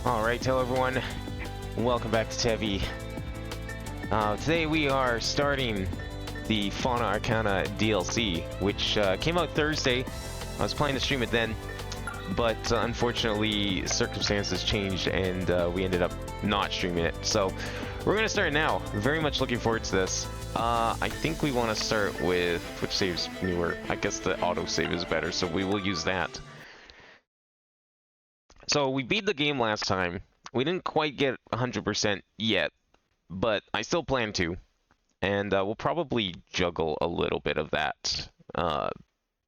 Alright, hello everyone. Welcome back to Tevi. Today we are starting the Fauna Arcana DLC, which came out Thursday. I was planning to stream it then, but unfortunately circumstances changed and we ended up not streaming it. So we're going to start now. Very much looking forward to this. I think we want to start with which save's newer. I guess the autosave is better, so we will use that. So we beat the game last time. We didn't quite get 100% yet, but I still plan to. And we'll probably juggle a little bit of that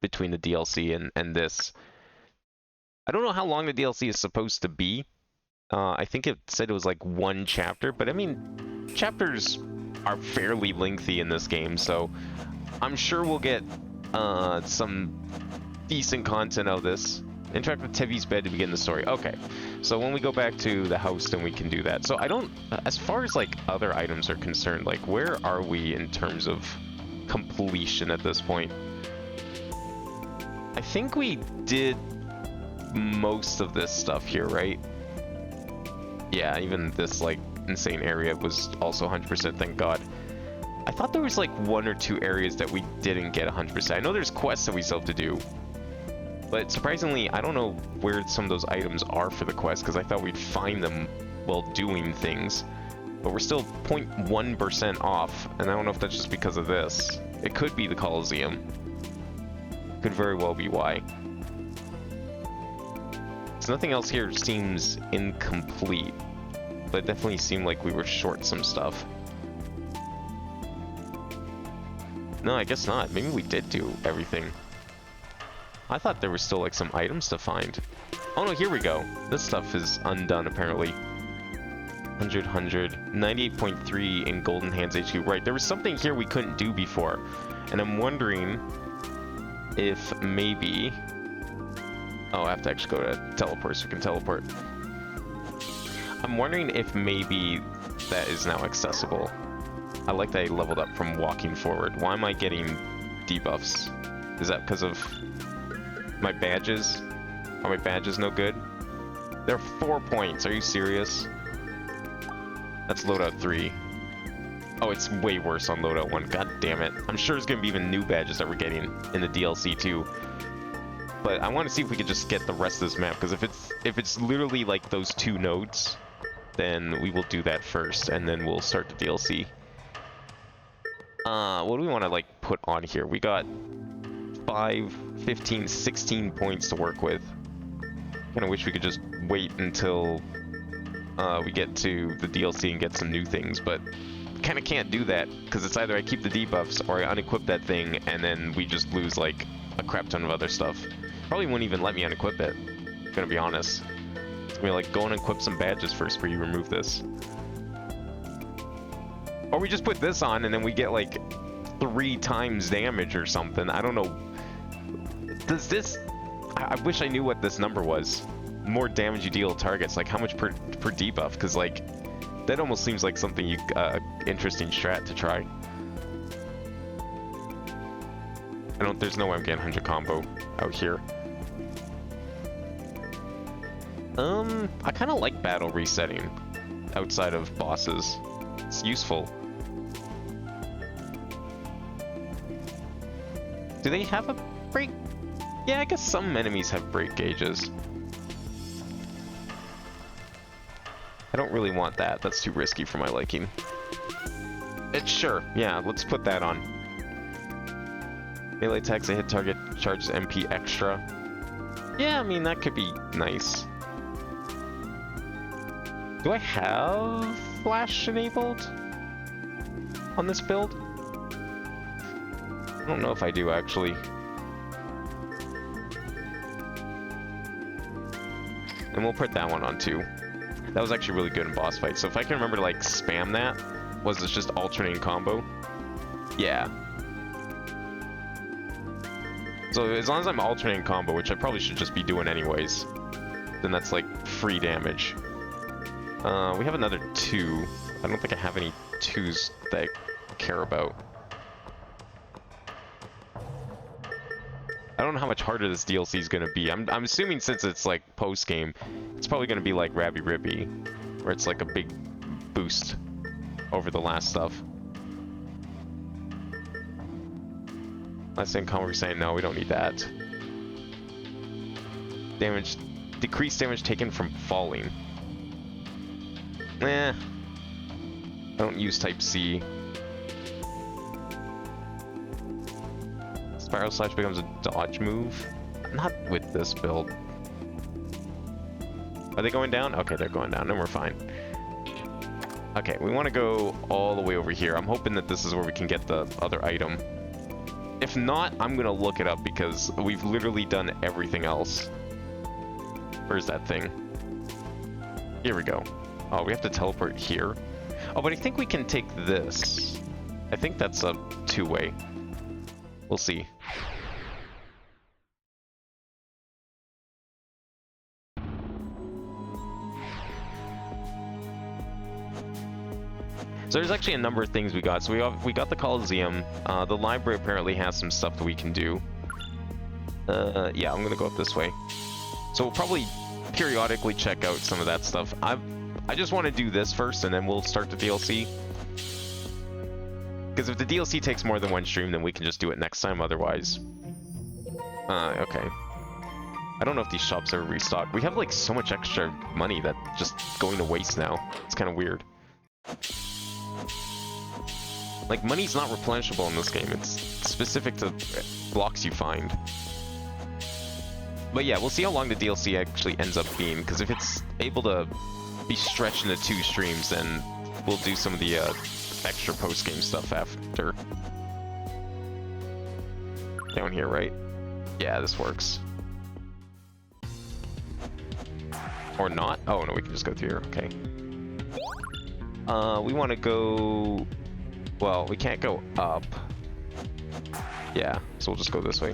between the DLC and this. I don't know how long the DLC is supposed to be. I think it said it was like one chapter, but I mean, chapters are fairly lengthy in this game, so I'm sure we'll get some decent content out of this. Interact with Tevi's bed to begin the story. Okay, so when we go back to the house, then we can do that. So I don't, as far as like other items are concerned, like where are we in terms of completion at this point? I think we did most of this stuff here, right? Yeah, even this like insane area was also 100%, thank God. I thought there was like one or two areas that we didn't get 100%. I know there's quests that we still have to do. But surprisingly, I don't know where some of those items are for the quest, because I thought we'd find them while doing things. But we're still 0.1% off, and I don't know if that's just because of this. It could be the Coliseum. Could very well be why. So nothing else here seems incomplete, but it definitely seemed like we were short some stuff. No, I guess not. Maybe we did do everything. I thought there were still like some items to find. Oh no, here we go. This stuff is undone apparently. 100, 98.3 in Golden Hands HQ. Right, there was something here we couldn't do before. And I'm wondering if maybe... Oh, I have to actually go to teleport so we can teleport. I'm wondering if maybe that is now accessible. I like that I leveled up from walking forward. Why am I getting debuffs? Is that because of my badges? Are my badges no good? They're 4 points. Are you serious? That's loadout 3. Oh, it's way worse on loadout 1. God damn it. I'm sure there's gonna be even new badges that we're getting in the DLC too. But I want to see if we could just get the rest of this map, because if it's literally like those 2 nodes, then we will do that first, and then we'll start the DLC. What do we want to like put on here? We got 5, 15, 16 points to work with. Kinda wish we could just wait until we get to the DLC and get some new things, but kinda can't do that, because it's either I keep the debuffs or I unequip that thing and then we just lose like a crap ton of other stuff. Probably wouldn't even let me unequip it, gonna be honest. It's gonna be like, go and equip some badges first before you remove this. Or we just put this on and then we get like 3 times damage or something. I don't know. Does this... I wish I knew what this number was. More damage you deal to targets, like how much per debuff, because like that almost seems like something you interesting strat to try. There's no way I'm getting 100 combo out here. I kind of like battle resetting outside of bosses. It's useful. Do they have a break? Yeah, I guess some enemies have break gauges. I don't really want that. That's too risky for my liking. Sure, yeah, let's put that on. Melee attacks that hit target charges MP extra. Yeah, I mean, that could be nice. Do I have flash enabled on this build? I don't know if I do, actually. And we'll put that one on too. That was actually really good in boss fights. So if I can remember to like spam that, was this just alternating combo? Yeah. So as long as I'm alternating combo, which I probably should just be doing anyways, then that's like free damage. We have another 2. I don't think I have any 2s that I care about. I don't know how much harder this DLC is gonna be. I'm assuming since it's like post-game, it's probably gonna be like Rabby Ribby, where it's like a big boost over the last stuff. Last thing we're saying, no, we don't need that. Damage, decreased damage taken from falling. Eh, I don't use Type C. Spiral Slash becomes a dodge move. Not with this build. Are they going down? Okay, they're going down, then we're fine. Okay, we want to go all the way over here. I'm hoping that this is where we can get the other item. If not, I'm gonna look it up because we've literally done everything else. Where's that thing? Here we go. Oh, we have to teleport here. Oh, but I think we can take this. I think that's a two-way. We'll see. So there's actually a number of things we got. So we got the Coliseum. The library apparently has some stuff that we can do. Yeah, I'm gonna go up this way. So we'll probably periodically check out some of that stuff. I just want to do this first, and then we'll start the DLC. Because if the DLC takes more than one stream, then we can just do it next time. Otherwise, okay. I don't know if these shops are restocked. We have like so much extra money that just going to waste now. It's kind of weird. Like, money's not replenishable in this game. It's specific to blocks you find. But yeah, we'll see how long the DLC actually ends up being, because if it's able to be stretched into 2 streams, then we'll do some of the extra post-game stuff after. Down here, right? Yeah, this works. Or not? Oh, no, we can just go through here. Okay. We want to go... Well, we can't go up. Yeah, so we'll just go this way.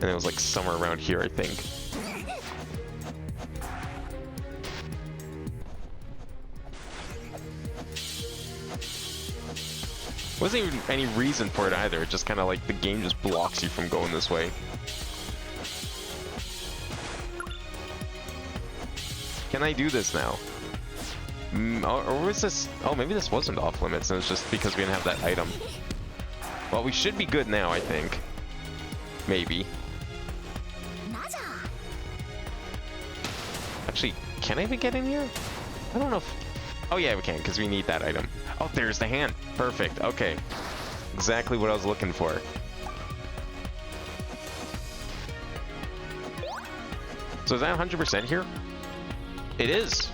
And it was like somewhere around here, I think. Wasn't even any reason for it either. It just kind of like the game just blocks you from going this way. Can I do this now? Or was this... Oh, maybe this wasn't off limits, and it's just because we didn't have that item. Well, we should be good now, I think. Maybe. Actually, can I even get in here? I don't know if... Oh yeah, we can, because we need that item. Oh, there's the hand. Perfect. Okay. Exactly what I was looking for. So is that 100% here? It is.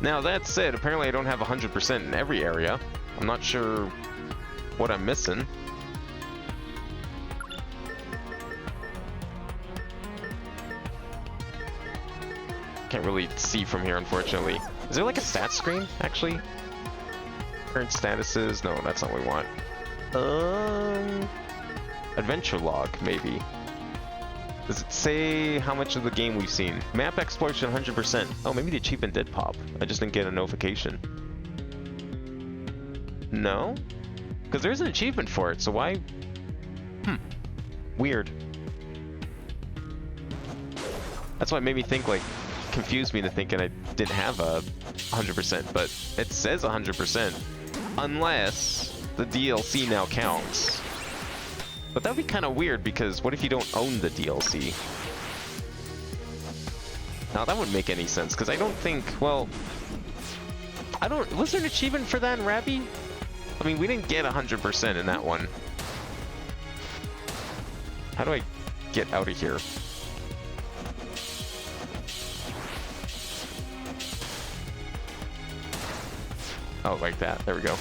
Now that said, apparently I don't have 100% in every area. I'm not sure what I'm missing. Can't really see from here, unfortunately. Is there like a stat screen, actually? Current statuses? No, that's not what we want. Adventure log, maybe. Does it say how much of the game we've seen? Map exploration 100%. Oh, maybe the achievement did pop. I just didn't get a notification. No? Because there's an achievement for it, so why? Weird. That's what made me think, like, confused me into thinking I didn't have a 100%, but it says 100%. Unless the DLC now counts. But that would be kind of weird, because what if you don't own the DLC? Now, that wouldn't make any sense, because I don't think, well... I don't... Was there an achievement for that in Rabby? I mean, we didn't get 100% in that one. How do I get out of here? Oh, like that. There we go.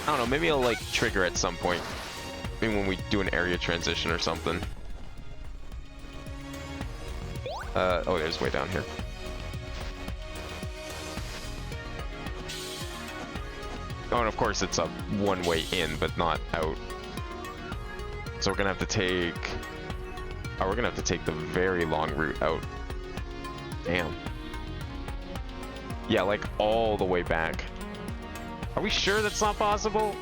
I don't know, maybe I'll like trigger at some point. Maybe when we do an area transition or something. Oh, there's way down here. Oh, and of course it's a one-way in, but not out. So we're gonna have to take... Oh, we're gonna have to take the very long route out. Damn. Yeah, like all the way back. Are we sure that's not possible?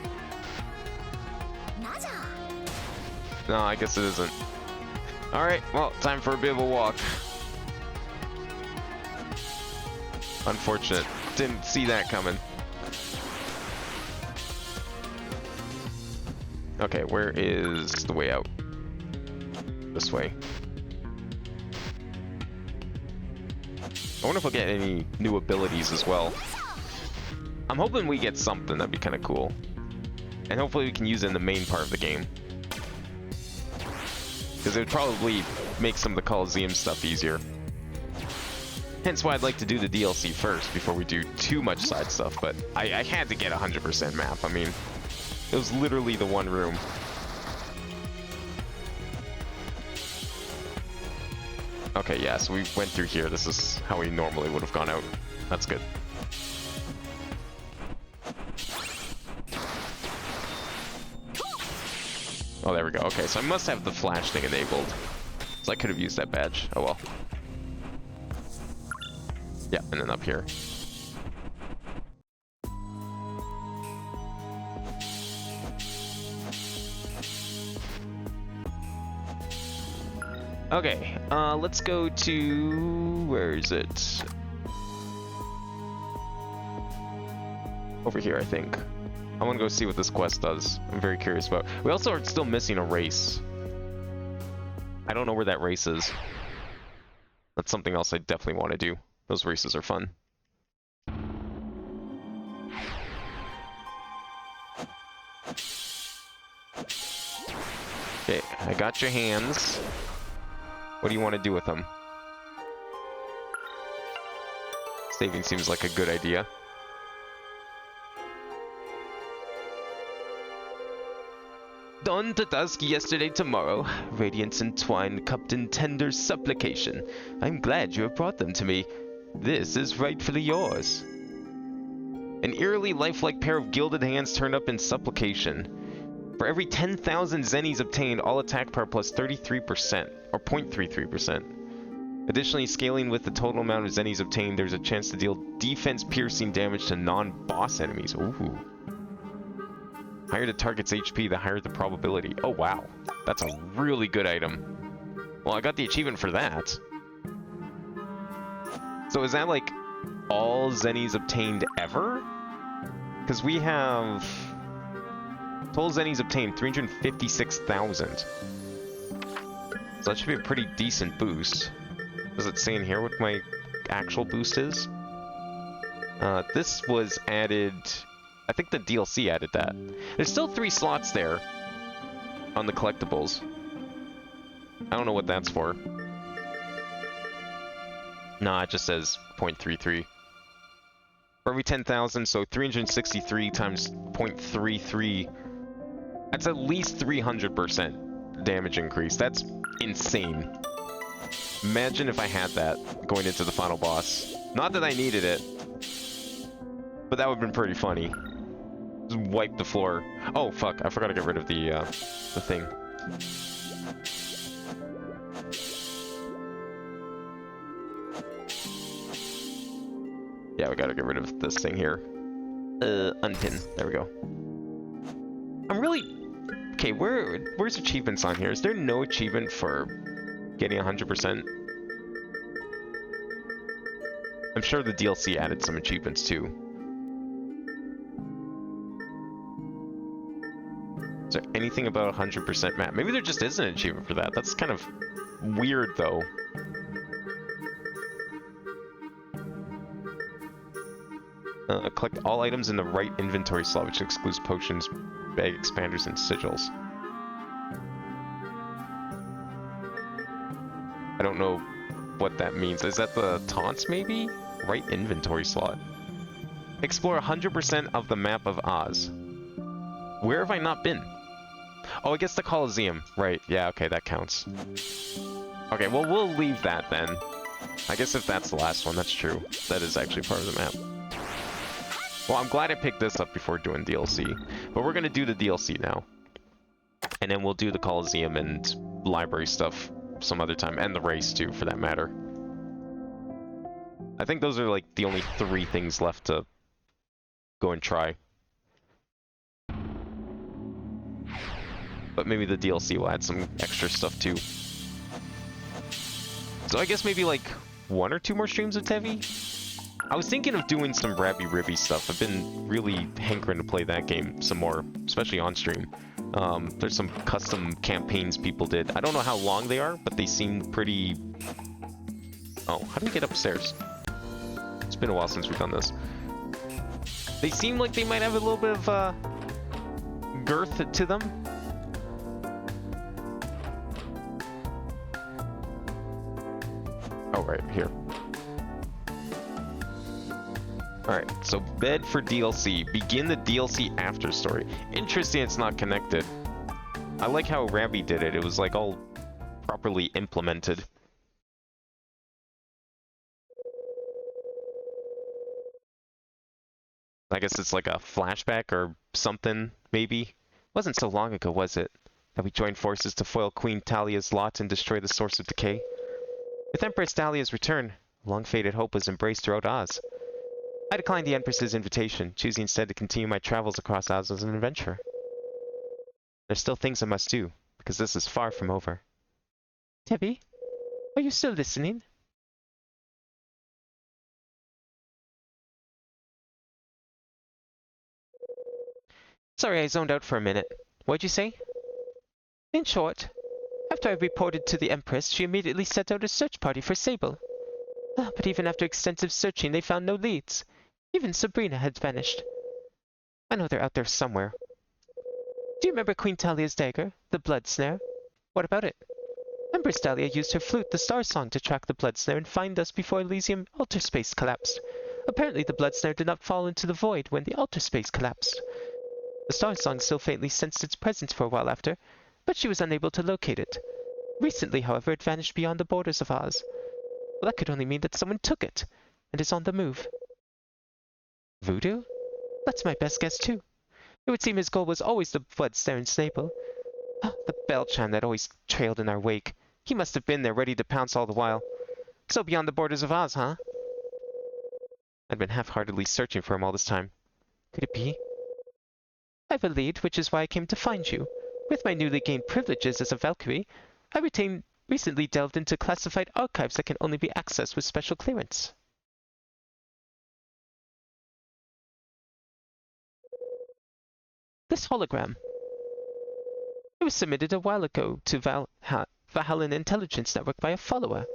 No, I guess it isn't. Alright, well, time for a bit of a walk. Unfortunate. Didn't see that coming. Okay, where is the way out? This way. I wonder if we'll get any new abilities as well. I'm hoping we get something, that'd be kind of cool. And hopefully we can use it in the main part of the game. Because it would probably make some of the Coliseum stuff easier. Hence why I'd like to do the DLC first before we do too much side stuff, but I had to get 100% map. I mean, it was literally the one room. Okay, yeah, so we went through here. This is how we normally would have gone out. That's good. Oh, there we go. Okay, so I must have the flash thing enabled. So I could have used that badge. Oh well. Yeah, and then up here. Okay, let's go to... where is it? Over here, I think. I want to go see what this quest does. I'm very curious about. We also are still missing a race. I don't know where that race is. That's something else I definitely want to do. Those races are fun. Okay, I got your hands. What do you want to do with them? Saving seems like a good idea. Dawn to dusk, yesterday, tomorrow. Radiance entwined, cupped in tender supplication. I'm glad you have brought them to me. This is rightfully yours. An eerily lifelike pair of gilded hands turned up in supplication. For every 10,000 zennies obtained, all attack power plus 33%, or 0.33%. Additionally, scaling with the total amount of zennies obtained, there's a chance to deal defense-piercing damage to non-boss enemies. Ooh. Higher the target's HP, the higher the probability. Oh, wow. That's a really good item. Well, I got the achievement for that. So is that, like, all zennies obtained ever? Because we have... total zennies obtained, 356,000. So that should be a pretty decent boost. Does it say in here what my actual boost is? This was added... I think the DLC added that. There's still 3 slots there on the collectibles. I don't know what that's for. Nah, it just says 0.33. For every 10,000, so 363 times 0.33. That's at least 300% damage increase. That's insane. Imagine if I had that going into the final boss. Not that I needed it, but that would have been pretty funny. Just wipe the floor. Oh, fuck. I forgot to get rid of the thing. Yeah, we gotta get rid of this thing here. Unpin. There we go. I'm really... Okay, where's achievements on here? Is there no achievement for getting 100%? I'm sure the DLC added some achievements too. Is there anything about 100% map? Maybe there just is an achievement for that. That's kind of weird, though. Collect all items in the right inventory slot, which excludes potions, bag expanders, and sigils. I don't know what that means. Is that the taunts, maybe? Right inventory slot. Explore 100% of the map of Oz. Where have I not been? Oh, I guess the Coliseum. Right, yeah, okay, that counts. Okay, well, we'll leave that then. I guess if that's the last one, that's true. That is actually part of the map. Well, I'm glad I picked this up before doing DLC. But we're gonna do the DLC now. And then we'll do the Coliseum and library stuff some other time. And the race, too, for that matter. I think those are like the only 3 things left to go and try. But maybe the DLC will add some extra stuff too. So I guess maybe like 1 or 2 more streams of Tevi? I was thinking of doing some Rabby Ribby stuff. I've been really hankering to play that game some more, especially on stream. There's some custom campaigns people did. I don't know how long they are, but they seem pretty... Oh, how do we get upstairs? It's been a while since we've done this. They seem like they might have a little bit of girth to them. Oh, right, here. Alright, so bed for DLC. Begin the DLC after story. Interesting it's not connected. I like how Rabby did it. It was like all properly implemented. I guess it's like a flashback or something, maybe? Wasn't so long ago, was it? That we joined forces to foil Queen Talia's lot and destroy the source of decay? With Empress Dahlia's return, long-faded hope was embraced throughout Oz. I declined the Empress's invitation, choosing instead to continue my travels across Oz as an adventurer. There's still things I must do, because this is far from over. Tevi, are you still listening? Sorry, I zoned out for a minute. What'd you say? In short, after I reported to the Empress, she immediately set out a search party for Sable. But even after extensive searching, they found no leads. Even Sabrina had vanished. I know they're out there somewhere. Do you remember Queen Talia's dagger, the blood snare? What about it? Empress Dahlia used her flute, the Star Song, to track the blood snare and find us before Elysium altar space collapsed. Apparently, the blood snare did not fall into the void when the altar space collapsed. The Star Song still faintly sensed its presence for a while after, but she was unable to locate it. Recently, however, it vanished beyond the borders of Oz. Well, that could only mean that someone took it, and is on the move. Voodoo? That's my best guess, too. It would seem his goal was always the blood snare and Snable. The bell chime that always trailed in our wake. He must have been there, ready to pounce all the while. So beyond the borders of Oz, huh? I'd been half-heartedly searching for him all this time. Could it be? I have a lead, which is why I came to find you. With my newly gained privileges as a Valkyrie, I recently delved into classified archives that can only be accessed with special clearance. This hologram. It was submitted a while ago to Valhallan Intelligence Network by a follower.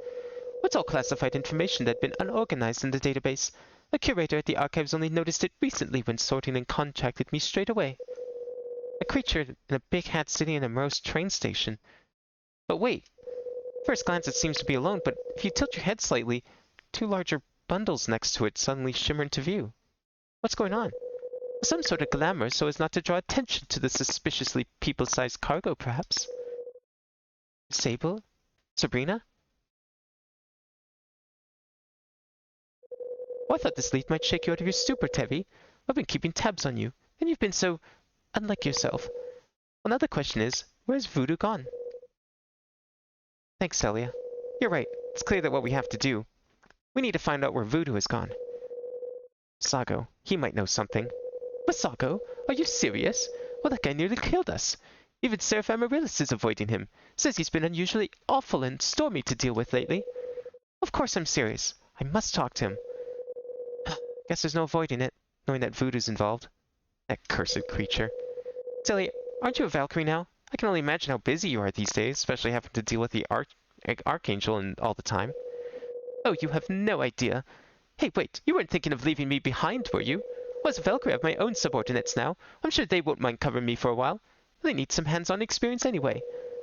It's all classified information that had been unorganized in the database. The curator at the archives only noticed it recently when sorting and contacted me straight away. A creature in a big hat sitting in a morose train station. But wait. First glance it seems to be alone, but if you tilt your head slightly, 2 larger bundles next to it suddenly shimmer into view. What's going on? Some sort of glamour so as not to draw attention to the suspiciously people-sized cargo, perhaps? Sable? Sabrina? Oh, I thought this lead might shake you out of your stupor, Tevi. I've been keeping tabs on you, and you've been so unlike yourself. Well, now the question is, where's Voodoo gone? Thanks, Celia. You're right. It's clear that what we have to do. We need to find out where Voodoo has gone. Sago, he might know something. Masago? Are you serious? Well, that guy nearly killed us. Even Seraph Amaryllis is avoiding him. Says he's been unusually awful and stormy to deal with lately. Of course I'm serious. I must talk to him. Guess there's no avoiding it, knowing that Voodoo's involved. That cursed creature. Celia, aren't you a Valkyrie now? I can only imagine how busy you are these days, especially having to deal with the Archangel and all the time. Oh, you have no idea. Hey, wait, you weren't thinking of leaving me behind, were you? Well, as a Valkyrie, I have my own subordinates now. I'm sure they won't mind covering me for a while. They need some hands-on experience anyway.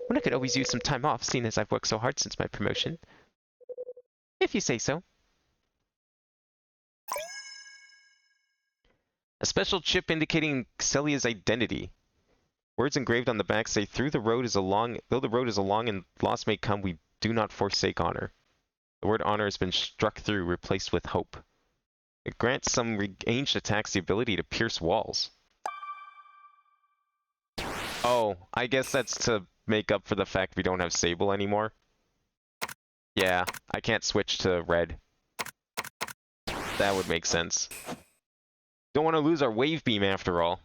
When I could always use some time off, seeing as I've worked so hard since my promotion. If you say so. A special chip indicating Celia's identity. Words engraved on the back say, though the road is a long and loss may come, we do not forsake honor. The word honor has been struck through, replaced with hope. It grants some ranged attacks the ability to pierce walls. Oh, I guess that's to make up for the fact we don't have Sable anymore. Yeah, I can't switch to red. That would make sense. Don't want to lose our wave beam after all.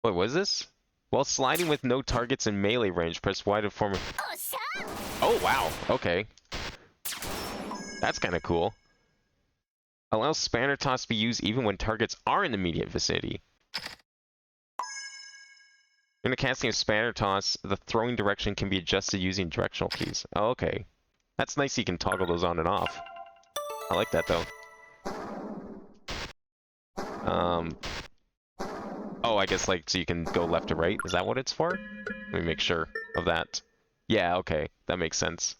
What was this? While sliding with no targets in melee range, press Y to form a... Oh, wow. Okay. That's kind of cool. Allows spanner toss to be used even when targets are in the immediate vicinity. When casting a spanner toss, the throwing direction can be adjusted using directional keys. Oh, okay. That's nice, you can toggle those on and off. I like that, though. Oh, I guess, like, so you can go left to right? Is that what it's for? Let me make sure of that. Yeah, okay. That makes sense.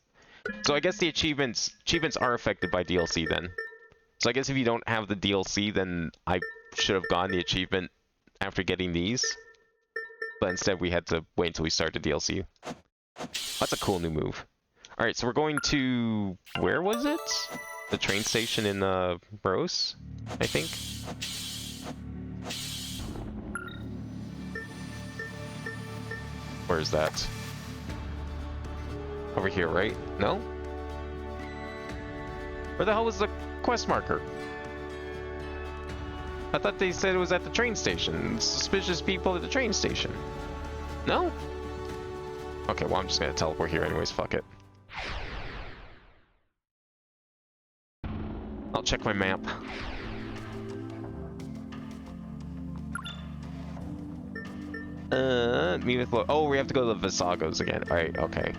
So I guess the achievements are affected by DLC, then. So I guess if you don't have the DLC, then I should have gotten the achievement after getting these. But instead, we had to wait until we start the DLC. That's a cool new move. Alright, so we're going to... Where was it? The train station in Rose, I think? Where is that? Over here, right? No? Where the hell was the quest marker? I thought they said it was at the train station. Suspicious people at the train station. No? Okay, well, I'm just gonna teleport here anyways, fuck it. I'll check my map. Meet with... Oh, we have to go to the Visagos again. Alright, okay.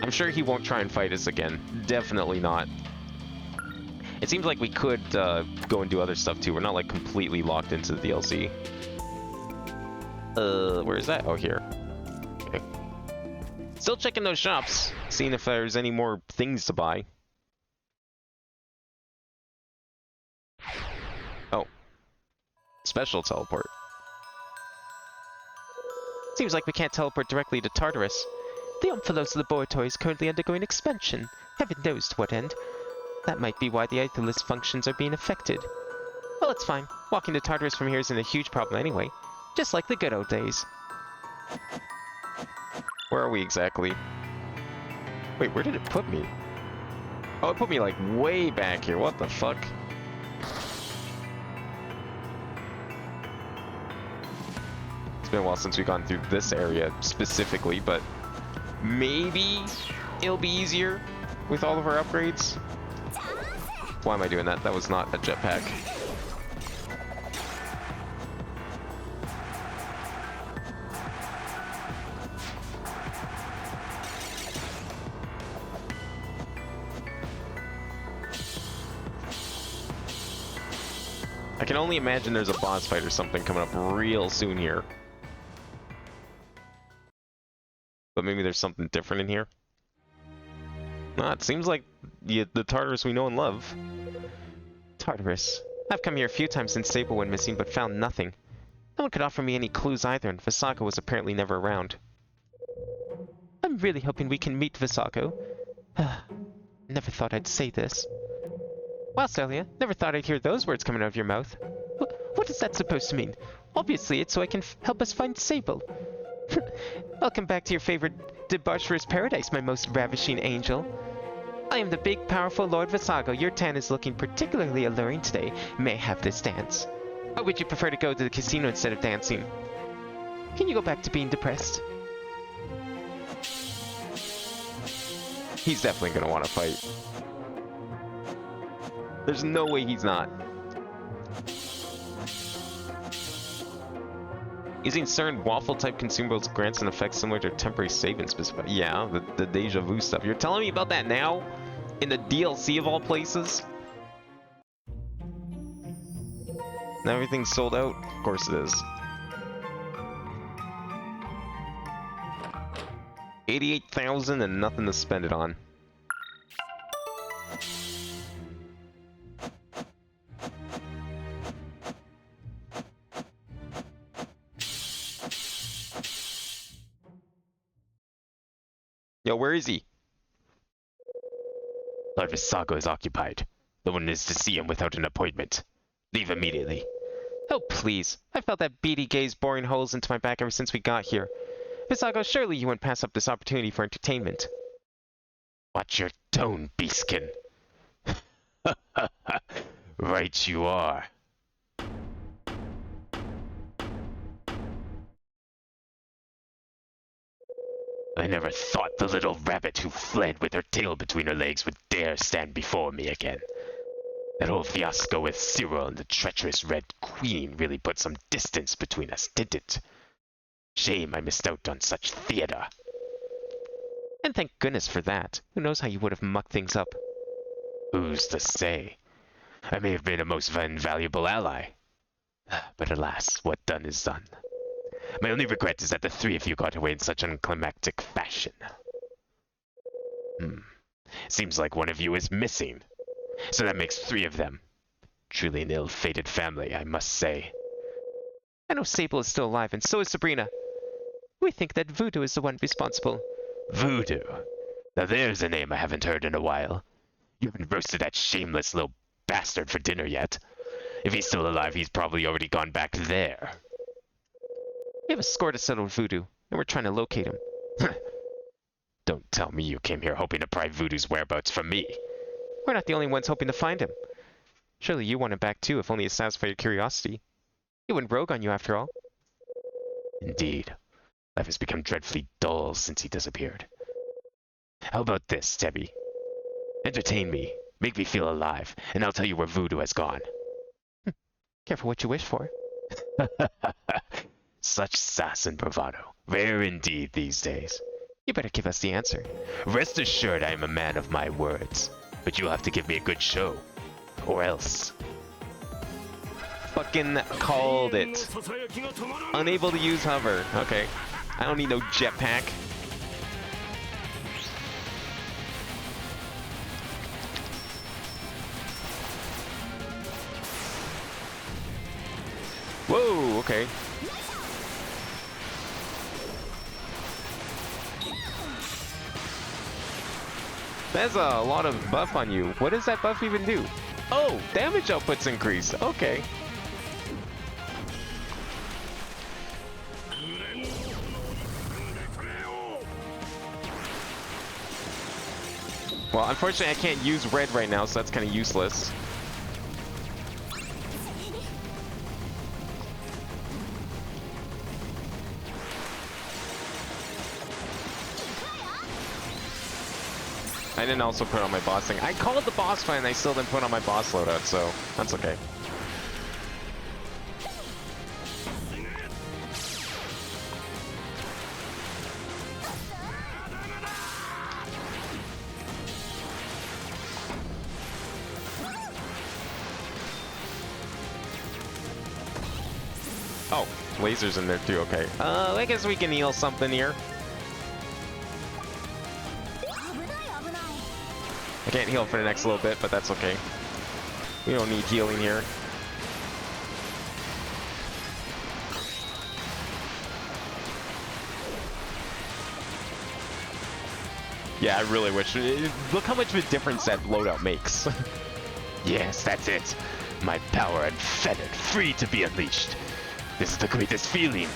I'm sure he won't try and fight us again. Definitely not. It seems like we could go and do other stuff too. We're not like completely locked into the DLC. Where is that? Oh, here. Okay. Still checking those shops, seeing if there's any more things to buy. Oh. Special teleport. Seems like we can't teleport directly to Tartarus. The Omphalos laboratory is currently undergoing expansion. Heaven knows to what end. That might be why the Aetherless functions are being affected. Well, it's fine. Walking to Tartarus from here isn't a huge problem anyway. Just like the good old days. Where are we exactly? Wait, where did it put me? Oh, it put me like way back here. What the fuck? It's been a while since we've gone through this area specifically, but maybe it'll be easier with all of our upgrades. Why am I doing that? That was not a jetpack. I can only imagine there's a boss fight or something coming up real soon here. But maybe there's something different in here. Nah, it seems like the Tartarus we know and love. Tartarus. I've come here a few times since Sable went missing, but found nothing. No one could offer me any clues either, and Visago was apparently never around. I'm really hoping we can meet Visago. Never thought I'd say this. Wow, Celia, never thought I'd hear those words coming out of your mouth. What is that supposed to mean? Obviously, it's so I can help us find Sable. Welcome back to your favorite debaucherous paradise, my most ravishing angel. I am the big, powerful Lord Visago. Your tan is looking particularly alluring today. May I have this dance? Or would you prefer to go to the casino instead of dancing? Can you go back to being depressed? He's definitely gonna want to fight. There's no way he's not. Using certain waffle-type consumables grants an effect similar to temporary saving specific. Yeah, the deja vu stuff. You're telling me about that now? In the DLC of all places? Now everything's sold out? Of course it is. 88,000 and nothing to spend it on. Yo, where is he? Lord Visago is occupied. No one is to see him without an appointment. Leave immediately. Oh, please. I felt that beady gaze boring holes into my back ever since we got here. Visago, surely you wouldn't pass up this opportunity for entertainment. Watch your tone, beastkin. Right you are. I never thought the little rabbit who fled with her tail between her legs would dare stand before me again. That whole fiasco with Cyril and the treacherous Red Queen really put some distance between us, didn't it? Shame I missed out on such theater. And thank goodness for that. Who knows how you would have mucked things up. Who's to say? I may have been a most invaluable ally. But alas, what done is done. My only regret is that the three of you got away in such unclimactic fashion. Seems like one of you is missing. So that makes three of them. Truly an ill-fated family, I must say. I know Sable is still alive, and so is Sabrina. We think that Voodoo is the one responsible. Voodoo? Now there's a name I haven't heard in a while. You haven't roasted that shameless little bastard for dinner yet. If he's still alive, he's probably already gone back there. We have a score to settle with Voodoo, and we're trying to locate him. Don't tell me you came here hoping to pry Voodoo's whereabouts from me. We're not the only ones hoping to find him. Surely you want him back too, if only to satisfy your curiosity. He went rogue on you after all. Indeed. Life has become dreadfully dull since he disappeared. How about this, Tevi? Entertain me, make me feel alive, and I'll tell you where Voodoo has gone. Careful what you wish for. Such sass and bravado. Rare indeed these days. You better give us the answer. Rest assured I am a man of my words. But you'll have to give me a good show. Or else. Fucking called it. Unable to use hover. Okay. I don't need no jetpack. Whoa, okay. That's a lot of buff on you. What does that buff even do? Oh, damage output's increased. Okay. Well, unfortunately, I can't use red right now, so that's kind of useless. I didn't also put on my boss thing. I called the boss fight and I still didn't put on my boss loadout, so that's okay. Oh, lasers in there too, okay. I guess we can heal something here. I can't heal for the next little bit, but that's okay. We don't need healing here. Yeah, I really wish. Look how much of a difference that loadout makes. Yes, that's it. My power unfettered, free to be unleashed. This is the greatest feeling.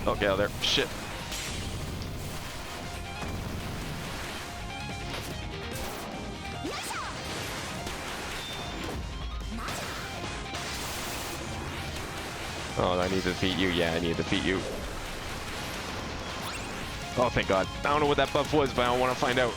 Oh, get out of there. Shit. Oh, I need to defeat you. Yeah, I need to defeat you. Oh, thank God. I don't know what that buff was, but I don't want to find out.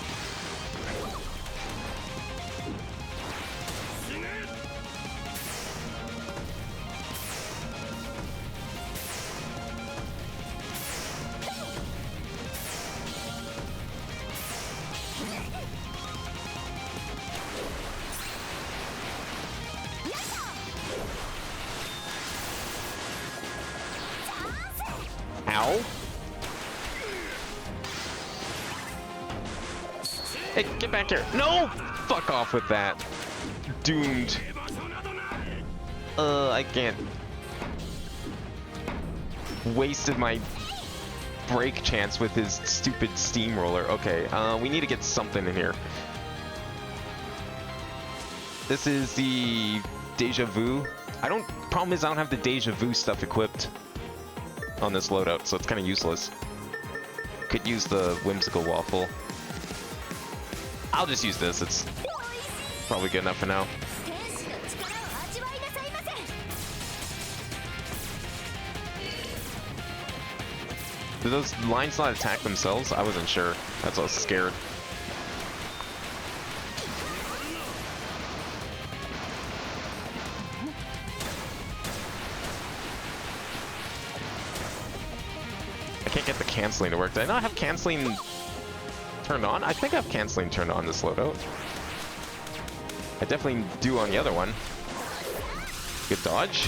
Ow. Hey, get back here. No! Fuck off with that. Doomed. I can't. Wasted my break chance with his stupid steamroller. Okay, we need to get something in here. This is the Deja Vu. Problem is I don't have the Deja Vu stuff equipped on this loadout, so it's kind of useless. Could use the Whimsical Waffle. I'll just use this. It's probably good enough for now. Do those lines not attack themselves? I wasn't sure. That's why I was scared. I can't get the canceling to work. Did I not have canceling turned on? I think I have canceling turned on this loadout. I definitely do on the other one. Good dodge.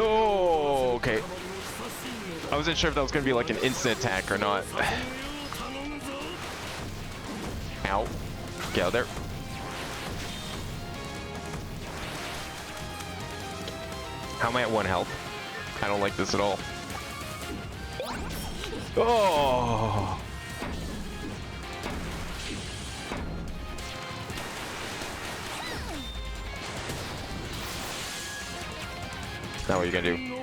Oh, okay. I wasn't sure if that was going to be like an instant attack or not. Ow. Get out there. How am I at 1 health? I don't like this at all. Oh! Now what are you gonna do?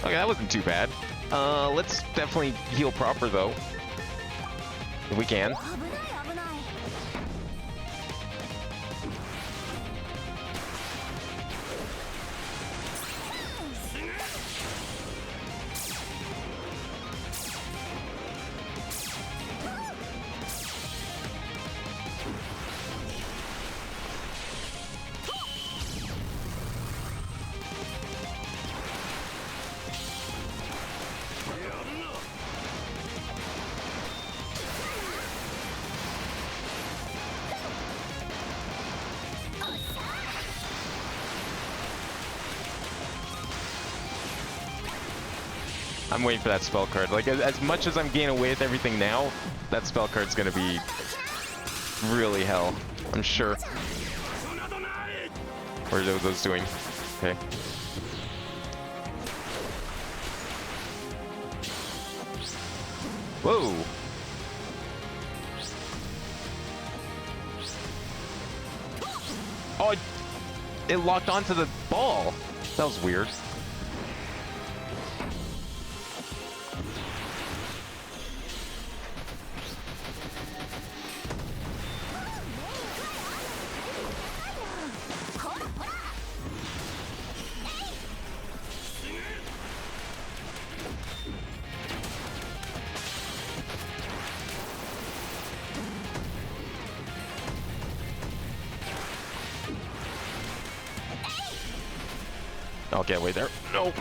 Okay, that wasn't too bad. Let's definitely heal proper though. If we can. I'm waiting for that spell card. Like, as much as I'm getting away with everything now, that spell card's gonna be really hell. I'm sure. What are those doing? Okay. Whoa! Oh, it locked onto the ball. That was weird. I'll get away there. No.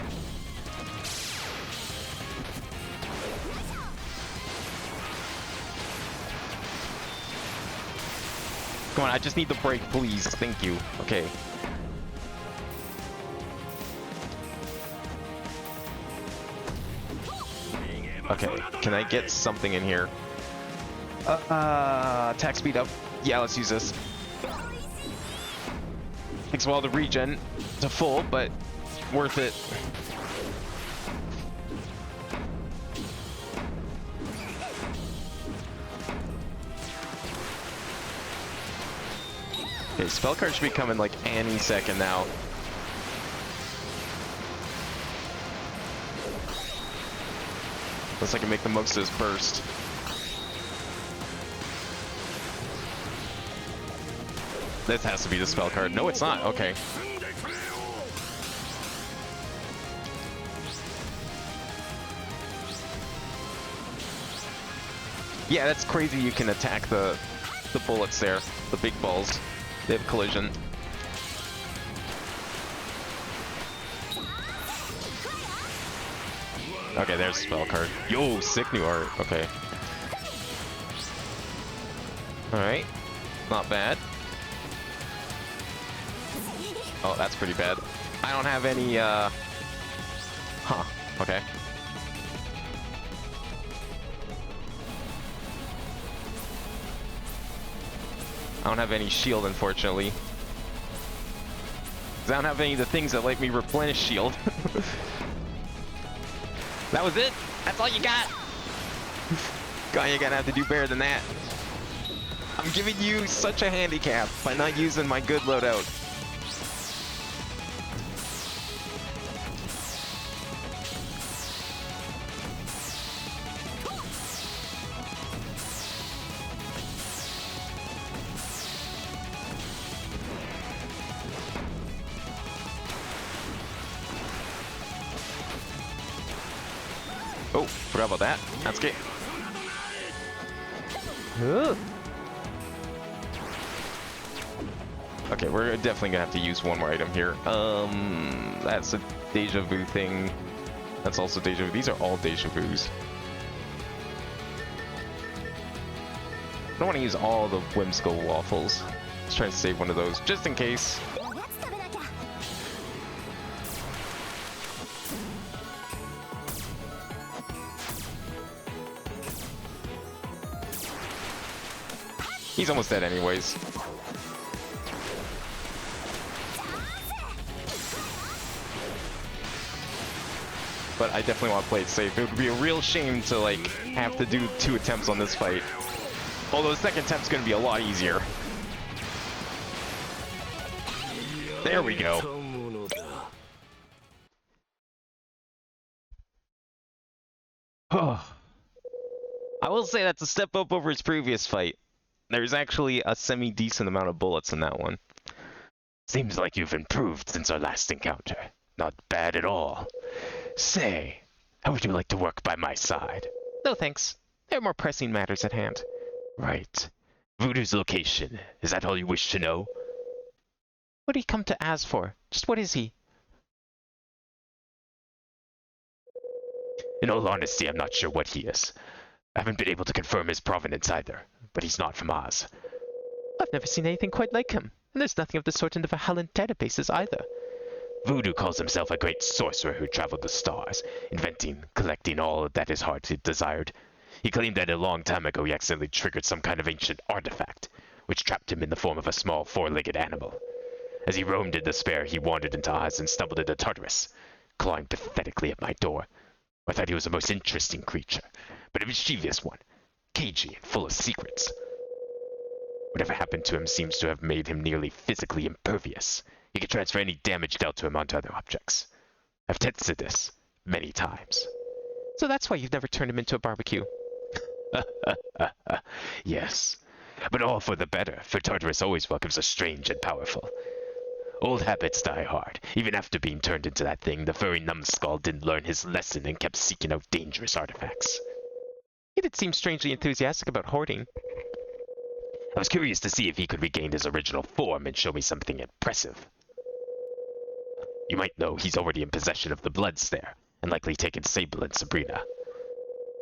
Come on, I just need the break, please. Thank you. Okay. Okay, can I get something in here? Attack speed up. Yeah, let's use this. Takes a while to regen to full, but worth it. Okay, spell card should be coming like any second now. Unless I can make the most of this burst. This has to be the spell card. No, it's not. Okay. Yeah, that's crazy you can attack the the bullets there. The big balls. They have collision. Okay, there's a spell card. Yo, sick new art. Okay. Alright. Not bad. Oh, that's pretty bad. I don't have any, Huh. Okay. I don't have any shield, unfortunately. 'Cause I don't have any of the things that let me replenish shield. That was it? That's all you got? God, you're gonna have to do better than that. I'm giving you such a handicap by not using my good loadout. Oh, forgot about that. That's good. Okay, we're definitely gonna have to use one more item here. That's a deja vu thing. That's also deja vu. These are all deja vus. I don't want to use all the whimsical waffles. Let's try and save one of those just in case. He's almost dead anyways. But I definitely want to play it safe. It would be a real shame to like have to do 2 attempts on this fight. Although the second attempt's gonna be a lot easier. There we go. I will say that's a step up over his previous fight. There's actually a semi-decent amount of bullets in that one. Seems like you've improved since our last encounter. Not bad at all. Say, how would you like to work by my side? No thanks. There are more pressing matters at hand. Right. Voodoo's location. Is that all you wish to know? What did he come to Az for? Just what is he? In all honesty, I'm not sure what he is. I haven't been able to confirm his provenance either, but he's not from Oz. I've never seen anything quite like him, and there's nothing of the sort in the Valhallan databases either. Voodoo calls himself a great sorcerer who traveled the stars, inventing, collecting all that his heart desired. He claimed that a long time ago he accidentally triggered some kind of ancient artifact, which trapped him in the form of a small 4-legged animal. As he roamed in despair, he wandered into Oz and stumbled into Tartarus, clawing pathetically at my door. I thought he was a most interesting creature, but a mischievous one, cagey and full of secrets. Whatever happened to him seems to have made him nearly physically impervious. He could transfer any damage dealt to him onto other objects. I've tested this many times. So that's why you've never turned him into a barbecue. Yes, but all for the better, for Tartarus always welcomes the strange and powerful. Old habits die hard. Even after being turned into that thing, the furry numbskull didn't learn his lesson and kept seeking out dangerous artifacts. He did seem strangely enthusiastic about hoarding. I was curious to see if he could regain his original form and show me something impressive. You might know he's already in possession of the Bloods there, and likely taken Sable and Sabrina.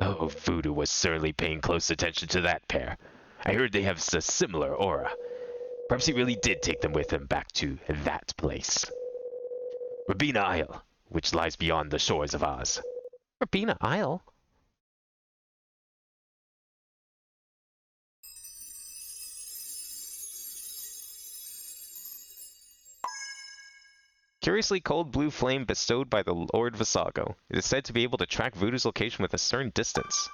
Oh, Voodoo was certainly paying close attention to that pair. I heard they have a similar aura. Perhaps he really did take them with him back to that place. Rabina Isle, which lies beyond the shores of Oz. Rabina Isle? Curiously cold blue flame bestowed by the Lord Visago. It is said to be able to track Voodoo's location with a certain distance.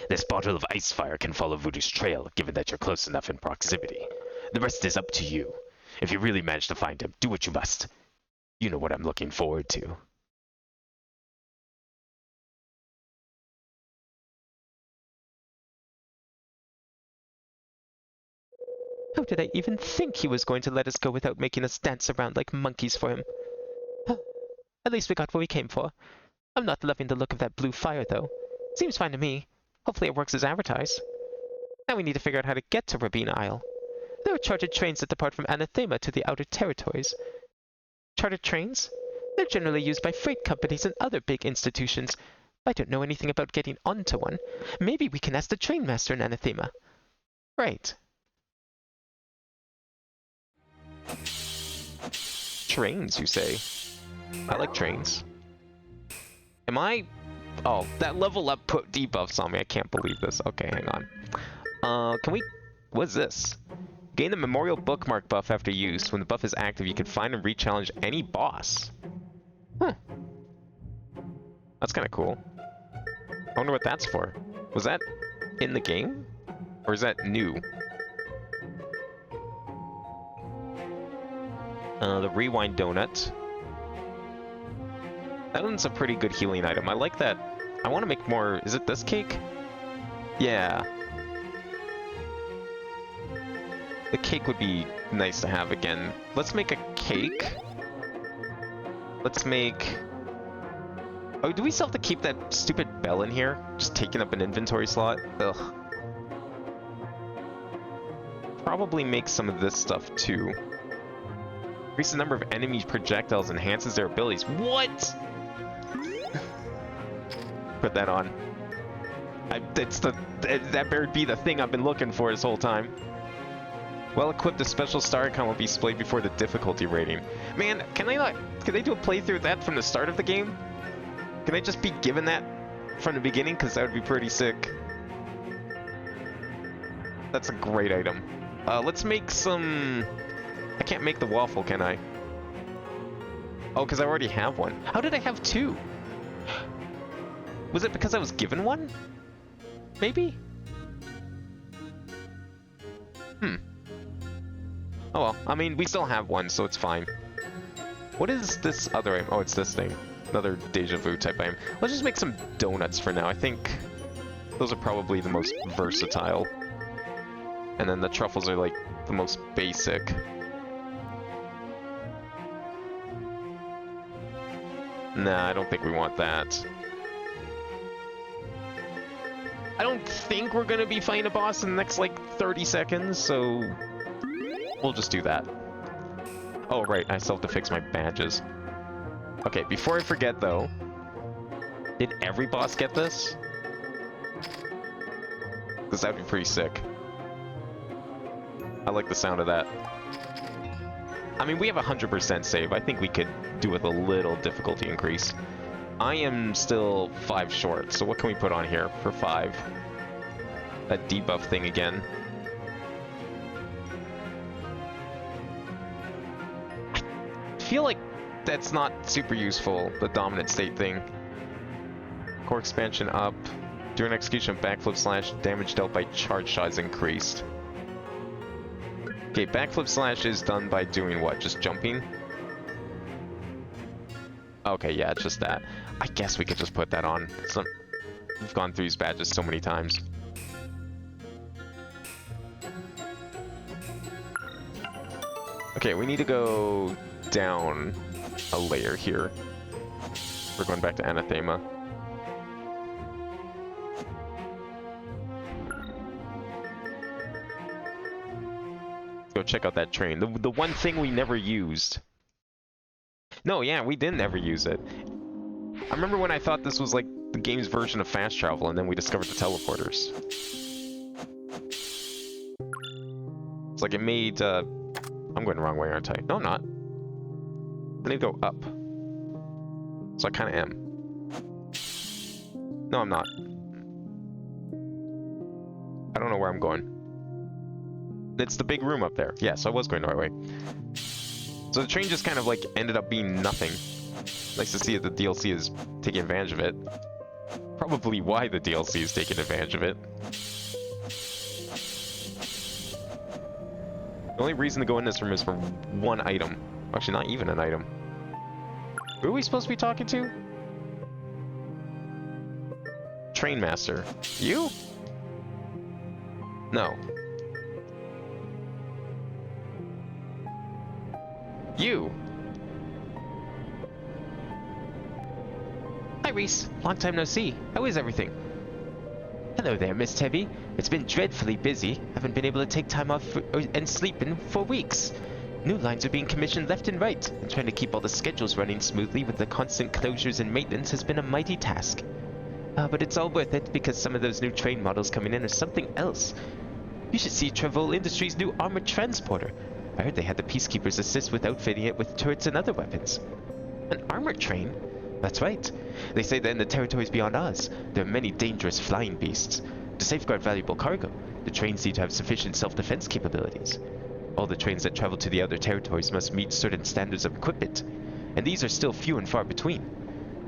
This bottle of ice fire can follow Voodoo's trail, given that you're close enough in proximity. The rest is up to you. If you really manage to find him, do what you must. You know what I'm looking forward to. How did I even think he was going to let us go without making us dance around like monkeys for him? At least we got what we came for. I'm not loving the look of that blue fire, though. Seems fine to me. Hopefully it works as advertised. Now we need to figure out how to get to Rabina Isle. There are chartered trains that depart from Anathema to the outer territories. Chartered trains? They're generally used by freight companies and other big institutions. I don't know anything about getting onto one. Maybe we can ask the train master in Anathema. Right. Trains, you say? I like trains. Am I... Oh, that level up put debuffs on me. I can't believe this. Okay, hang on. Can we... What's this? Gain the Memorial Bookmark buff after use. When the buff is active, you can find and re-challenge any boss. Huh. That's kind of cool. I wonder what that's for. Was that in the game? Or is that new? The Rewind Donut. That one's a pretty good healing item. I like that. I want to make more... Is it this cake? Yeah. The cake would be nice to have again. Let's make a cake. Let's make... Oh, do we still have to keep that stupid bell in here? Just taking up an inventory slot? Ugh. Probably make some of this stuff too. Increase the number of enemy projectiles, enhances their abilities. What? Put that on. That better be the thing I've been looking for this whole time. Well equipped, a special star icon will be displayed before the difficulty rating. Man, can they do a playthrough of that from the start of the game? Can I just be given that from the beginning? Because that would be pretty sick. That's a great item. Let's make some... I can't make the waffle, can I? Oh, because I already have one. How did I have two? Was it because I was given one? Maybe? Oh well, I mean, we still have one, so it's fine. What is this other item? Oh, it's this thing. Another deja vu type item. Let's just make some donuts for now. I think those are probably the most versatile. And then the truffles are like the most basic. Nah, I don't think we want that. I don't think we're gonna be fighting a boss in the next like 30 seconds, so we'll just do that. Oh right, I still have to fix my badges. Okay, before I forget though, did every boss get this? Because that'd be pretty sick. I like the sound of that. I mean, we have 100% save. I think we could do with a little difficulty increase. I am still 5 short, so what can we put on here for 5? A debuff thing again. I feel like that's not super useful, the dominant state thing. Core expansion up. During execution of backflip slash, damage dealt by charge shot is increased. Okay, backflip slash is done by doing what? Just jumping? Okay, yeah, it's just that. I guess we could just put that on. We've gone through these badges so many times. Okay, we need to go down a layer here. We're going back to Anathema. Go check out that train. The one thing we never used. No, yeah, we didn't ever use it. I remember when I thought this was like the game's version of fast travel, and then we discovered the teleporters. It's like it made, I'm going the wrong way, aren't I? No, I'm not. I need to go up. So I kind of am. No, I'm not. I don't know where I'm going. It's the big room up there. Yes, I was going the right way. So the train just kind of like ended up being nothing. Nice to see that the DLC is taking advantage of it. Probably why the DLC is taking advantage of it. The only reason to go in this room is for one item. Actually, not even an item. Who are we supposed to be talking to? Train Master. You? No. You! Hi, Reese. Long time no see. How is everything? Hello there, Miss Tevi. It's been dreadfully busy. Haven't been able to take time off and sleep in for weeks. New lines are being commissioned left and right, and trying to keep all the schedules running smoothly with the constant closures and maintenance has been a mighty task. But it's all worth it because some of those new train models coming in are something else. You should see Travol Industries' new armored transporter. I heard they had the Peacekeepers assist with outfitting it with turrets and other weapons. An armored train? That's right. They say that in the territories beyond Oz, there are many dangerous flying beasts. To safeguard valuable cargo, the trains need to have sufficient self-defense capabilities. All the trains that travel to the outer territories must meet certain standards of equipment, and these are still few and far between.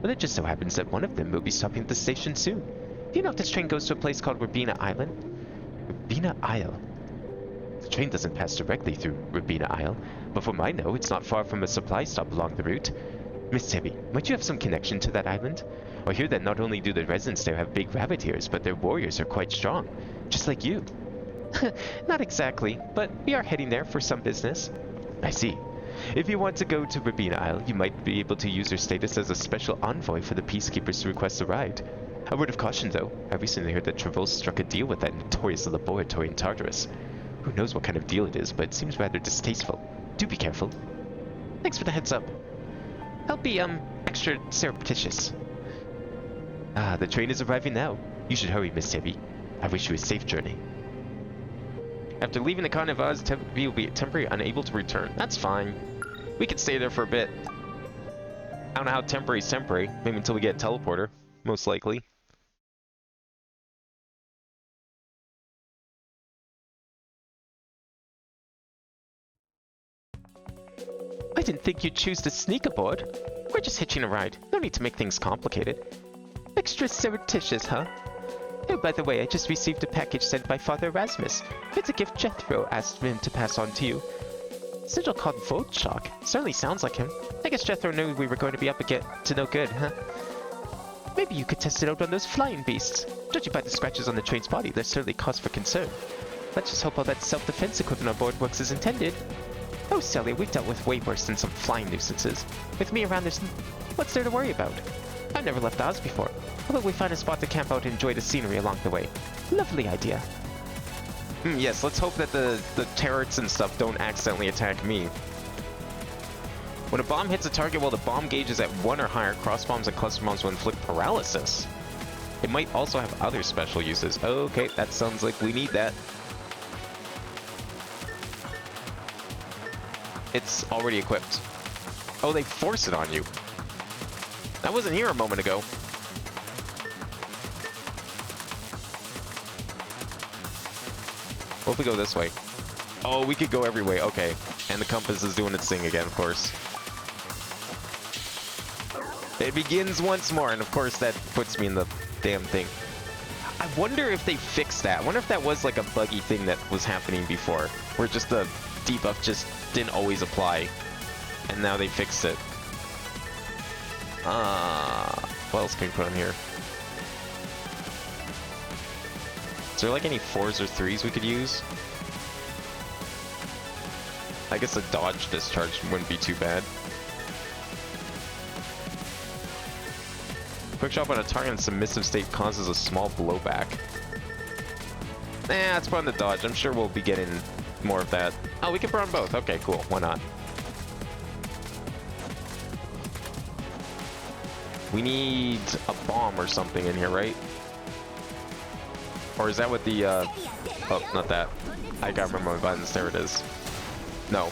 But it just so happens that one of them will be stopping at the station soon. Do you know if this train goes to a place called Rabina Island? Rabina Isle? The train doesn't pass directly through Rabina Isle, but from I know, it's not far from a supply stop along the route. Miss Tevi, might you have some connection to that island? I hear that not only do the residents there have big rabbit ears, but their warriors are quite strong, just like you. Not exactly, but we are heading there for some business. I see. If you want to go to Rabina Isle, you might be able to use your status as a special envoy for the Peacekeepers to request a ride. A word of caution though, I recently heard that Travol struck a deal with that notorious laboratory in Tartarus. Who knows what kind of deal it is, but it seems rather distasteful. Do be careful. Thanks for the heads up. I'll be, extra surreptitious. The train is arriving now. You should hurry, Miss Tevi. I wish you a safe journey. After leaving the Arcane Adventure, Tevi will be temporarily unable to return. That's fine. We can stay there for a bit. I don't know how temporary is temporary. Maybe until we get a teleporter, most likely. I didn't think you'd choose to sneak aboard. We're just hitching a ride. No need to make things complicated. Extra surreptitious, huh? Oh, by the way, I just received a package sent by Father Erasmus. It's a gift Jethro asked him to pass on to you. Sigil called Voltshock. Certainly sounds like him. I guess Jethro knew we were going to be up to no good, huh? Maybe you could test it out on those flying beasts. Judging by the scratches on the train's body, there's certainly cause for concern. Let's just hope all that self-defense equipment on board works as intended. Oh, Celia, we've dealt with way worse than some flying nuisances. With me around, what's there to worry about? I've never left Oz before. How about we find a spot to camp out and enjoy the scenery along the way? Lovely idea. Yes, let's hope that the turrets and stuff don't accidentally attack me. When a bomb hits a target while the bomb gauge is at 1 or higher, cross bombs and cluster bombs will inflict paralysis. It might also have other special uses. Okay, that sounds like we need that. It's already equipped. Oh, they force it on you. That wasn't here a moment ago. What if we go this way? Oh, we could go every way. Okay. And the compass is doing its thing again, of course. It begins once more, and of course that puts me in the damn thing. I wonder if they fixed that. I wonder if that was like a buggy thing that was happening before, where just the debuff just didn't always apply, and now they fixed it. What else can we put on here? Is there like any 4s or 3s we could use? I guess a dodge discharge wouldn't be too bad. Quick shot on a target in submissive state causes a small blowback. Let's put on the dodge. I'm sure we'll be getting more of that. Oh, we can put on both. Okay, cool. Why not? We need a bomb or something in here, right? Or is that what the, oh, not that. I gotta remember my buttons. There it is. No.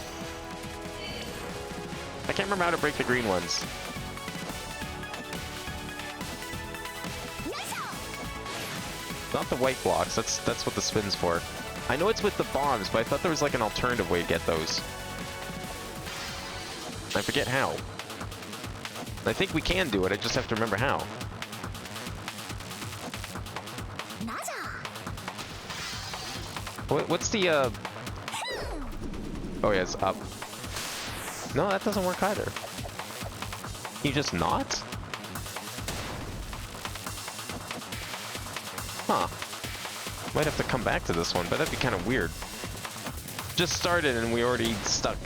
I can't remember how to break the green ones. Not the white blocks. That's what the spin's for. I know it's with the bombs, but I thought there was like an alternative way to get those. I forget how. I think we can do it. I just have to remember how. What's the Oh yeah, it's up. No, that doesn't work either. Can you just not? Huh. Might have to come back to this one, but that'd be kind of weird. Just started and we already stuck.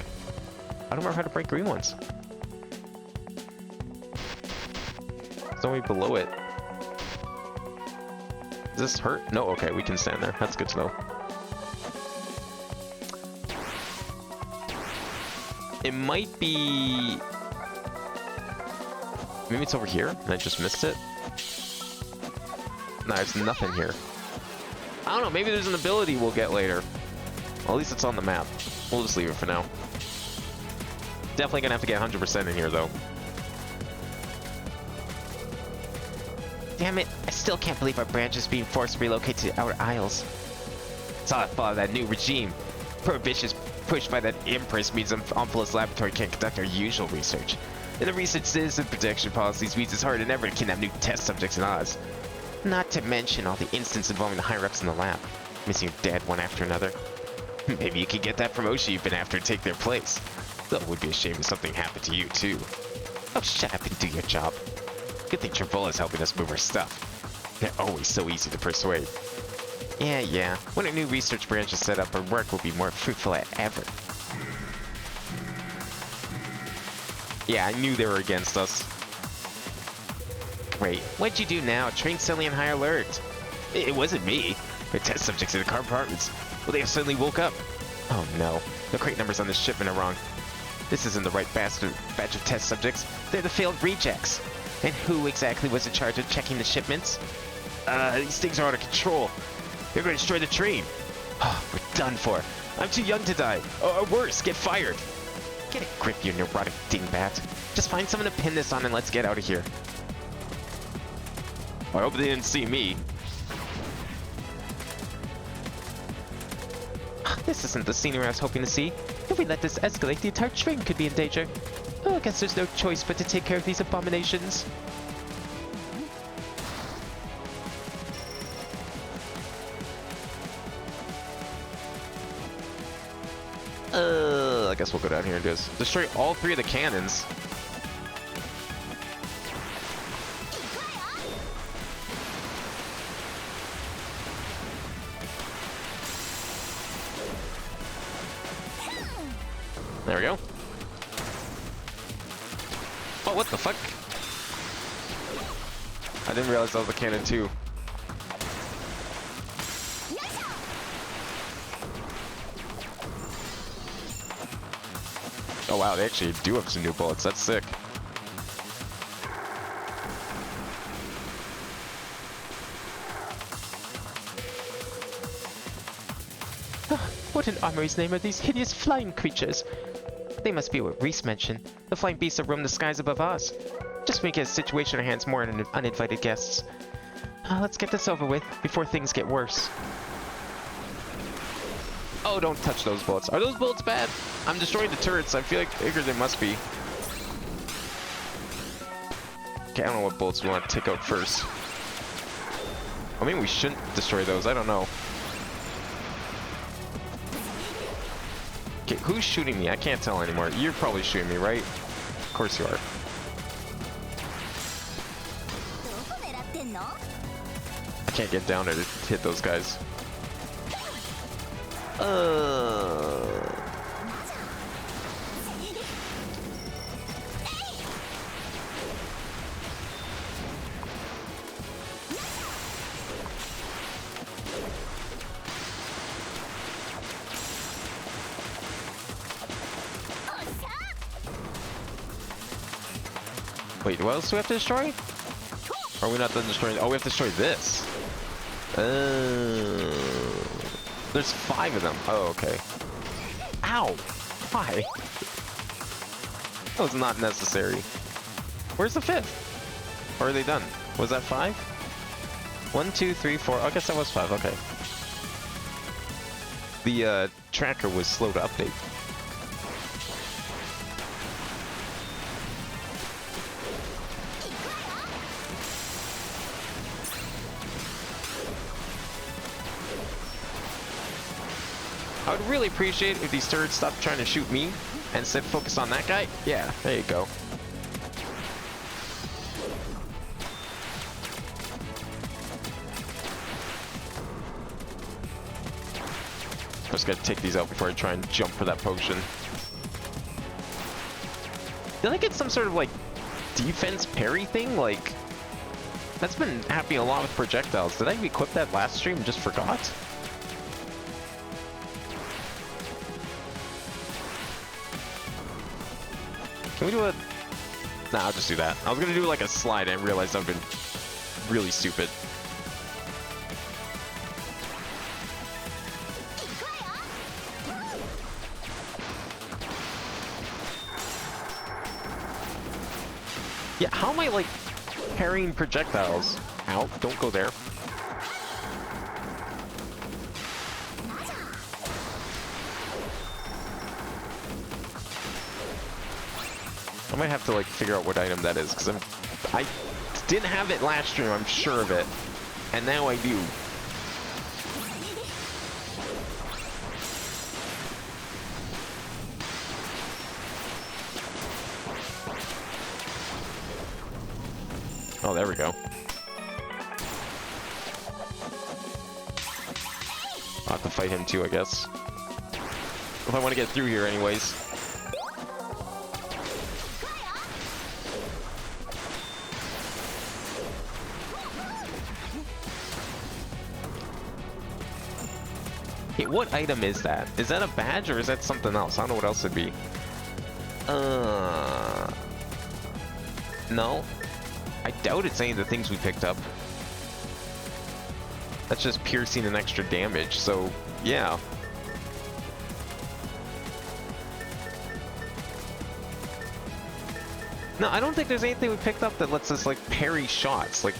I don't remember how to break green ones. There's no way below it. Is this hurt? No, okay, we can stand there. That's good to know. It might be... Maybe it's over here, and I just missed it? No, there's nothing here. I don't know, maybe there's an ability we'll get later. Well, at least it's on the map. We'll just leave it for now. Definitely gonna have to get 100% in here, though. Damn it, I still can't believe our branch is being forced to relocate to Outer Isles. It's all the fault of that new regime. Prohibition pushed by that Empress means Omphalos Laboratory can't conduct our usual research. And the recent citizen protection policies means it's harder than ever to kidnap new test subjects in Oz. Not to mention all the incidents involving the higher-ups in the lab, missing your dad one after another. Maybe you could get that promotion you've been after and take their place. Though it would be a shame if something happened to you, too. Oh, shut up and do your job. Good thing Travola's helping us move our stuff. They're always so easy to persuade. Yeah. When a new research branch is set up, our work will be more fruitful than ever. Yeah, I knew they were against us. Wait, what'd you do now? Train Silly on high alert. It wasn't me. The test subjects in the compartments. Well, they suddenly woke up. Oh no, the crate numbers on this shipment are wrong. This isn't the right batch of test subjects. They're the failed rejects. And who exactly was in charge of checking the shipments? These things are out of control. They're going to destroy the train. We're done for. I'm too young to die. Or worse, get fired. Get a grip, you neurotic dingbat. Just find someone to pin this on and let's get out of here. I hope they didn't see me. This isn't the scenery I was hoping to see. If we let this escalate, the entire train could be in danger. Oh, I guess there's no choice but to take care of these abominations. I guess we'll go down here and just destroy all three of the cannons. There we go. Oh, what the fuck? I didn't realize that was a cannon too. Oh wow, they actually do have some new bullets. That's sick. What in Armory's name are these hideous flying creatures? They must be what Reese mentioned. The flying beasts that roam the skies above us. Just make a situation our hands more uninvited guests. Let's get this over with before things get worse. Oh, don't touch those bullets. Are those bullets bad? I'm destroying the turrets. I figure they must be. Okay, I don't know what bullets we want to take out first. I mean, we shouldn't destroy those. I don't know. Okay, who's shooting me? I can't tell anymore. You're probably shooting me, right? Of course you are. I can't get down there to hit those guys. Wait, what else do we have to destroy? Are we not done destroying? Oh, we have to destroy this. There's 5 of them. Oh, okay. Ow! Why? That was not necessary. Where's the 5th? Or are they done? Was that 5? 1, 2, 3, 4. I guess that was 5. Okay. The tracker was slow to update. I would really appreciate if these turrets stopped trying to shoot me and instead focus on that guy. Yeah, there you go. I just gotta take these out before I try and jump for that potion. Did I get some sort of like defense parry thing? Like, That's been happening a lot with projectiles. Did I equip that last stream and just forgot? Can we do a... Nah, I'll just do that. I was gonna do like a slide and realized I've been really stupid. Yeah, how am I like parrying projectiles? Ow, don't go there. I might have to like figure out what item that is, because I didn't have it last stream, I'm sure of it. And now I do. Oh, there we go. I'll have to fight him too, I guess. If I want to get through here anyways. Hey, what item is that? Is that a badge or is that something else? I don't know what else it'd be. No. I doubt it's any of the things we picked up. That's just piercing and extra damage, so yeah. No, I don't think there's anything we picked up that lets us like parry shots. Like,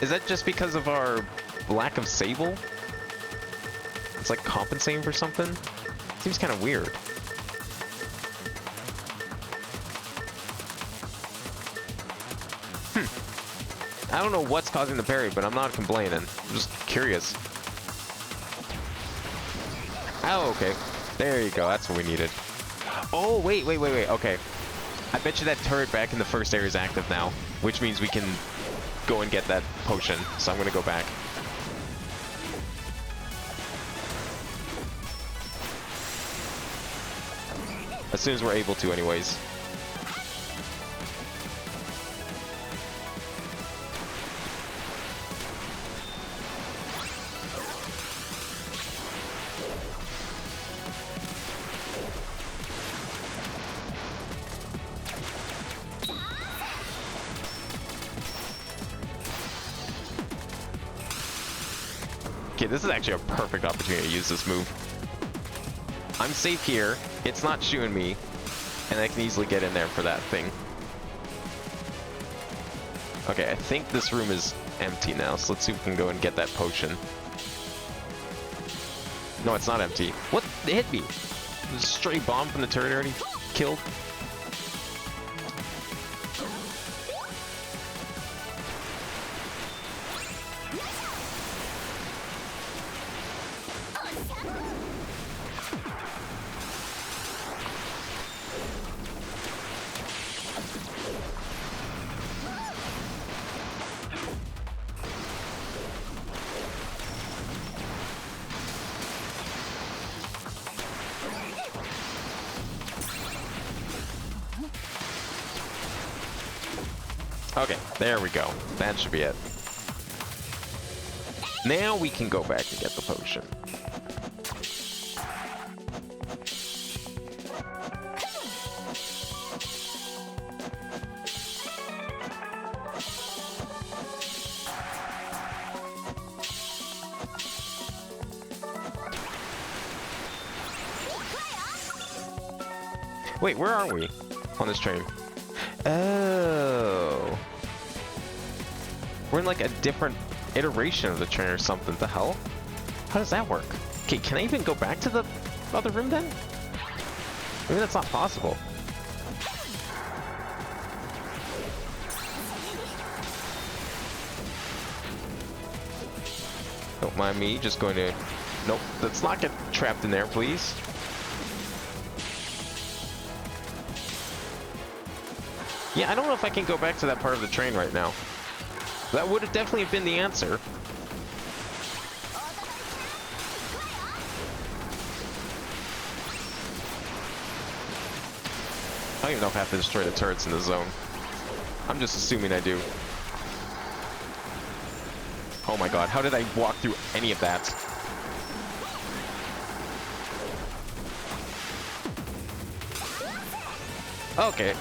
is that just because of our lack of Sable? It's like compensating for something? Seems kind of weird. I don't know what's causing the parry, but I'm not complaining. I'm just curious. Oh, okay. There you go. That's what we needed. Oh, wait. Okay. I bet you that turret back in the first area is active now, which means we can go and get that potion. So I'm going to go back. As soon as we're able to, anyways. Okay, this is actually a perfect opportunity to use this move. I'm safe here, it's not shooting me, and I can easily get in there for that thing. Okay, I think this room is empty now, so let's see if we can go and get that potion. No, it's not empty. What? It hit me! It was a stray bomb from the turret already killed. Okay, there we go. That should be it. Now we can go back and get the potion. Wait, where are we on this train? Oh. We're in like a different iteration of the train or something. The hell? How does that work? Okay, can I even go back to the other room then? Maybe that's not possible. Don't mind me, just going to... Nope, let's not get trapped in there, please. Yeah, I don't know if I can go back to that part of the train right now. That would have definitely been the answer. I don't even know if I have to destroy the turrets in the zone. I'm just assuming I do. Oh my god, how did I walk through any of that? Okay,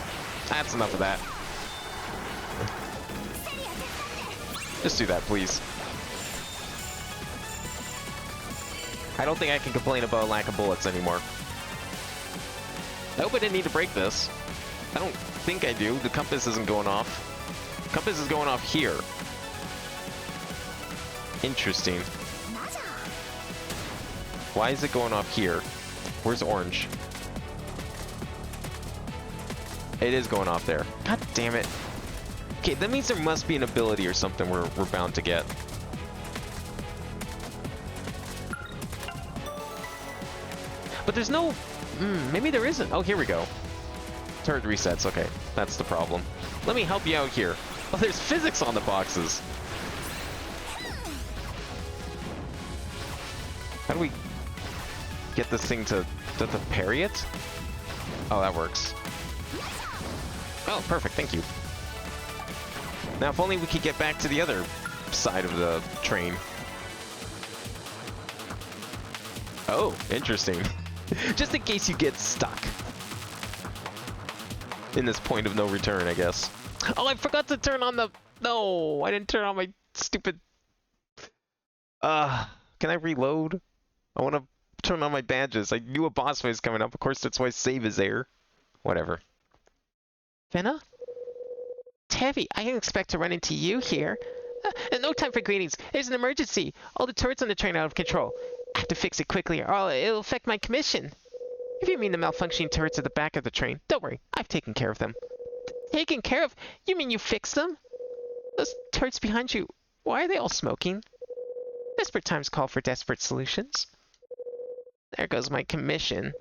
that's enough of that. Just do that, please. I don't think I can complain about a lack of bullets anymore. I hope I didn't need to break this. I don't think I do. The compass isn't going off. Compass is going off here. Interesting. Why is it going off here? Where's orange? It is going off there. God damn it. Okay, that means there must be an ability or something we're bound to get. But there's no... maybe there isn't. Oh, here we go. Turret resets. Okay, that's the problem. Let me help you out here. Oh, there's physics on the boxes. How do we get this thing to parry it? Oh, that works. Oh, perfect. Thank you. Now, if only we could get back to the other side of the train. Oh, interesting. Just in case you get stuck. In this point of no return, I guess. Oh, I forgot to turn on the... No, I didn't turn on my stupid... can I reload? I want to turn on my badges. I knew a boss fight was coming up. Of course, that's why save is there. Whatever. Venna? Tevi, I didn't expect to run into you here. No time for greetings. There's an emergency. All the turrets on the train are out of control. I have to fix it quickly or it'll affect my commission. If you mean the malfunctioning turrets at the back of the train, don't worry. I've taken care of them. Taken care of? You mean you fixed them? Those turrets behind you, why are they all smoking? Desperate times call for desperate solutions. There goes my commission.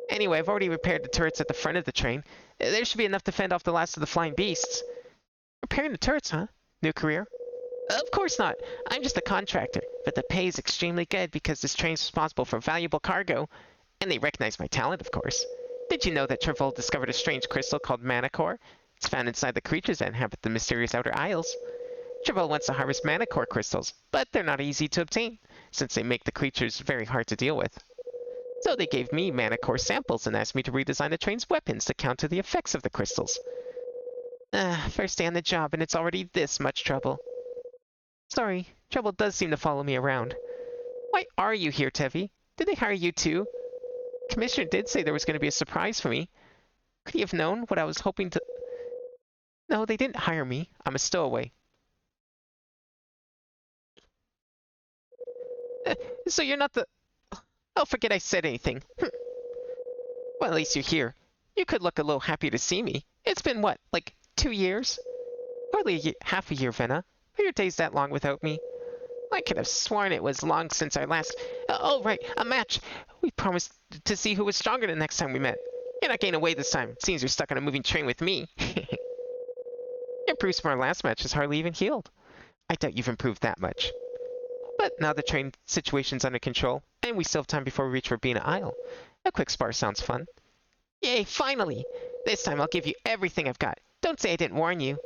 Anyway, I've already repaired the turrets at the front of the train. There should be enough to fend off the last of the flying beasts. Repairing the turrets, huh? New career? Of course not. I'm just a contractor, but the pay is extremely good because this train's responsible for valuable cargo. And they recognize my talent, of course. Did you know that Travol discovered a strange crystal called mana core? It's found inside the creatures that inhabit the mysterious Outer Isles. Travol wants to harvest mana core crystals, but they're not easy to obtain, since they make the creatures very hard to deal with. So they gave me mana core samples and asked me to redesign the train's weapons to counter the effects of the crystals. First day on the job and it's already this much trouble. Sorry, trouble does seem to follow me around. Why are you here, Tevi? Did they hire you too? Commissioner did say there was going to be a surprise for me. Could he have known what I was hoping to... No, they didn't hire me. I'm a stowaway. So you're not the... Oh, forget I said anything. Well, at least you're here. You could look a little happy to see me. It's been, what, like 2 years? Hardly half a year, Venna. Are your days that long without me? I could have sworn it was long since our last... oh, right, a match. We promised to see who was stronger the next time we met. You're not getting away this time, seems you're stuck on a moving train with me. Your bruise from our last match is hardly even healed. I doubt you've improved that much. But now the train situation's under control, and we still have time before we reach Rabina Isle. A quick spar sounds fun. Yay, finally! This time I'll give you everything I've got. Don't say I didn't warn you.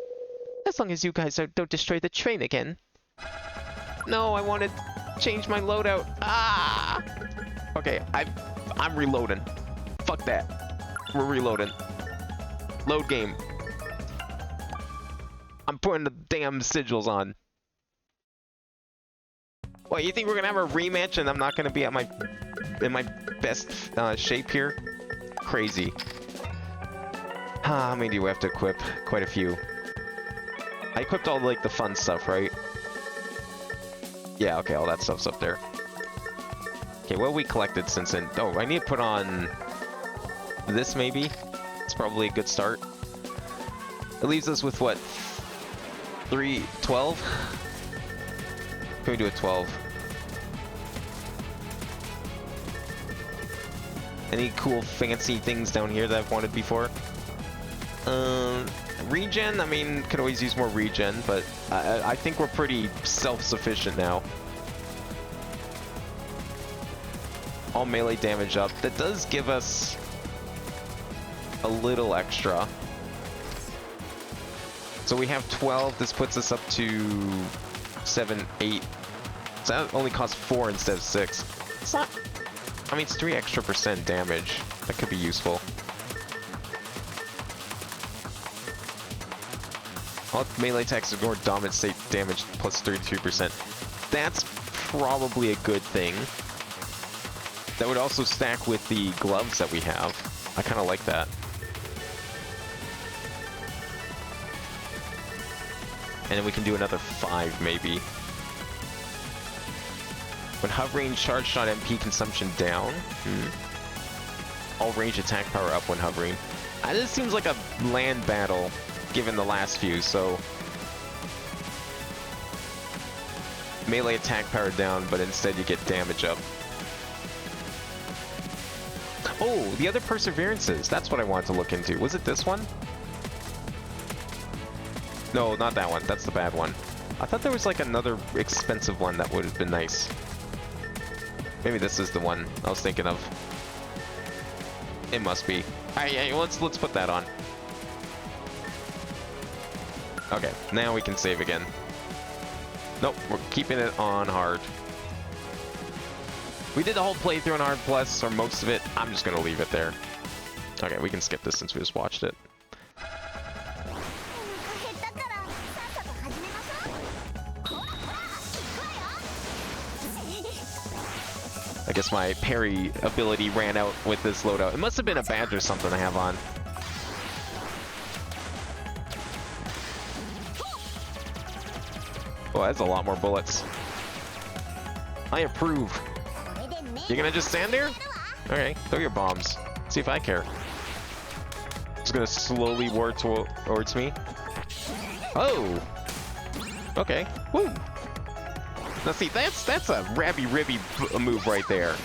As long as you guys don't destroy the train again. No, I want to change my loadout. Ah! Okay, I'm reloading. Fuck that. We're reloading. Load game. I'm putting the damn sigils on. What, you think we're gonna have a rematch and I'm not gonna be at my best shape here? Crazy. How many do we have to equip? Quite a few. I equipped all like the fun stuff, right? Yeah, okay, all that stuff's up there. Okay, what have we collected since then? Oh, I need to put on this maybe. It's probably a good start. It leaves us with what? 12? Can we do a 12? Any cool fancy things down here that I've wanted before? Regen, I mean, could always use more regen, but I think we're pretty self-sufficient now. All melee damage up. That does give us a little extra. So we have 12. This puts us up to 7, 8. So that only costs 4 instead of 6. It's not... I mean, it's 3 extra % damage. That could be useful. All melee attacks ignore dominant state damage plus 33%. That's probably a good thing. That would also stack with the gloves that we have. I kind of like that. And then we can do another 5 maybe. When hovering, charge shot MP consumption down. All range attack power up when hovering. This seems like a land battle, given the last few, so... melee attack power down, but instead you get damage up. Oh, the other perseverances. That's what I wanted to look into. Was it this one? No, not that one. That's the bad one. I thought there was like another expensive one that would have been nice. Maybe this is the one I was thinking of. It must be. Alright, let's put that on. Okay, now we can save again. Nope, we're keeping it on hard. We did the whole playthrough on hard plus, or most of it. I'm just gonna leave it there. Okay, we can skip this since we just watched it. I guess my parry ability ran out with this loadout. It must have been a badge or something I have on. Oh, that's a lot more bullets. I approve. You're gonna just stand there? Okay, throw your bombs. See if I care. It's gonna slowly work towards me. Oh! Okay. Woo! Now see, that's a rabby-ribby move right there.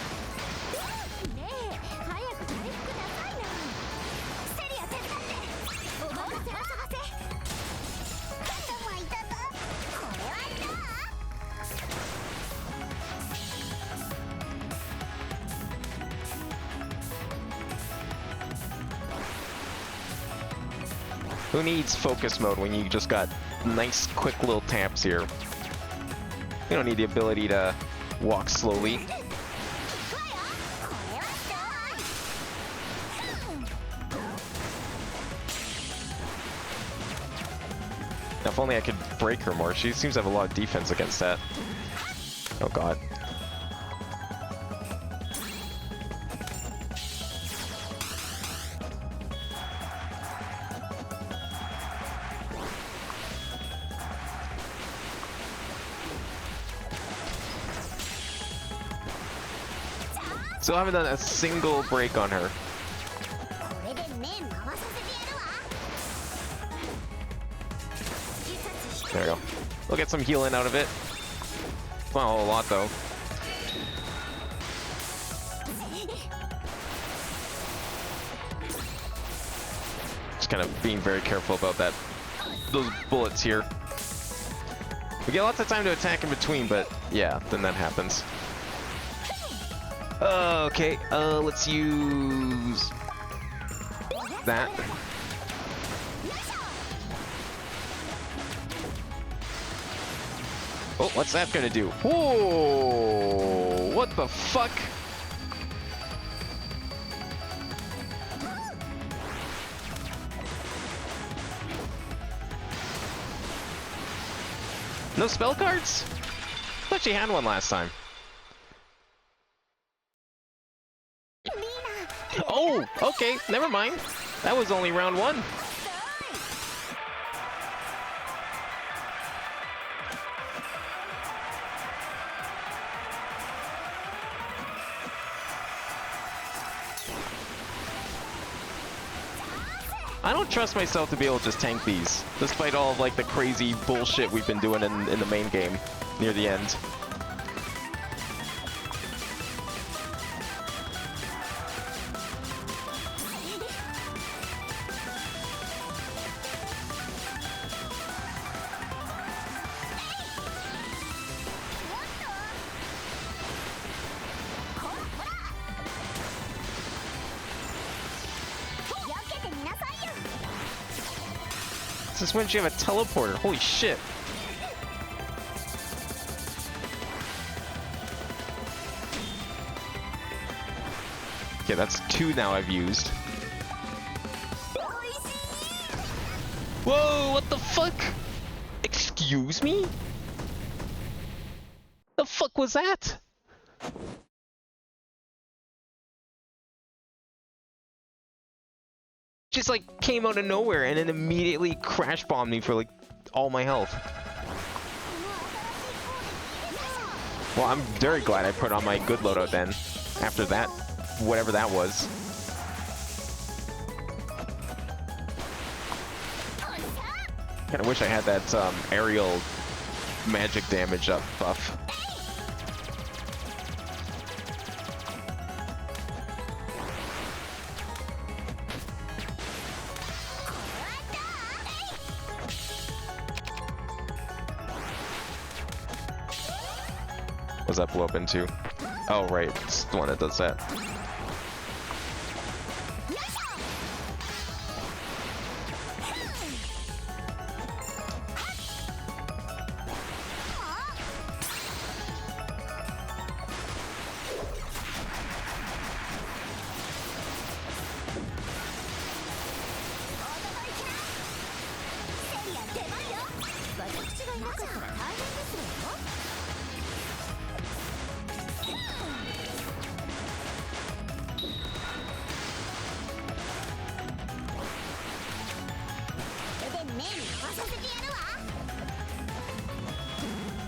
Who needs focus mode when you just got nice, quick little taps here? You don't need the ability to walk slowly. Now, if only I could break her more. She seems to have a lot of defense against that. Oh god. Still haven't done a single break on her. There we go. We'll get some healing out of it. Not a whole lot though. Just kind of being very careful about that. Those bullets here. We get lots of time to attack in between, but yeah, then that happens. Okay, let's use that. Oh, what's that gonna do? Whoa! What the fuck? No spell cards? I thought she had one last time. Oh, okay, never mind. That was only round 1. I don't trust myself to be able to just tank these, despite all of like the crazy bullshit we've been doing in the main game near the end. Since when did you have a teleporter? Holy shit. Okay, that's 2 now I've used. Whoa, what the fuck? Excuse me? The fuck was that? Just like came out of nowhere and then immediately crash bombed me for like all my health. Well, I'm very glad I put on my good loadout then. After that, whatever that was. Kinda wish I had that aerial magic damage up buff. What's that blow up into? Oh, right, it's the one that does that.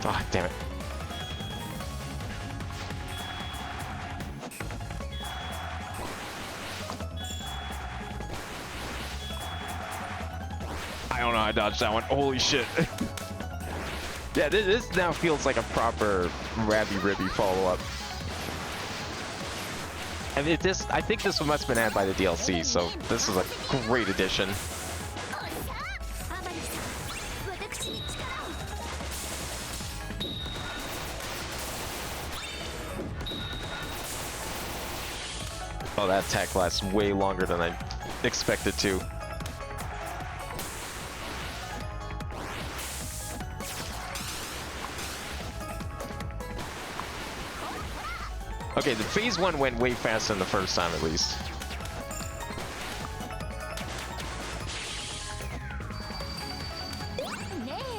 Oh, damn it. I don't know how I dodged that one. Holy shit. Yeah, this now feels like a proper Rabby-Ribby follow-up. I mean, I think this must have been added by the DLC, so this is a great addition. Oh, that attack lasts way longer than I expected to. Okay, the phase 1 went way faster than the first time, at least.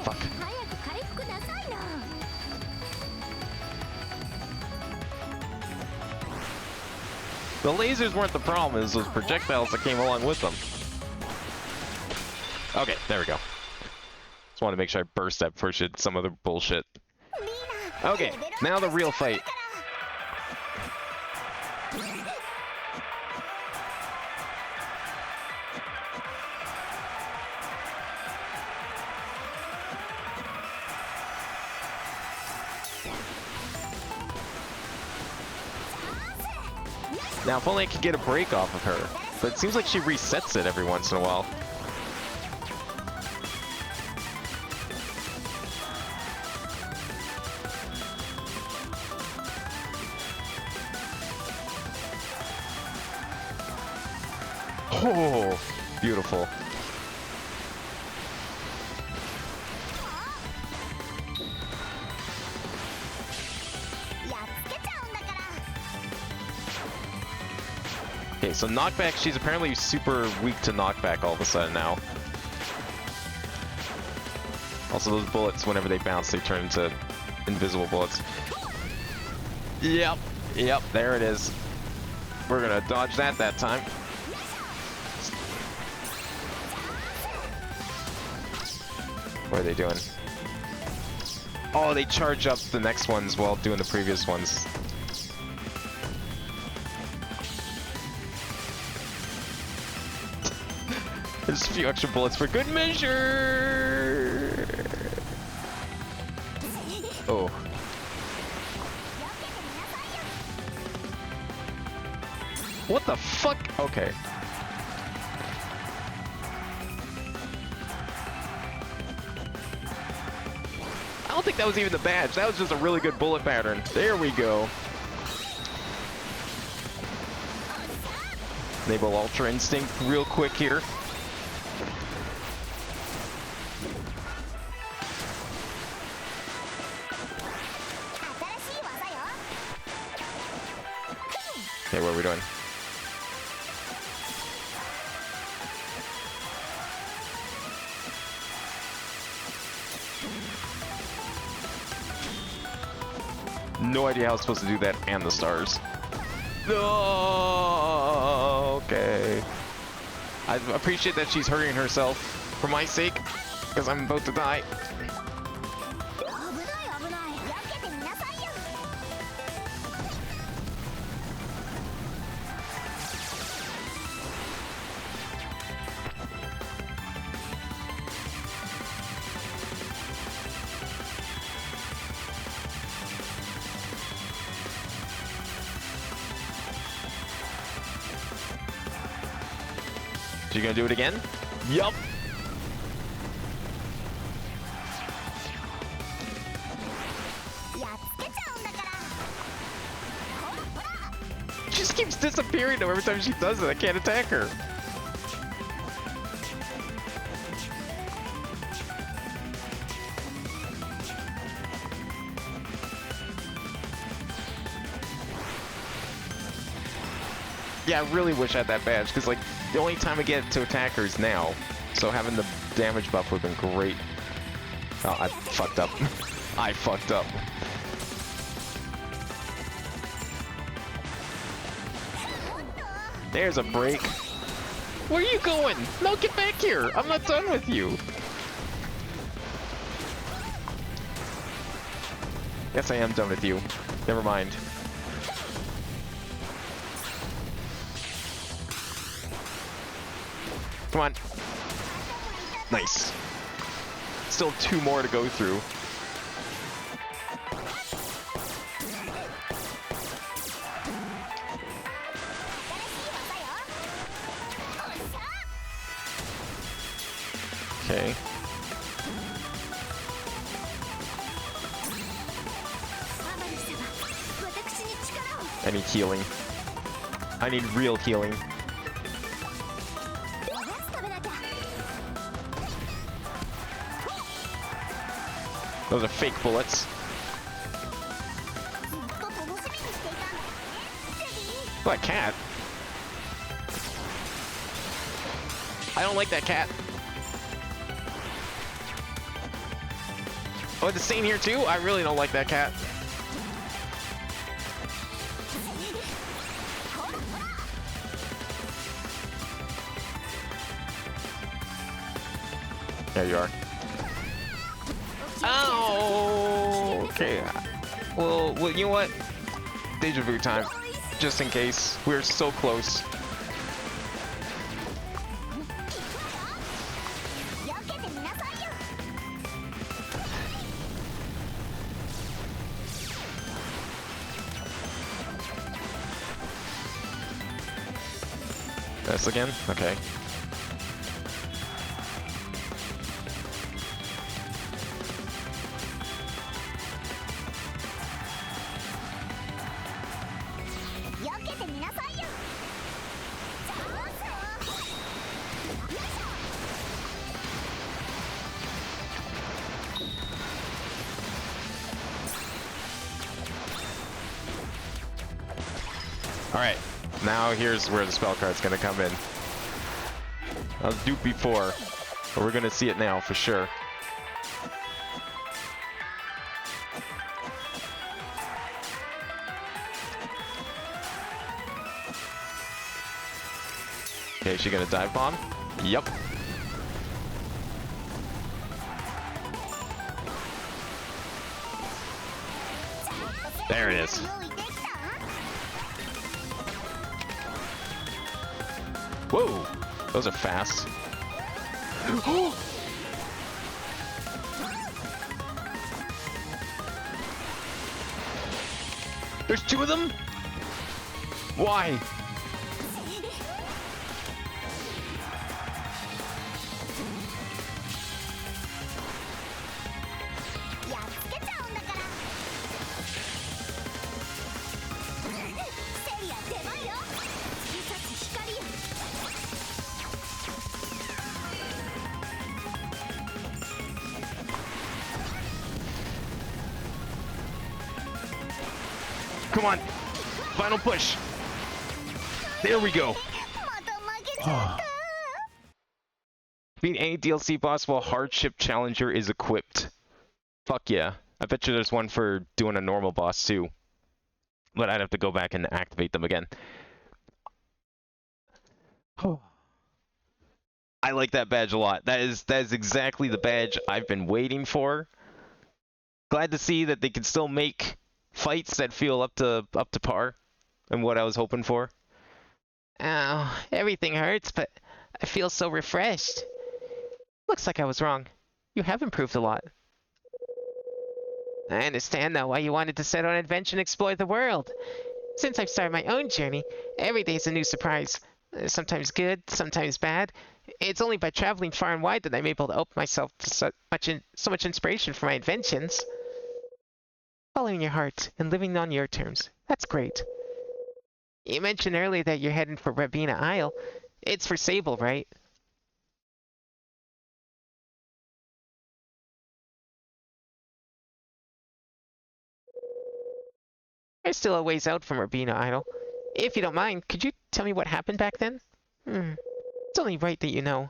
Fuck. The lasers weren't the problem, it was those projectiles that came along with them. Okay, there we go. Just wanted to make sure I burst that before she did some other bullshit. Okay, now the real fight. Now, if only I could get a break off of her. But it seems like she resets it every once in a while. Oh, beautiful. Okay, so knockback, she's apparently super weak to knockback all of a sudden now. Also, those bullets, whenever they bounce, they turn into invisible bullets. Yep, there it is. We're gonna dodge that time. What are they doing? Oh, they charge up the next ones while doing the previous ones. There's a few extra bullets for good measure. Oh. What the fuck? Okay. I don't think that was even the badge. That was just a really good bullet pattern. There we go. Enable Ultra Instinct real quick here. Okay, what are we doing? No idea how I was supposed to do that and the stars. No. Okay. I appreciate that she's hurting herself for my sake, because I'm about to die. You gonna do it again? Yup. She just keeps disappearing though every time she does it. I can't attack her. Yeah, I really wish I had that badge, because like the only time I get to attack her is now. So having the damage buff would have been great. Oh, I fucked up. I fucked up. There's a break. Where are you going? No, get back here. I'm not done with you. Yes, I am done with you. Never mind. Come on. Nice. Still 2 more to go through. Okay. I need healing. I need real healing. Those are fake bullets. Oh, that cat. I don't like that cat. Oh, it's staying here too? I really don't like that cat. There you are. Oh, okay. Well, you know what? Deja vu time, just in case. We're so close. This again? Okay. Alright, now here's where the spell card's gonna come in. I was duped before, but we're gonna see it now for sure. Okay, is she gonna dive bomb? Yup. There it is. Whoa, those are fast. There's 2 of them? Why? Come on, final push. There we go. Beat any DLC boss while hardship challenger is equipped. Fuck yeah. I bet you there's one for doing a normal boss too. But I'd have to go back and activate them again. I like that badge a lot. That is exactly the badge I've been waiting for. Glad to see that they can still make fights that feel up to par and what I was hoping for. Ow, everything hurts, but I feel so refreshed. Looks like I was wrong. You have improved a lot. I understand now why you wanted to set out on an adventure and explore the world. Since I've started my own journey, every day is a new surprise. Sometimes good, sometimes bad. It's only by traveling far and wide that I'm able to open myself to so much inspiration for my inventions. Following your heart and living on your terms. That's great. You mentioned earlier that you're heading for Rabina Isle. It's for Sable, right? We're still a ways out from Rabina Isle. If you don't mind, could you tell me what happened back then? It's only right that you know.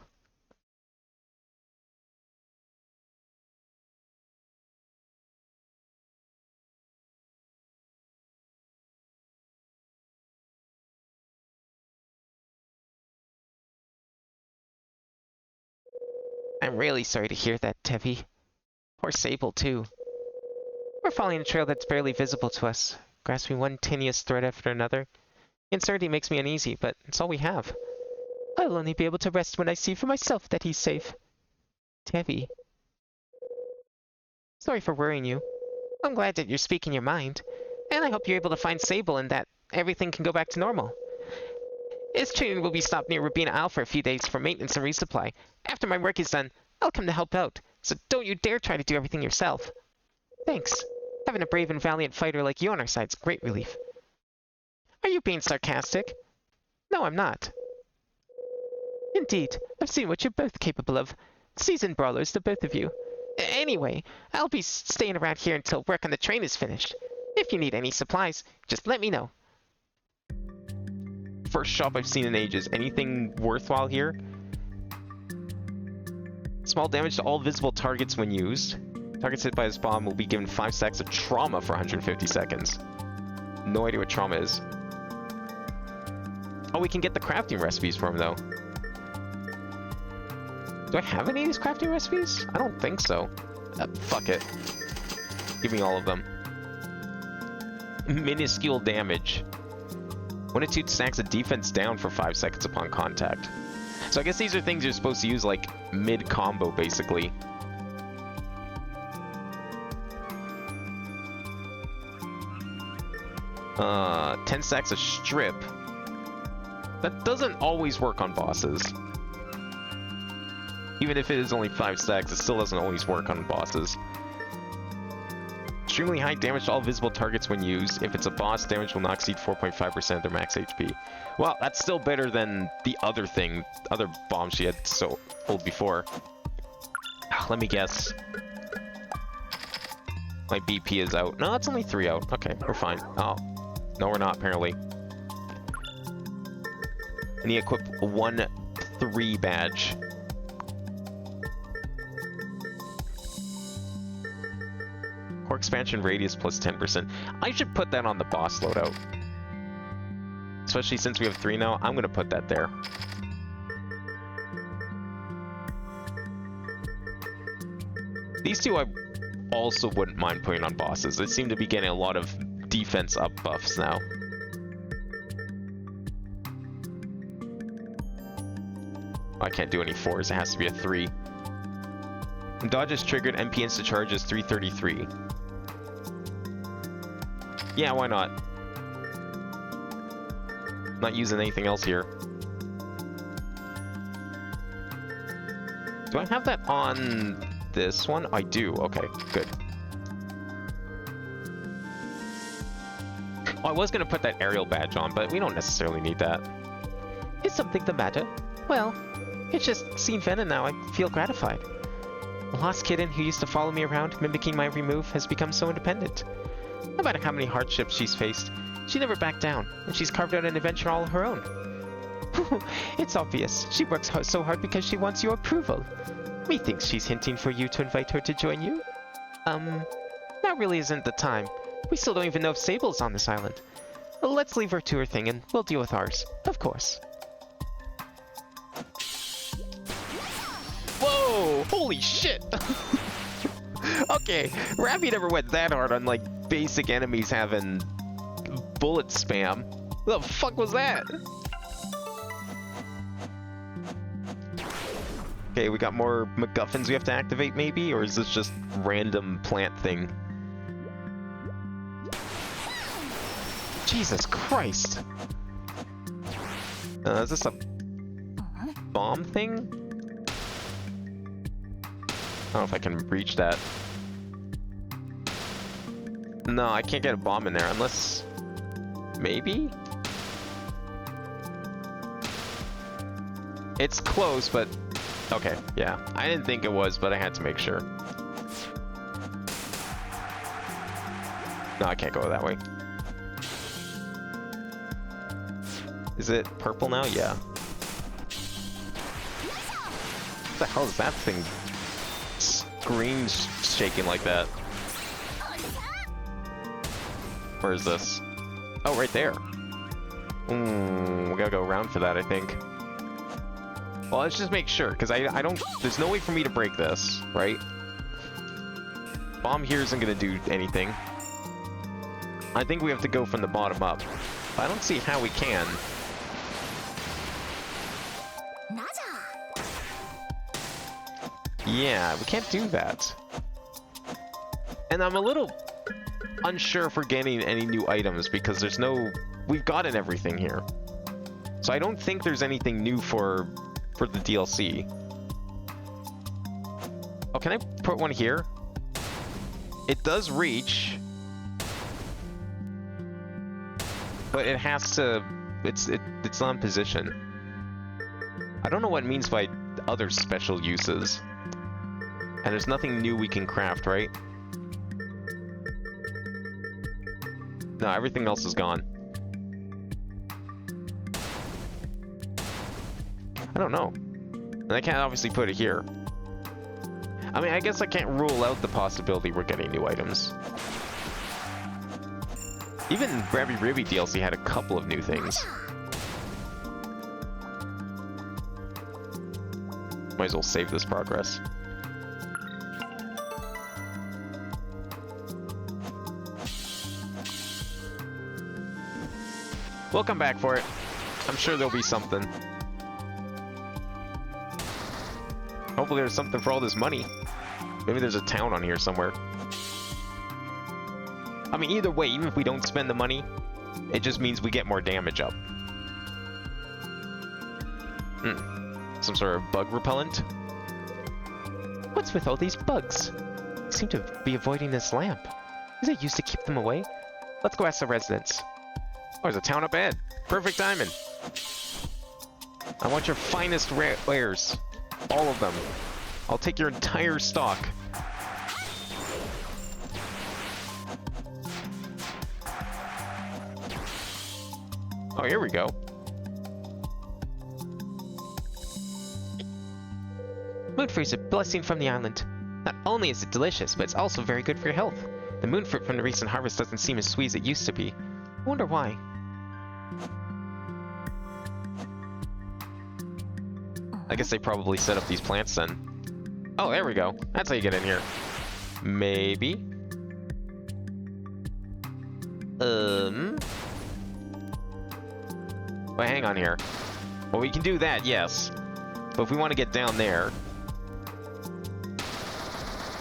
I'm really sorry to hear that, Tevi. Poor Sable, too. We're following a trail that's barely visible to us, grasping one tenuous thread after another. Uncertainty makes me uneasy, but it's all we have. I'll only be able to rest when I see for myself that he's safe. Tevi. Sorry for worrying you. I'm glad that you're speaking your mind, and I hope you're able to find Sable and that everything can go back to normal. His training will be stopped near Rabina Isle for a few days for maintenance and resupply. After my work is done, I'll come to help out, so don't you dare try to do everything yourself. Thanks. Having a brave and valiant fighter like you on our side's a great relief. Are you being sarcastic? No, I'm not. Indeed, I've seen what you're both capable of. Seasoned brawlers, the both of you. Anyway, I'll be staying around here until work on the train is finished. If you need any supplies, just let me know. First shop I've seen in ages. Anything worthwhile here? Small damage to all visible targets when used. Targets hit by this bomb will be given 5 stacks of trauma for 150 seconds. No idea what trauma is. Oh, we can get the crafting recipes for him, though. Do I have any of these crafting recipes? I don't think so. Fuck it. Give me all of them. Minuscule damage. 1 to 2 stacks of defense down for 5 seconds upon contact. So I guess these are things you're supposed to use, like, mid-combo, basically. Uh, 10 stacks of strip. That doesn't always work on bosses. Even if it is only 5 stacks, it still doesn't always work on bosses. Extremely high damage to all visible targets when used. If it's a boss, damage will not exceed 4.5% of their max HP. Well, that's still better than the other thing, other bomb she had so old before. Let me guess. My BP is out. No, it's only 3 out. Okay, we're fine. Oh, no, we're not, apparently. I need to equip a 1-3 badge. Core expansion radius plus 10%. I should put that on the boss loadout. Especially since we have 3 now, I'm going to put that there. These two I also wouldn't mind putting on bosses. They seem to be getting a lot of defense up buffs now. I can't do any 4s, it has to be a 3. And dodge is triggered, MP insta charge is 333. Yeah, why not? Not using anything else here. Do I have that on this one? I do. Okay, good. Oh, I was going to put that aerial badge on, but we don't necessarily need that. Is something the matter? Well, it's just seeing Venom now, I feel gratified. The lost kitten who used to follow me around, mimicking my every move, has become so independent. No matter how many hardships she's faced, she never backed down, and she's carved out an adventure all her own. It's obvious. She works so hard because she wants your approval. Methinks she's hinting for you to invite her to join you. Now Now really isn't the time. We still don't even know if Sable's on this island. Let's leave her to her thing and we'll deal with ours. Of course. Whoa! Holy shit! Okay, Ravi never went that hard on, like, basic enemies having bullet spam. What the fuck was that? Okay, we got more MacGuffins we have to activate, maybe? Or is this just random plant thing? Jesus Christ! Is this a bomb thing? I don't know if I can reach that. No, I can't get a bomb in there unless... Maybe? It's close, but... Okay, yeah. I didn't think it was, but I had to make sure. No, I can't go that way. Is it purple now? Yeah. What the hell is that thing? Screens shaking like that. Where is this? Oh, right there. We gotta go around for that, I think. Well, let's just make sure, because I don't... There's no way for me to break this, right? Bomb here isn't gonna do anything. I think we have to go from the bottom up. But I don't see how we can. Yeah, we can't do that. And I'm a little unsure if we're getting any new items because there's no... We've gotten everything here. So I don't think there's anything new for the DLC. Oh, can I put one here? It does reach. But it has to... It's not in position. I don't know what it means by other special uses. And there's nothing new we can craft, right? No, everything else is gone. I don't know. And I can't obviously put it here. I mean, I guess I can't rule out the possibility we're getting new items. Even Rabby Ribby DLC had a couple of new things. Might as well save this progress. We'll come back for it. I'm sure there'll be something. Hopefully there's something for all this money. Maybe there's a town on here somewhere. I mean, either way, even if we don't spend the money, it just means we get more damage up. Some sort of bug repellent? What's with all these bugs? They seem to be avoiding this lamp. Is it used to keep them away? Let's go ask the residents. Oh, there's a town up ahead. Perfect timing. I want your finest wares. All of them. I'll take your entire stock. Oh, here we go. Moon fruit is a blessing from the island. Not only is it delicious, but it's also very good for your health. The moon fruit from the recent harvest doesn't seem as sweet as it used to be. I wonder why. I guess they probably set up these plants then. Oh, there we go. That's how you get in here. Maybe. Well, hang on here. Well, we can do that, yes. But if we want to get down there...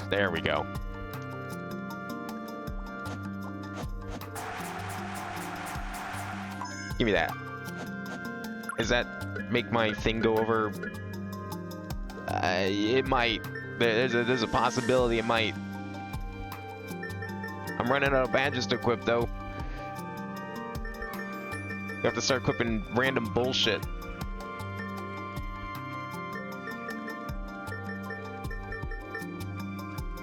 There we go. Give me that. Does that make my thing go over? It might. There's a possibility it might. I'm running out of badges to equip, though. You have to start equipping random bullshit.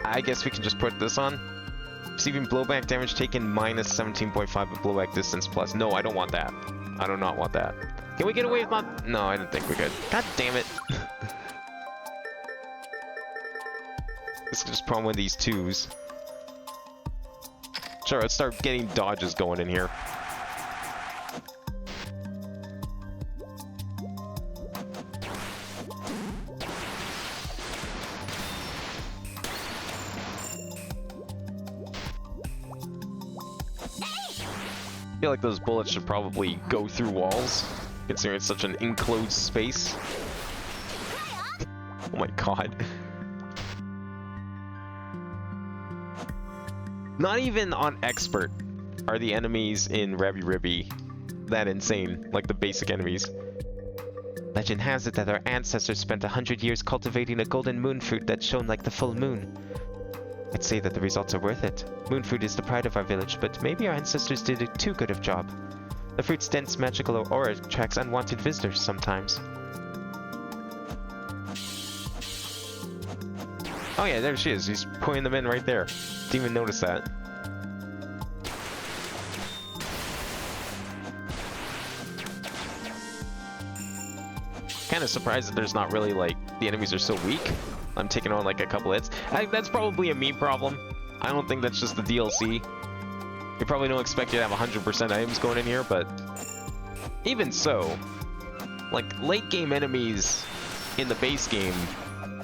I guess we can just put this on. Receiving blowback damage taken minus 17.5 of blowback distance plus. No, I don't want that. I do not want that. Can we get away with my... No, I didn't think we could. God damn it. Let's just put on one of these twos. Sure, let's start getting dodges going in here. I feel like those bullets should probably go through walls, considering it's such an enclosed space. Oh my god. Not even on expert are the enemies in Rabby Ribby that insane, like the basic enemies. Legend has it that our ancestors spent 100 years cultivating a golden moon fruit that shone like the full moon. I'd say that the results are worth it. Moon fruit is the pride of our village, but maybe our ancestors did a too good of job. The fruit's dense magical aura attracts unwanted visitors sometimes. Oh yeah, there she is. He's putting them in right there. Didn't even notice that. Kind of surprised that there's not really, like, the enemies are so weak. I'm taking on like a couple hits. That's probably a me problem. I don't think that's just the DLC. You probably don't expect you to have 100% items going in here, but even so, like late game enemies in the base game,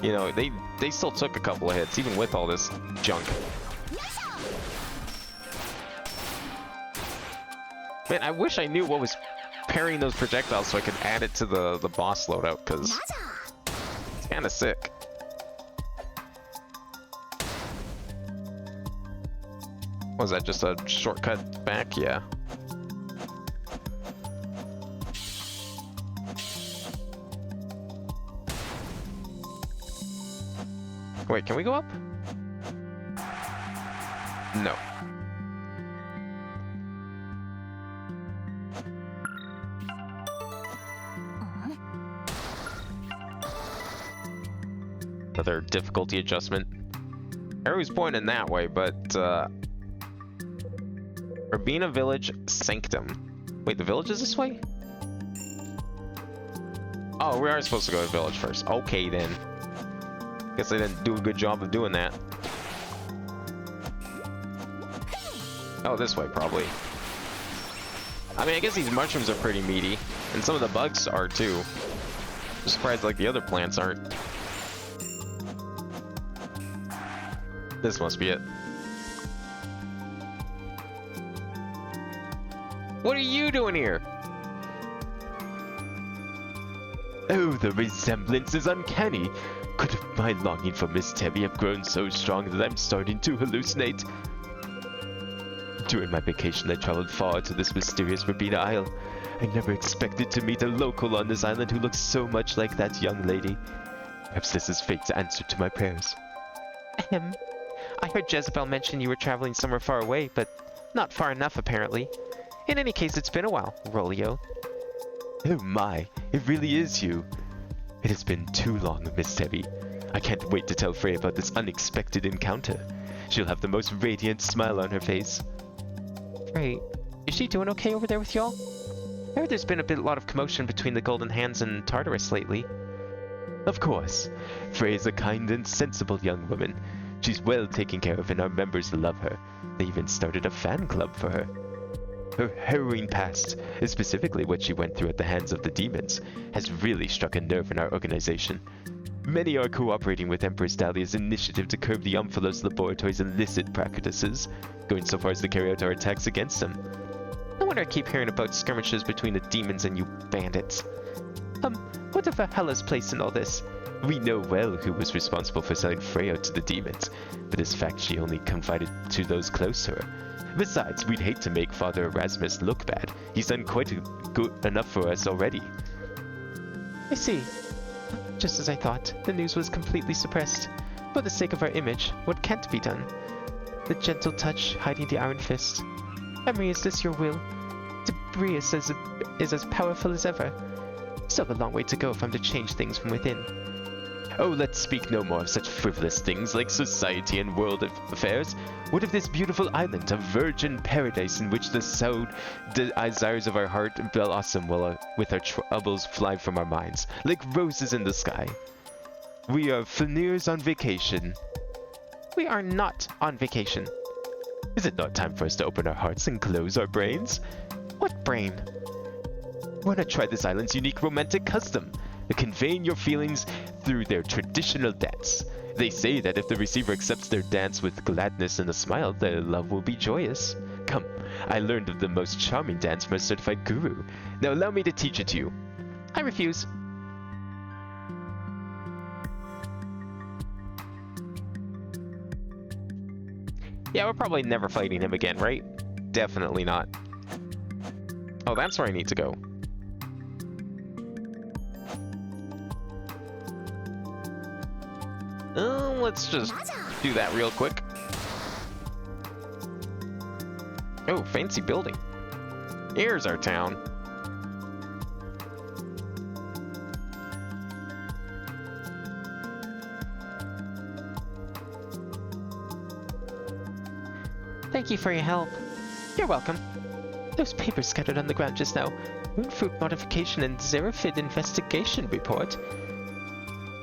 you know, they still took a couple of hits, even with all this junk. Man, I wish I knew what was parrying those projectiles so I could add it to the boss loadout, because it's kind of sick. Was that just a shortcut back? Yeah. Wait, can we go up? No. Another difficulty adjustment. Everyone's pointing that way, but Urbina Village Sanctum. Wait, the village is this way? Oh, we are supposed to go to the village first. Okay, then. Guess they didn't do a good job of doing that. Oh, this way, probably. I mean, I guess these mushrooms are pretty meaty. And some of the bugs are, too. I'm surprised, like, the other plants aren't. This must be it. What are you doing here? Oh, the resemblance is uncanny. Could my longing for Miss Tevi have grown so strong that I'm starting to hallucinate? During my vacation, I traveled far to this mysterious Rabina Isle. I never expected to meet a local on this island who looks so much like that young lady. Perhaps this is fate's answer to my prayers. I heard Jezebel mention you were traveling somewhere far away, but not far enough, apparently. In any case, it's been a while, Rolio. Oh my, it really is you. It has been too long, Miss Tevi. I can't wait to tell Frey about this unexpected encounter. She'll have the most radiant smile on her face. Frey, is she doing okay over there with y'all? I heard there's been a lot of commotion between the Golden Hands and Tartarus lately. Of course. Frey is a kind and sensible young woman. She's well taken care of and our members love her. They even started a fan club for her. Her harrowing past, specifically what she went through at the hands of the demons, has really struck a nerve in our organization. Many are cooperating with Empress Dahlia's initiative to curb the Omphalos Laboratory's illicit practices, going so far as to carry out our attacks against them. No wonder I keep hearing about skirmishes between the demons and you bandits. What the hell is place in all this? We know well who was responsible for selling Freya to the demons, but this fact she only confided to those close to her. Besides, we'd hate to make Father Erasmus look bad. He's done quite good enough for us already. I see. Just as I thought, the news was completely suppressed. For the sake of our image, what can't be done? The gentle touch hiding the iron fist. Emery, is this your will? Debrius is as powerful as ever. Still a long way to go if I'm to change things from within. Oh, let's speak no more of such frivolous things like society and world affairs. What of this beautiful island, a virgin paradise in which the desires of our heart blossom with our troubles fly from our minds, like roses in the sky? We are Fenir's on vacation. We are not on vacation. Is it not time for us to open our hearts and close our brains? What brain? Wanna try this island's unique romantic custom, conveying your feelings through their traditional dance. They say that if the receiver accepts their dance with gladness and a smile, their love will be joyous. Come, I learned of the most charming dance from a certified guru. Now allow me to teach it to you. I refuse. Yeah, we're probably never fighting him again, right? Definitely not. Oh, that's where I need to go. Let's just do that real quick. Oh, fancy building. Here's our town. Thank you for your help. You're welcome. Those papers scattered on the ground just now. Moonfruit modification and Xeraphid investigation report.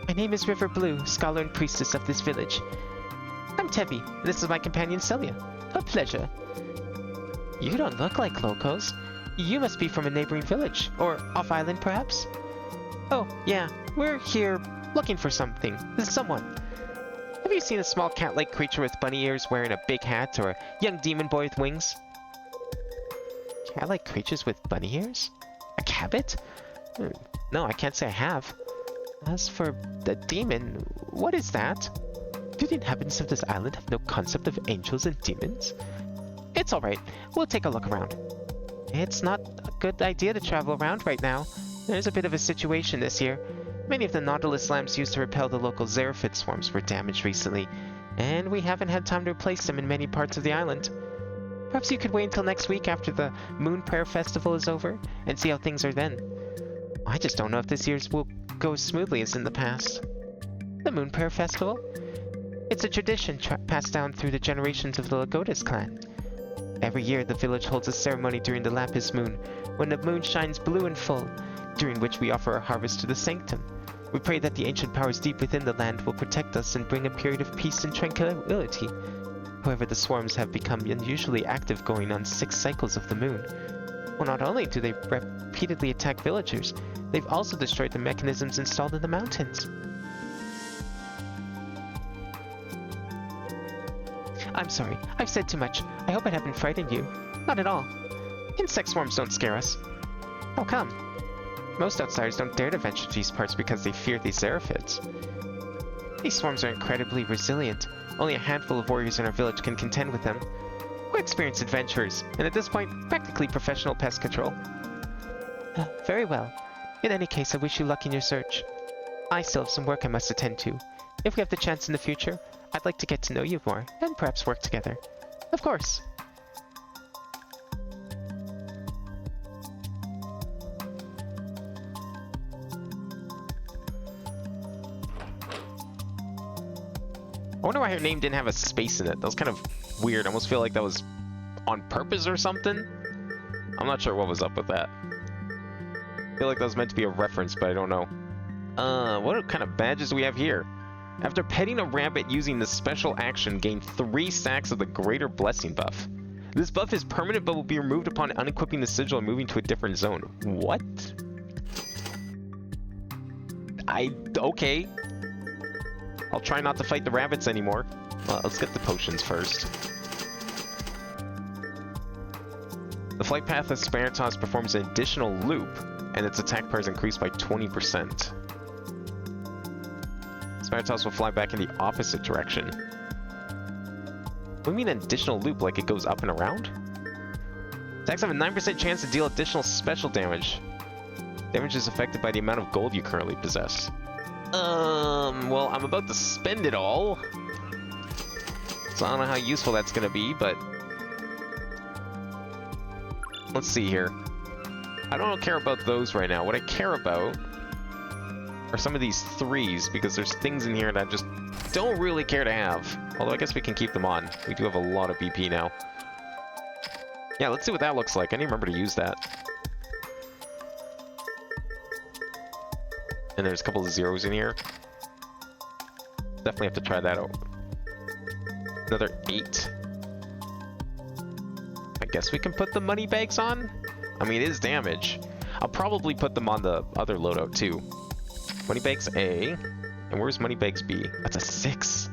My name is River Blue, scholar and priestess of this village. I'm Tevi, and this is my companion Celia. A pleasure. You don't look like locals. You must be from a neighboring village, or off-island perhaps? Oh, yeah, we're here looking for something, someone. Have you seen a small cat-like creature with bunny ears wearing a big hat, or a young demon boy with wings? Cat-like creatures with bunny ears? A cabot? No, I can't say I have. As for the demon, what is that? Do the inhabitants of this island have no concept of angels and demons? It's alright, we'll take a look around. It's not a good idea to travel around right now. There's a bit of a situation this year. Many of the Nautilus lamps used to repel the local Xeraphid swarms were damaged recently, and we haven't had time to replace them in many parts of the island. Perhaps you could wait until next week after the Moon Prayer Festival is over, and see how things are then. I just don't know if this year's will go as smoothly as in the past. The Moon Prayer Festival? It's a tradition passed down through the generations of the Lagodas clan. Every year, the village holds a ceremony during the Lapis Moon, when the moon shines blue and full, during which we offer our harvest to the Sanctum. We pray that the ancient powers deep within the land will protect us and bring a period of peace and tranquility. However, the swarms have become unusually active, going on 6 cycles of the moon. Well, not only do they repeatedly attack villagers, they've also destroyed the mechanisms installed in the mountains. I'm sorry, I've said too much. I hope I haven't frightened you. Not at all. Insect swarms don't scare us. How come? Most outsiders don't dare to venture to these parts because they fear these Xeraphids. These swarms are incredibly resilient. Only a handful of warriors in our village can contend with them. We're experienced adventurers, and at this point, practically professional pest control. Very well. In any case, I wish you luck in your search. I still have some work I must attend to. If we have the chance in the future, I'd like to get to know you more, and perhaps work together. Of course. I wonder why her name didn't have a space in it. That was kind of weird. I almost feel like that was on purpose or something. I'm not sure what was up with that. I feel like that was meant to be a reference, but I don't know. What kind of badges do we have here? After petting a rabbit using the special action, gain 3 stacks of the Greater Blessing buff. This buff is permanent but will be removed upon unequipping the sigil and moving to a different zone. What? Okay. I'll try not to fight the rabbits anymore. Well, let's get the potions first. The flight path of Spiritos performs an additional loop, and its attack power is increased by 20%. Spiritos will fly back in the opposite direction. What do you mean an additional loop, like it goes up and around? Attacks have a 9% chance to deal additional special damage. Damage is affected by the amount of gold you currently possess. Well, I'm about to spend it all. So I don't know how useful that's gonna be, but... let's see here. I don't care about those right now. What I care about are some of these 3s, because there's things in here that I just don't really care to have. Although I guess we can keep them on. We do have a lot of BP now. Yeah, let's see what that looks like. I need to remember to use that. And there's a couple of 0s in here. Definitely have to try that out. Another 8. guess we can put the money bags on? I mean, it is damage. I'll probably put them on the other loadout too. Money bags A. And where's money bags B? That's a 6.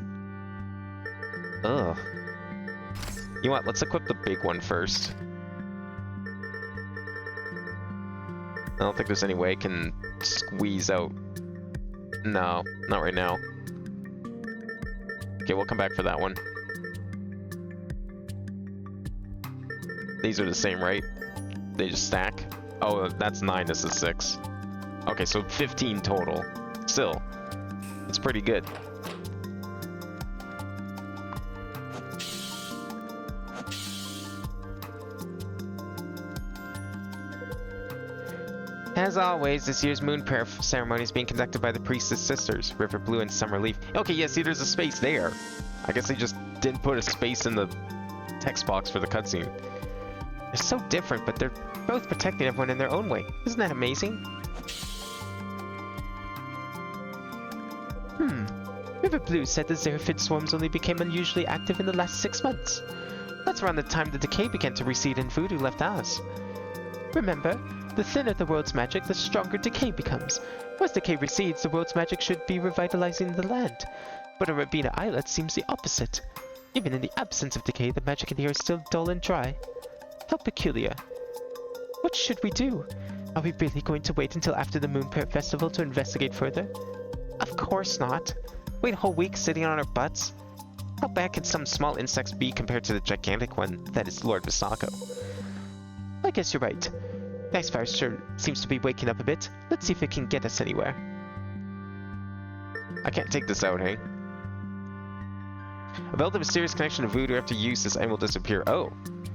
Ugh. You know what? Let's equip the big one first. I don't think there's any way I can squeeze out. No, not right now. Okay, we'll come back for that one. These are the same, right? They just stack? Oh, that's 9, this is 6. Okay, so 15 total. Still, it's pretty good. As always, this year's moon prayer ceremony is being conducted by the priestess sisters, River Blue and Summer Leaf. Okay, yeah, see, there's a space there. I guess they just didn't put a space in the text box for the cutscene. They're so different, but they're both protecting everyone in their own way. Isn't that amazing? River Blue said the Xeraphid swarms only became unusually active in the last 6 months. That's around the time the decay began to recede and Voodoo left ours. Remember, the thinner the world's magic, the stronger decay becomes. As decay recedes, the world's magic should be revitalizing the land. But on Rabina Islet seems the opposite. Even in the absence of decay, the magic in here is still dull and dry. How peculiar. What should we do? Are we really going to wait until after the Moon Prayer Festival to investigate further? Of course not. Wait a whole week sitting on our butts? How bad can some small insects be compared to the gigantic one that is Lord Visako? I guess you're right. The ice virus sure seems to be waking up a bit. Let's see if it can get us anywhere. I can't take this out, hey? About the mysterious connection to Voodoo after use, this item will disappear. Oh.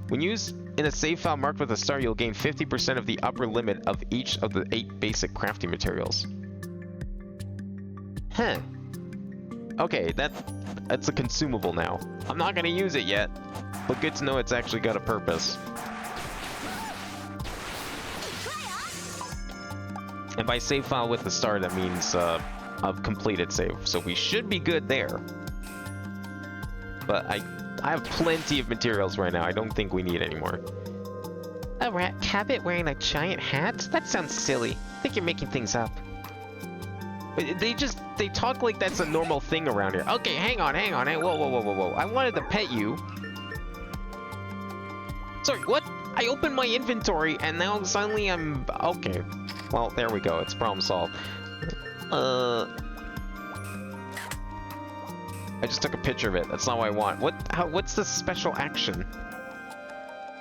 When used in a save file marked with a star, you'll gain 50% of the upper limit of each of the 8 basic crafting materials. Huh. Okay, that's a consumable now. I'm not gonna use it yet, but good to know it's actually got a purpose. And by save file with the star, that means a completed save, so we should be good there. But I have plenty of materials right now. I don't think we need any more. A rat cabbit wearing a giant hat? That sounds silly. I think you're making things up. They talk like that's a normal thing around here. Okay, hang on. Hey, whoa. I wanted to pet you. Sorry, what? I opened my inventory and now suddenly I'm... Okay. Well, there we go. It's problem solved. I just took a picture of it. That's not what I want. What's the special action?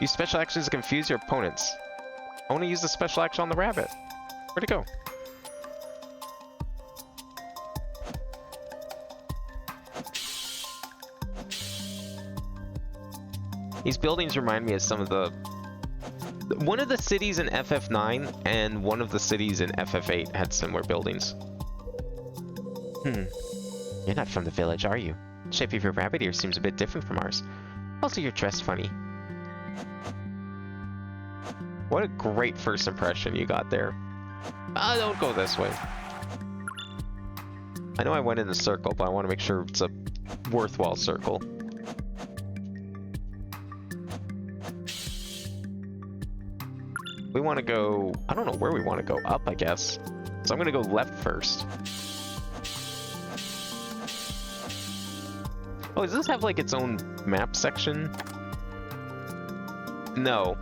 Use special actions to confuse your opponents. I want to use the special action on the rabbit. Where'd it go? These buildings remind me of some of the... One of the cities in FF9 and one of the cities in FF8 had similar buildings. You're not from the village, are you? The shape of your rabbit ear seems a bit different from ours. Also, you're dressed funny. What a great first impression you got there. Don't go this way. I know I went in a circle, but I want to make sure it's a worthwhile circle. We want to go... I don't know where we want to go. Up, I guess. So I'm going to go left first. Oh, does this have like its own map section? No.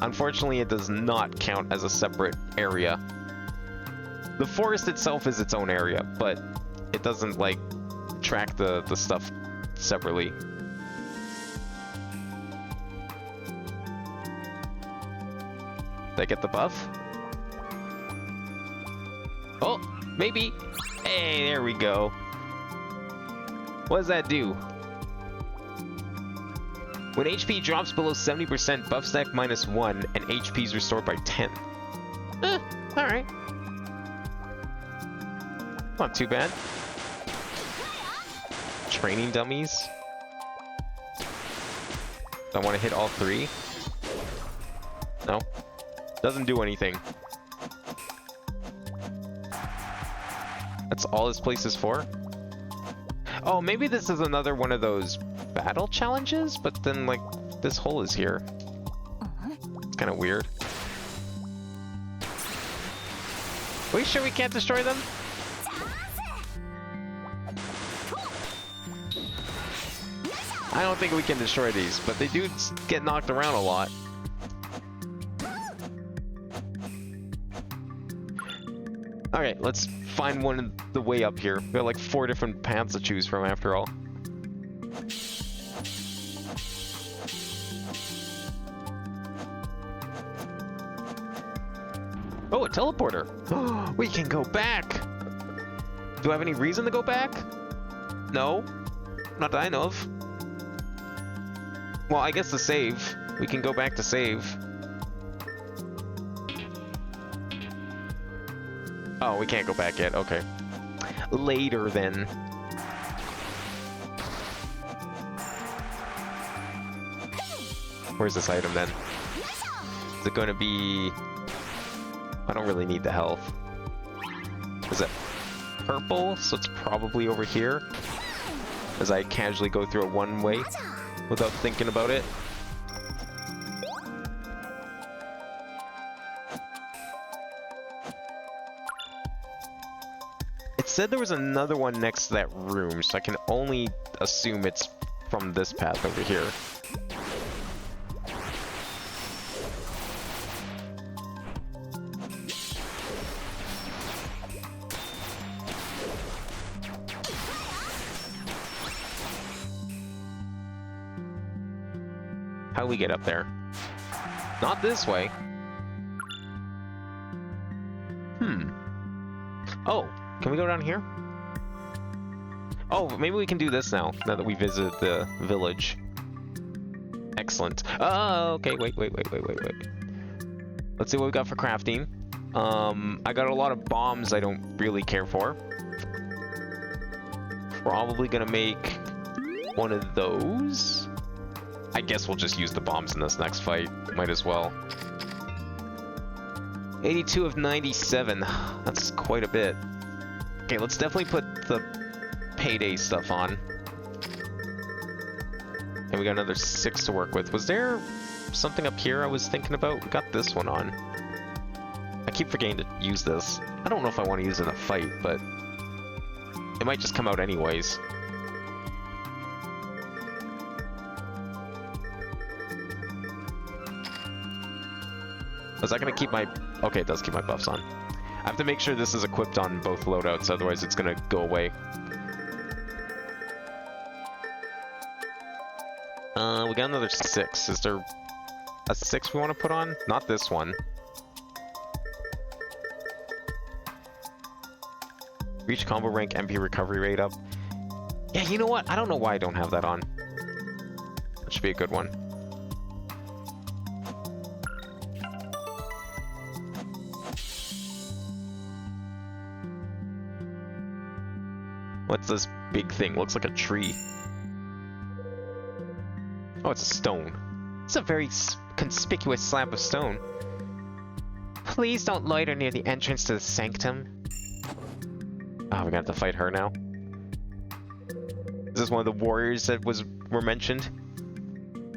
Unfortunately, it does not count as a separate area. The forest itself is its own area, but it doesn't like track the stuff separately. Did I get the buff? Oh, maybe. Hey, there we go. What does that do? When HP drops below 70%, buff stack -1, and HP is restored by 10. Alright. Not too bad. Training dummies. Do I want to hit all 3? No. Doesn't do anything. That's all this place is for? Oh, maybe this is another one of those battle challenges, but then, like, this hole is here. It's kind of weird. Are we sure we can't destroy them? I don't think we can destroy these, but they do get knocked around a lot. Alright, let's find one the way up here. We have like 4 different paths to choose from after all. Oh, a teleporter! We can go back! Do I have any reason to go back? No. Not that I know of. Well, I guess to save. We can go back to save. Oh, we can't go back yet. Okay. Later, then. Where's this item, then? Is it going to be... I don't really need the health. Is it purple? So it's probably over here. As I casually go through it one way without thinking about it. It said there was another one next to that room, so I can only assume it's from this path over here. How do we get up there? Not this way. Oh, can we go down here? Oh, maybe we can do this now that we visit the village. Excellent. Oh, okay, wait. Let's see what we got for crafting. I got a lot of bombs I don't really care for. Probably gonna make one of those. I guess we'll just use the bombs in this next fight. Might as well. 82 of 97. That's quite a bit. Okay, let's definitely put the payday stuff on. And we got another 6 to work with. Was there something up here I was thinking about? We got this one on. I keep forgetting to use this. I don't know if I want to use it in a fight, but it might just come out anyways. Is that gonna keep my... Okay, it does keep my buffs on. I have to make sure this is equipped on both loadouts, otherwise it's gonna go away. We got another 6. Is there a 6 we want to put on? Not this one. Reach combo rank, MP recovery rate up. Yeah, you know what? I don't know why I don't have that on. That should be a good one. What's this big thing? Looks like a tree. Oh, it's a stone. It's a very conspicuous slab of stone. Please don't loiter near the entrance to the sanctum. Oh, we got to fight her now. Is this one of the warriors that were mentioned?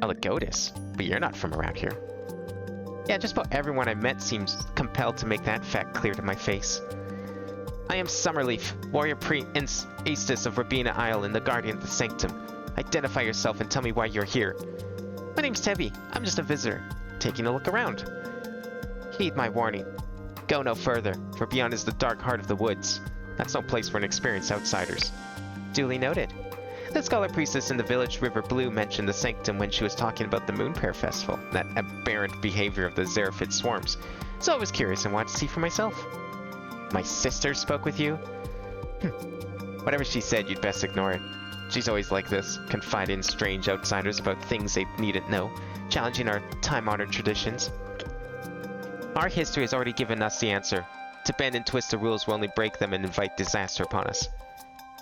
Alagotis, but you're not from around here. Yeah, just about everyone I met seems compelled to make that fact clear to my face. I am Summerleaf, warrior priestess of Rabina Isle and the guardian of the sanctum. Identify yourself and tell me why you're here. My name's Tevi. I'm just a visitor, taking a look around. Heed my warning. Go no further, for beyond is the dark heart of the woods. That's no place for inexperienced outsiders. Duly noted. The scholar priestess in the village River Blue mentioned the sanctum when she was talking about the Moon Prayer Festival, that aberrant behavior of the Xeraphid swarms. So I was curious and wanted to see for myself. My sister spoke with you? Whatever she said, you'd best ignore it. She's always like this, confiding in strange outsiders about things they needn't know, challenging our time-honored traditions. Our history has already given us the answer. To bend and twist the rules will only break them and invite disaster upon us.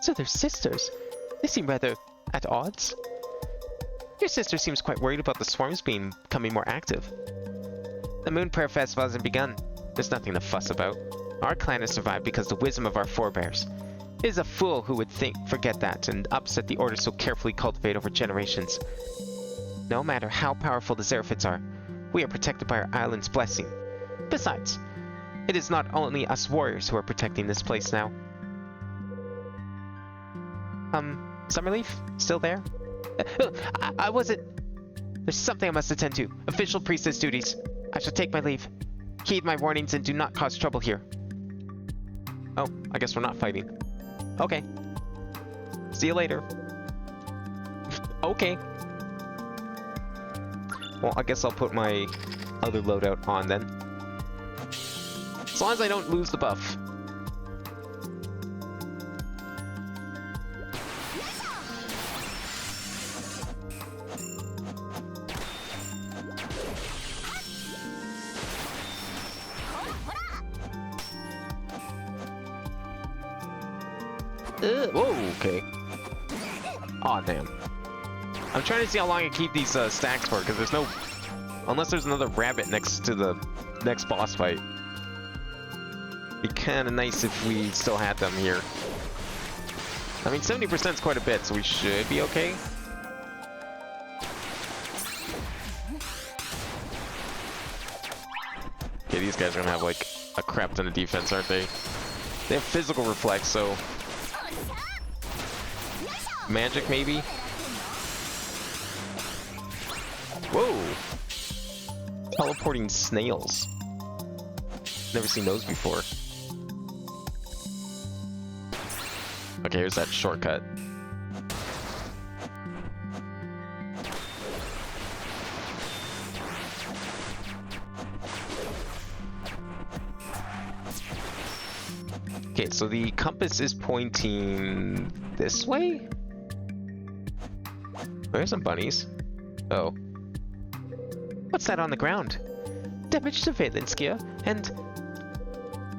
So they're sisters. They seem rather at odds. Your sister seems quite worried about the swarms becoming more active. The Moon Prayer Festival hasn't begun. There's nothing to fuss about. Our clan has survived because of the wisdom of our forebears. It is a fool who would forget that and upset the order so carefully cultivated over generations. No matter how powerful the Xeraphids are, we are protected by our island's blessing. Besides, it is not only us warriors who are protecting this place now. Summerleaf? Still there? I wasn't... There's something I must attend to. Official priestess duties. I shall take my leave. Heed my warnings and do not cause trouble here. Oh, I guess we're not fighting. Okay. See you later. Okay. Well, I guess I'll put my other loadout on then. As long as I don't lose the buff. Whoa, okay. Aw, damn. I'm trying to see how long I keep these stacks for, because there's no... Unless there's another rabbit next to the next boss fight. Be kinda nice if we still had them here. I mean, 70% is quite a bit, so we should be okay. Okay, these guys are gonna have, like, a crap ton of defense, aren't they? They have physical reflex, so... Magic, maybe? Whoa! Teleporting snails. Never seen those before. Okay, here's that shortcut. Okay, so the compass is pointing this way? There's some bunnies. Oh. What's that on the ground? Damaged surveillance gear, and...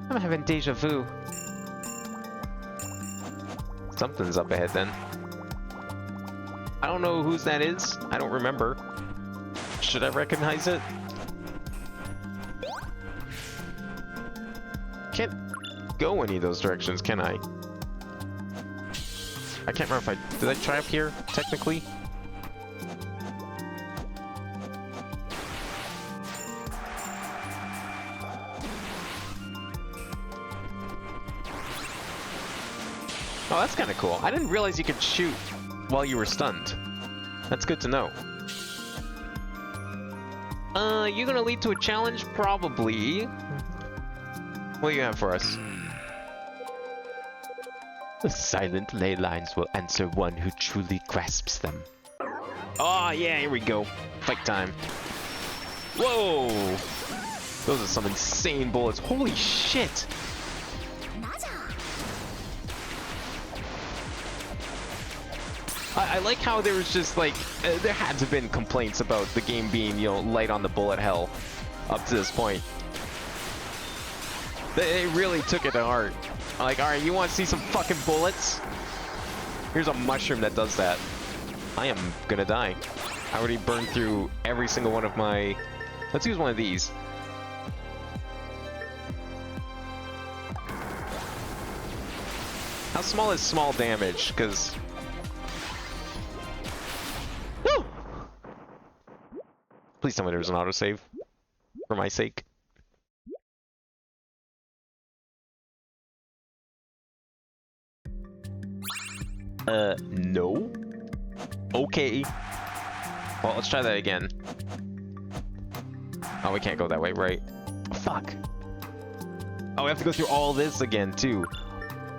I'm having deja vu. Something's up ahead then. I don't know whose that is. I don't remember. Should I recognize it? Can't go any of those directions, can I? I can't remember if I... Did I try up here, technically? Oh, that's kind of cool. I didn't realize you could shoot while you were stunned. That's good to know. You gonna lead to a challenge? Probably. What do you have for us? The silent ley lines will answer one who truly grasps them. Oh, yeah, here we go. Fight time. Whoa! Those are some insane bullets. Holy shit! I like how there was just like, there had to have been complaints about the game being, you know, light on the bullet hell up to this point. They really took it to heart. Like, alright, you want to see some fucking bullets? Here's a mushroom that does that. I am gonna die. I already burned through every single one of my... Let's use one of these. How small is small damage? Because... Woo! Please tell me there's an autosave. For my sake. No. Okay. Well, let's try that again. Oh, we can't go that way, right? Fuck. Oh, we have to go through all this again, too.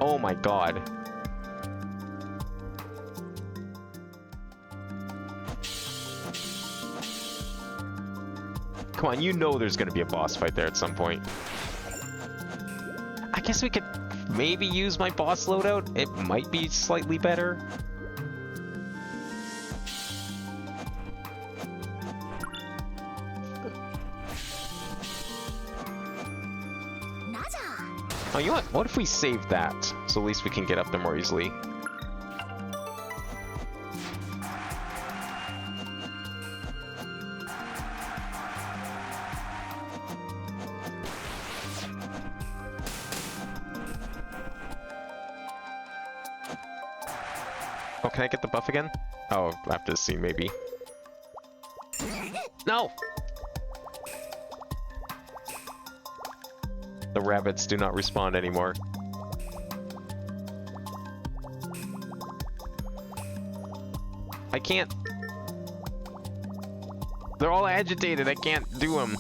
Oh my god. Come on, you know there's gonna be a boss fight there at some point. I guess we could maybe use my boss loadout. It might be slightly better. Oh, you know what? What if we save that? So at least we can get up there more easily. Oh, can I get the buff again? Oh, after this scene, maybe. No! the rabbits do not respond anymore. I can't... They're all agitated, I can't do them.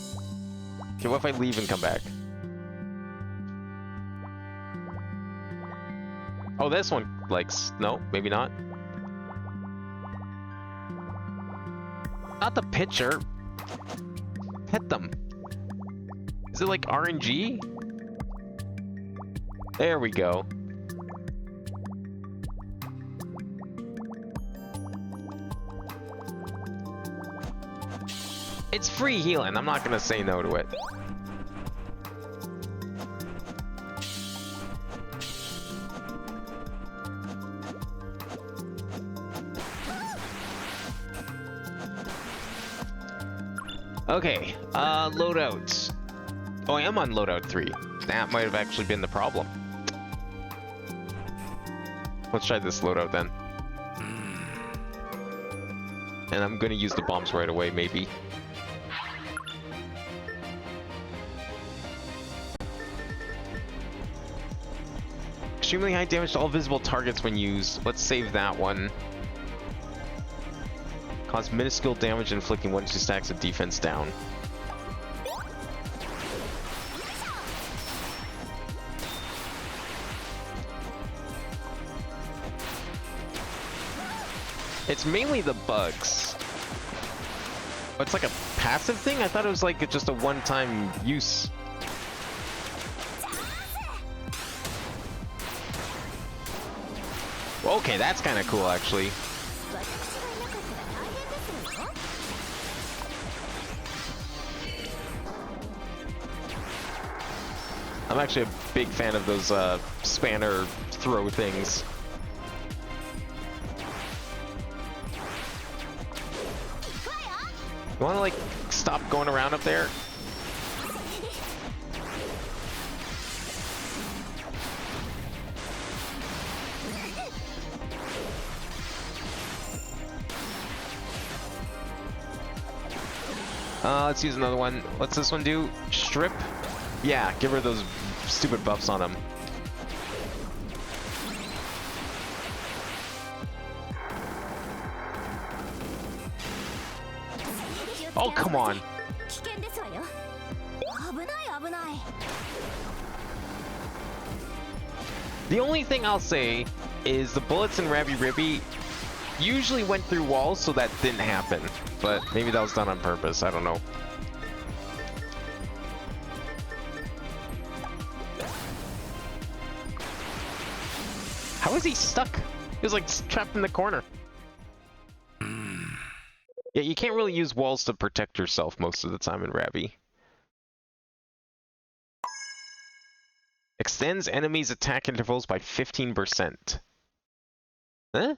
Okay, what if I leave and come back? Oh, this one likes... No, maybe not. Not the pitcher. Pet them. Is it like RNG? There we go. It's free healing. I'm not gonna say no to it. Okay, loadouts. Oh, I am on loadout 3. That might have actually been the problem. Let's try this loadout then. And I'm gonna use the bombs right away, maybe. Extremely high damage to all visible targets when used. Let's save that one. Cause minuscule damage, inflicting 1 to 2 stacks of defense down. It's mainly the bugs. Oh, it's like a passive thing? I thought it was like just a one-time use. Okay, that's kind of cool, actually. I'm actually a big fan of those spanner throw things. You wanna like stop going around up there? Let's use another one. What's this one do? Strip? Yeah, give her those stupid buffs on him. Oh, come on. The only thing I'll say is the bullets in Rabby Ribby usually went through walls, so that didn't happen. But maybe that was done on purpose, I don't know. How is he stuck? He was like trapped in the corner. Yeah, you can't really use walls to protect yourself most of the time in Rabby. Extends enemies' attack intervals by 15%. Huh?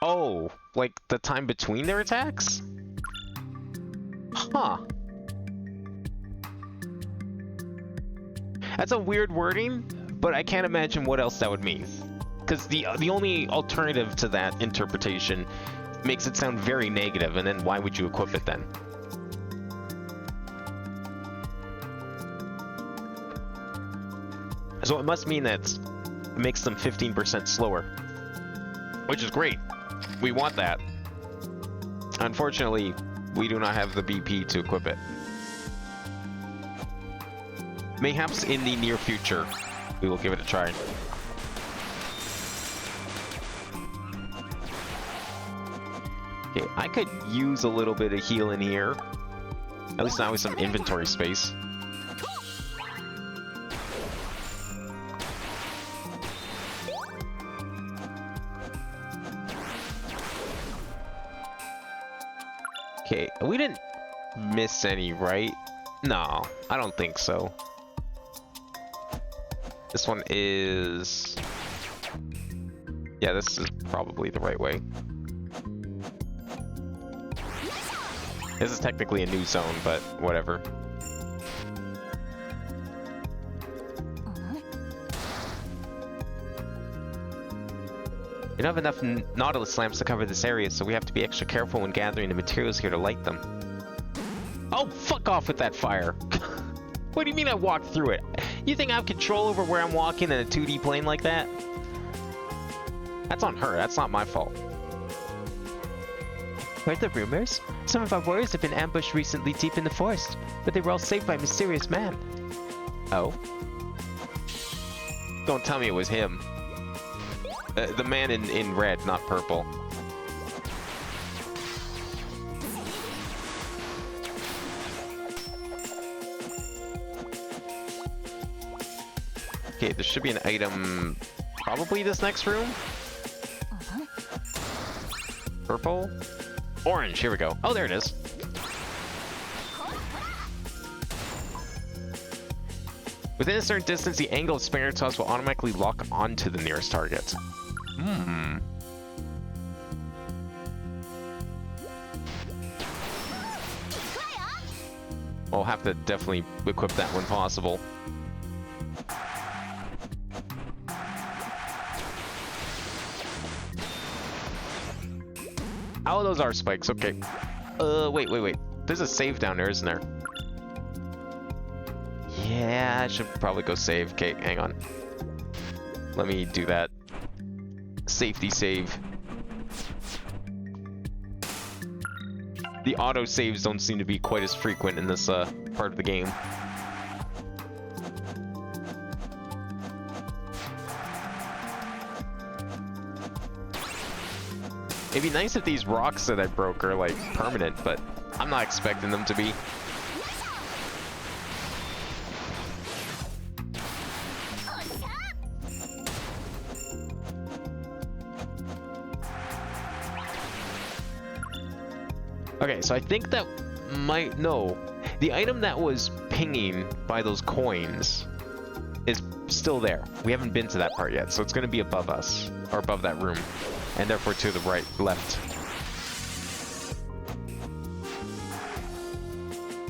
Oh, like the time between their attacks? Huh. That's a weird wording, but I can't imagine what else that would mean. Because the only alternative to that interpretation makes it sound very negative, and then why would you equip it then? So it must mean that it makes them 15% slower. Which is great. We want that. Unfortunately, we do not have the BP to equip it. Mayhaps in the near future, we will give it a try. Okay, I could use a little bit of heal in here. At least now with some inventory space. Okay, we didn't miss any, right? No, I don't think so. This one is... Yeah, this is probably the right way. This is technically a new zone, but whatever. We don't have enough Nautilus lamps to cover this area, so we have to be extra careful when gathering the materials here to light them. Oh, fuck off with that fire! What do you mean I walked through it? You think I have control over where I'm walking in a 2D plane like that? That's on her. That's not my fault. Heard the rumors? Some of our warriors have been ambushed recently deep in the forest, but they were all saved by a mysterious man. Oh? Don't tell me it was him. The man in red, not purple. Okay, there should be an item, probably this next room? Purple? Orange, here we go. Oh, there it is. Within a certain distance, the angle of Spinger toss will automatically lock onto the nearest target. Hmm. I'll have to definitely equip that when possible. Oh, those are spikes, okay. Wait. There's a save down there, isn't there? Yeah, I should probably go save. Okay, hang on. Let me do that. Safety save. The auto saves don't seem to be quite as frequent in this part of the game. It'd be nice if these rocks that I broke are like permanent, but I'm not expecting them to be. Okay, so I think that might... No. The item that was pinging by those coins is still there. We haven't been to that part yet, so it's going to be above us, or above that room, and therefore to the right, left.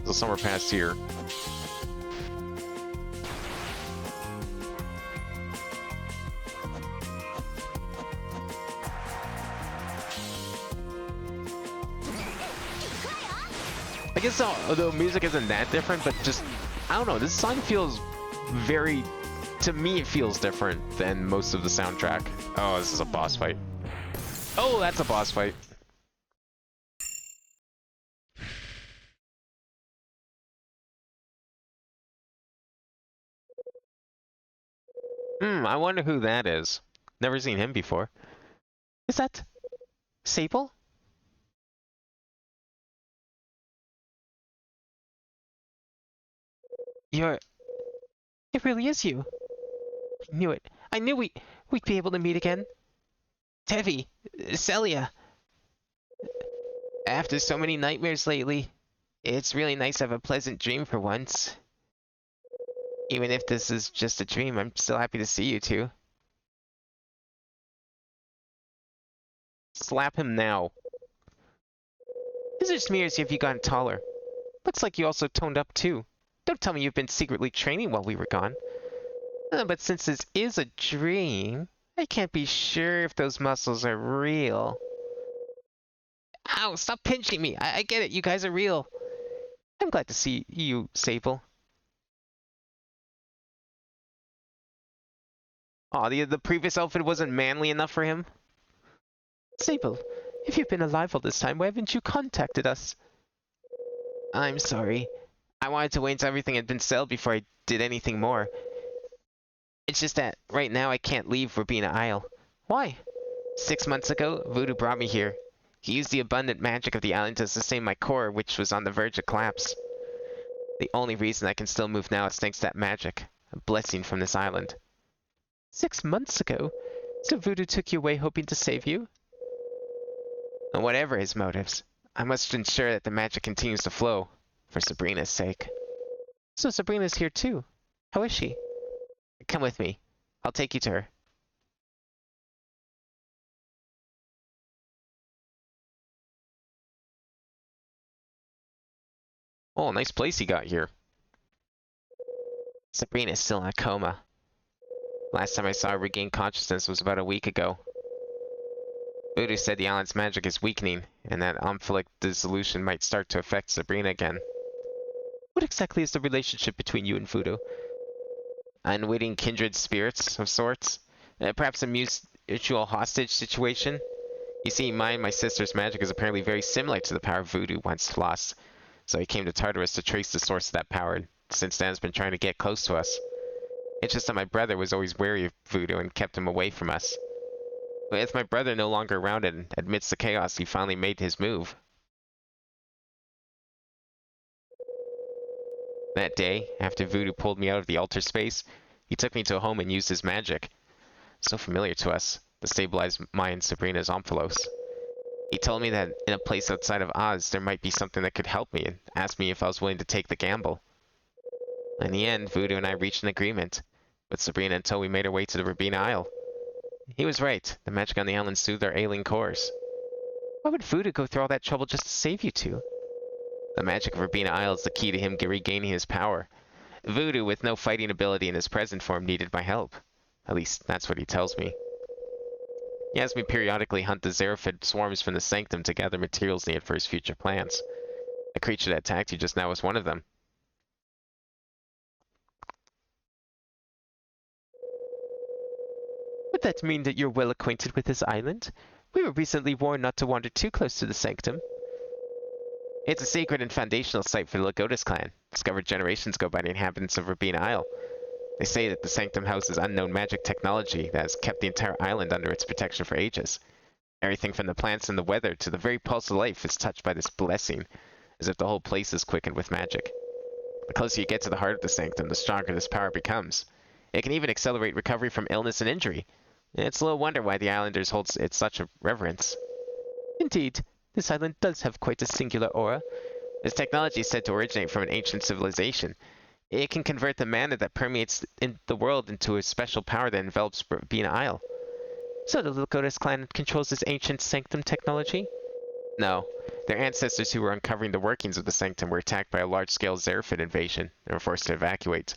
So somewhere past here. I guess the music isn't that different, but just, I don't know, this song feels very, to me it feels different than most of the soundtrack. Oh, this is a boss fight. Oh, that's a boss fight. I wonder who that is. Never seen him before. Is that Sable? It really is you. I knew it. I knew we'd be able to meet again. Tevi, Celia. After so many nightmares lately, it's really nice to have a pleasant dream for once. Even if this is just a dream, I'm still happy to see you two. Slap him now. Is it just me or have you gotten taller? Looks like you also toned up too. Don't tell me you've been secretly training while we were gone. But since this is a dream, I can't be sure if those muscles are real. Ow, stop pinching me. I get it, you guys are real. I'm glad to see you, Sable. Aw, the previous outfit wasn't manly enough for him? Sable, if you've been alive all this time, why haven't you contacted us? I'm sorry. I wanted to wait until everything had been settled before I did anything more. It's just that right now I can't leave Rubina Isle. Why? 6 months ago, Voodoo brought me here. He used the abundant magic of the island to sustain my core, which was on the verge of collapse. The only reason I can still move now is thanks to that magic. A blessing from this island. 6 months ago? So Voodoo took you away hoping to save you? And whatever his motives, I must ensure that the magic continues to flow, for Sabrina's sake. So Sabrina's here too. How is she? Come with me. I'll take you to her. Oh, nice place he got here. Sabrina's still in a coma. Last time I saw her regain consciousness was about a week ago. Voodoo said the island's magic is weakening, and that amphiolic dissolution might start to affect Sabrina again. What exactly is the relationship between you and Voodoo? Unwitting kindred spirits of sorts? Perhaps a mutual hostage situation? You see, mine and my sister's magic is apparently very similar to the power Voodoo once lost, so he came to Tartarus to trace the source of that power, and since then has been trying to get close to us. It's just that my brother was always wary of Voodoo and kept him away from us. With my brother no longer around and amidst the chaos, he finally made his move. That day, after Voodoo pulled me out of the altar space, he took me to a home and used his magic. So familiar to us, to stabilize my and Sabrina's omphalos. He told me that in a place outside of Oz, there might be something that could help me and asked me if I was willing to take the gamble. In the end, Voodoo and I reached an agreement, with Sabrina until we made our way to the Rabina Isle. He was right, the magic on the island soothed our ailing cores. Why would Voodoo go through all that trouble just to save you two? The magic of Rabina Isle is the key to him regaining his power. Voodoo, with no fighting ability in his present form, needed my help. At least, that's what he tells me. He has me periodically hunt the Xeraphid swarms from the Sanctum to gather materials needed for his future plans. The creature that attacked you just now was one of them. Would that mean that you're well acquainted with this island? We were recently warned not to wander too close to the Sanctum. It's a sacred and foundational site for the Lagodas clan, discovered generations ago by the inhabitants of Rabina Isle. They say that the Sanctum houses unknown magic technology that has kept the entire island under its protection for ages. Everything from the plants and the weather to the very pulse of life is touched by this blessing, as if the whole place is quickened with magic. The closer you get to the heart of the Sanctum, the stronger this power becomes. It can even accelerate recovery from illness and injury. It's little wonder why the islanders hold it such a reverence. Indeed, this island does have quite a singular aura. This technology is said to originate from an ancient civilization. It can convert the mana that permeates in the world into a special power that envelops Rabina Isle. So the Lagodas clan controls this ancient Sanctum technology? No. Their ancestors who were uncovering the workings of the Sanctum were attacked by a large-scale Xeraphid invasion and were forced to evacuate.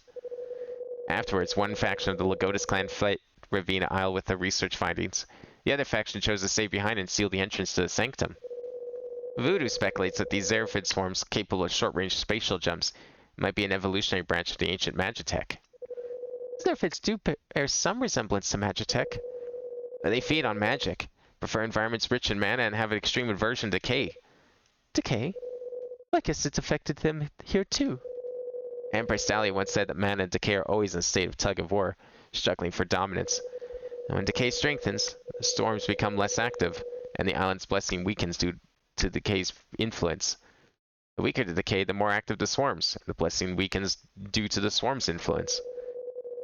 Afterwards, one faction of the Lagodas clan fled Rabina Isle with their research findings. The other faction chose to stay behind and seal the entrance to the Sanctum. Voodoo speculates that these Xeraphid swarms, capable of short-range spatial jumps, might be an evolutionary branch of the ancient Magitech. Xeraphids do bear some resemblance to Magitech. They feed on magic, prefer environments rich in mana, and have an extreme aversion to decay. Decay? I guess it's affected them here too. Empress Dahlia once said that mana and decay are always in a state of tug-of-war, struggling for dominance. And when decay strengthens, the storms become less active, and the island's blessing weakens due to decay's influence. The weaker the decay, the more active the swarms. The blessing weakens due to the swarm's influence.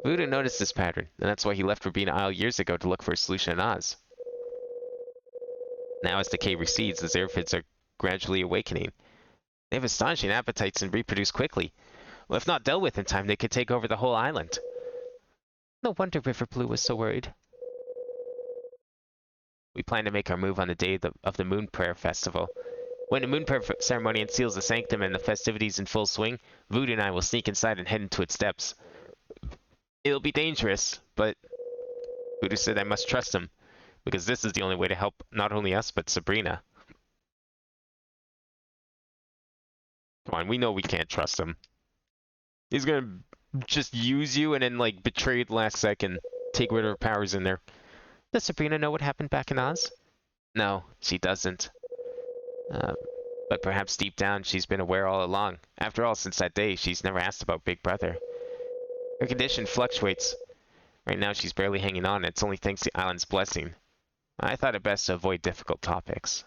Voodoo noticed this pattern, and that's why he left Rabina Isle years ago to look for a solution in Oz. Now as decay recedes, the Xeraphids are gradually awakening. They have astonishing appetites and reproduce quickly. Well, if not dealt with in time, they could take over the whole island. No wonder River Blue was so worried. We plan to make our move on the day of the Moon Prayer Festival. When the Moon Prayer ceremony unseals the Sanctum and the festivities in full swing, Voodoo and I will sneak inside and head into its depths. It'll be dangerous, but Voodoo said I must trust him, because this is the only way to help not only us, but Sabrina. Come on, we know we can't trust him. He's gonna just use you and then, like, betray you at the last second, take whatever powers in there. Does Sabrina know what happened back in Oz? No, she doesn't. But perhaps deep down she's been aware all along. After all, since that day, she's never asked about Big Brother. Her condition fluctuates. Right now she's barely hanging on, and it's only thanks to the island's blessing. I thought it best to avoid difficult topics.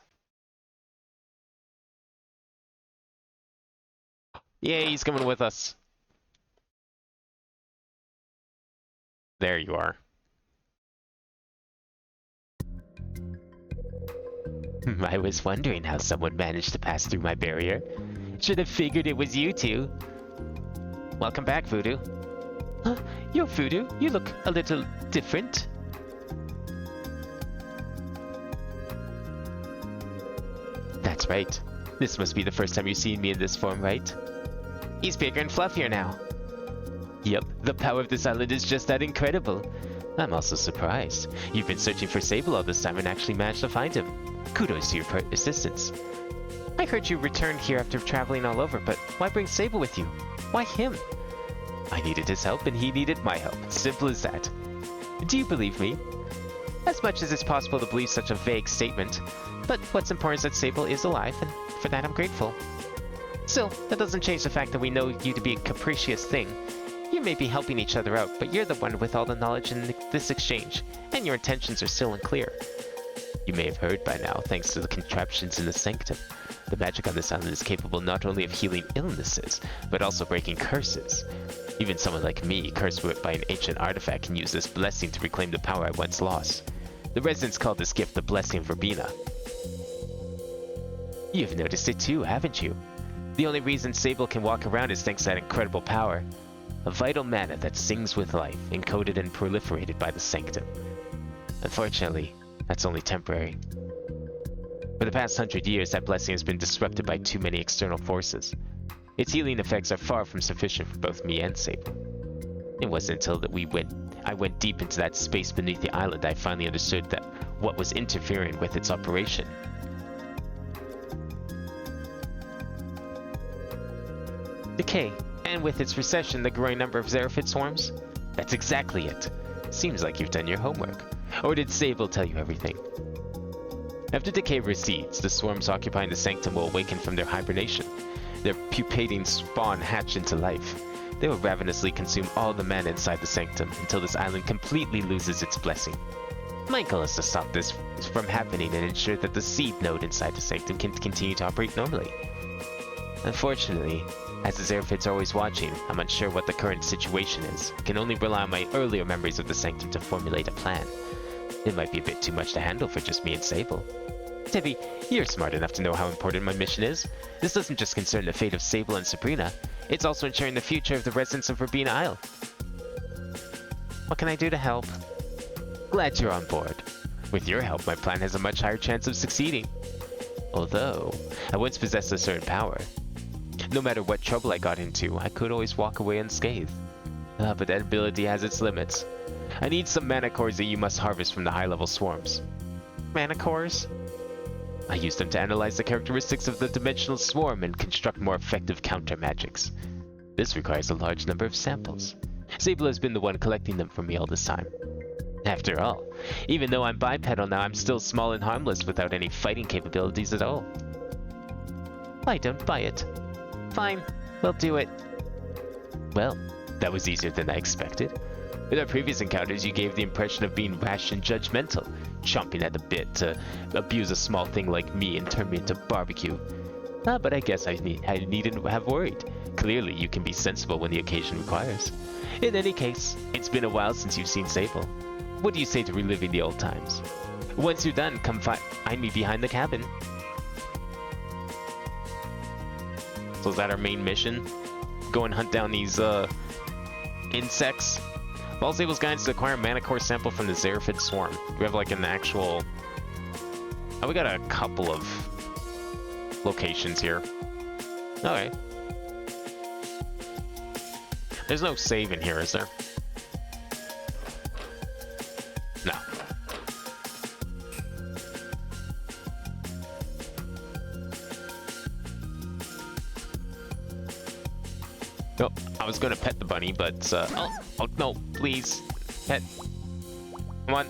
Yay, he's coming with us. There you are. I was wondering how someone managed to pass through my barrier. Should have figured it was you two. Welcome back, Voodoo. Huh? You're Voodoo. You look a little different. That's right. This must be the first time you've seen me in this form, right? He's bigger and fluffier now. Yep, the power of this island is just that incredible. I'm also surprised. You've been searching for Sable all this time and actually managed to find him. Kudos to your assistance. I heard you returned here after traveling all over, but why bring Sable with you? Why him? I needed his help and he needed my help. Simple as that. Do you believe me? As much as it's possible to believe such a vague statement, but what's important is that Sable is alive, and for that I'm grateful. Still, that doesn't change the fact that we know you to be a capricious thing. You may be helping each other out, but you're the one with all the knowledge in this exchange, and your intentions are still unclear. You may have heard by now, thanks to the contraptions in the sanctum. The magic on this island is capable not only of healing illnesses, but also breaking curses. Even someone like me, cursed by an ancient artifact, can use this blessing to reclaim the power I once lost. The residents call this gift the Blessing of Verbena. You've noticed it too, haven't you? The only reason Sable can walk around is thanks to that incredible power. A vital mana that sings with life, encoded and proliferated by the sanctum. Unfortunately, that's only temporary. For the past 100 years, that blessing has been disrupted by too many external forces. Its healing effects are far from sufficient for both me and Sable. It wasn't until I went deep into that space beneath the island I finally understood that what was interfering with its operation. Decay, and with its recession, the growing number of Xeraphid swarms? That's exactly it. Seems like you've done your homework. Or did Sable tell you everything? After decay recedes, the swarms occupying the sanctum will awaken from their hibernation. Their pupating spawn hatch into life. They will ravenously consume all the mana inside the sanctum until this island completely loses its blessing. My goal is to stop this from happening and ensure that the seed node inside the sanctum can continue to operate normally. Unfortunately, as the Xeraphids are always watching, I'm unsure what the current situation is. I can only rely on my earlier memories of the sanctum to formulate a plan. It might be a bit too much to handle for just me and Sable. Tevi, you're smart enough to know how important my mission is. This doesn't just concern the fate of Sable and Sabrina, it's also ensuring the future of the residents of Verbena Isle. What can I do to help? Glad you're on board. With your help, my plan has a much higher chance of succeeding. Although, I once possessed a certain power. No matter what trouble I got into, I could always walk away unscathed. But that ability has its limits. I need some mana cores that you must harvest from the high-level swarms. Mana cores? I use them to analyze the characteristics of the dimensional swarm and construct more effective counter magics. This requires a large number of samples. Sable has been the one collecting them for me all this time. After all, even though I'm bipedal now, I'm still small and harmless without any fighting capabilities at all. I don't buy it. Fine, we'll do it. Well, that was easier than I expected. With our previous encounters, you gave the impression of being rash and judgmental, chomping at the bit to abuse a small thing like me and turn me into barbecue. But I guess I needn't have worried. Clearly, you can be sensible when the occasion requires. In any case, it's been a while since you've seen Sable. What do you say to reliving the old times? Once you're done, come find me behind the cabin. So is that our main mission? Go and hunt down these, insects? Follow Sable's guidance to acquire a mana core sample from the Xeraphid swarm. We have like an actual... Oh, we got a couple of locations here. Okay. There's no save in here, is there? No. Oh, I was gonna pet the bunny, but, oh no, please. Pet. Come on.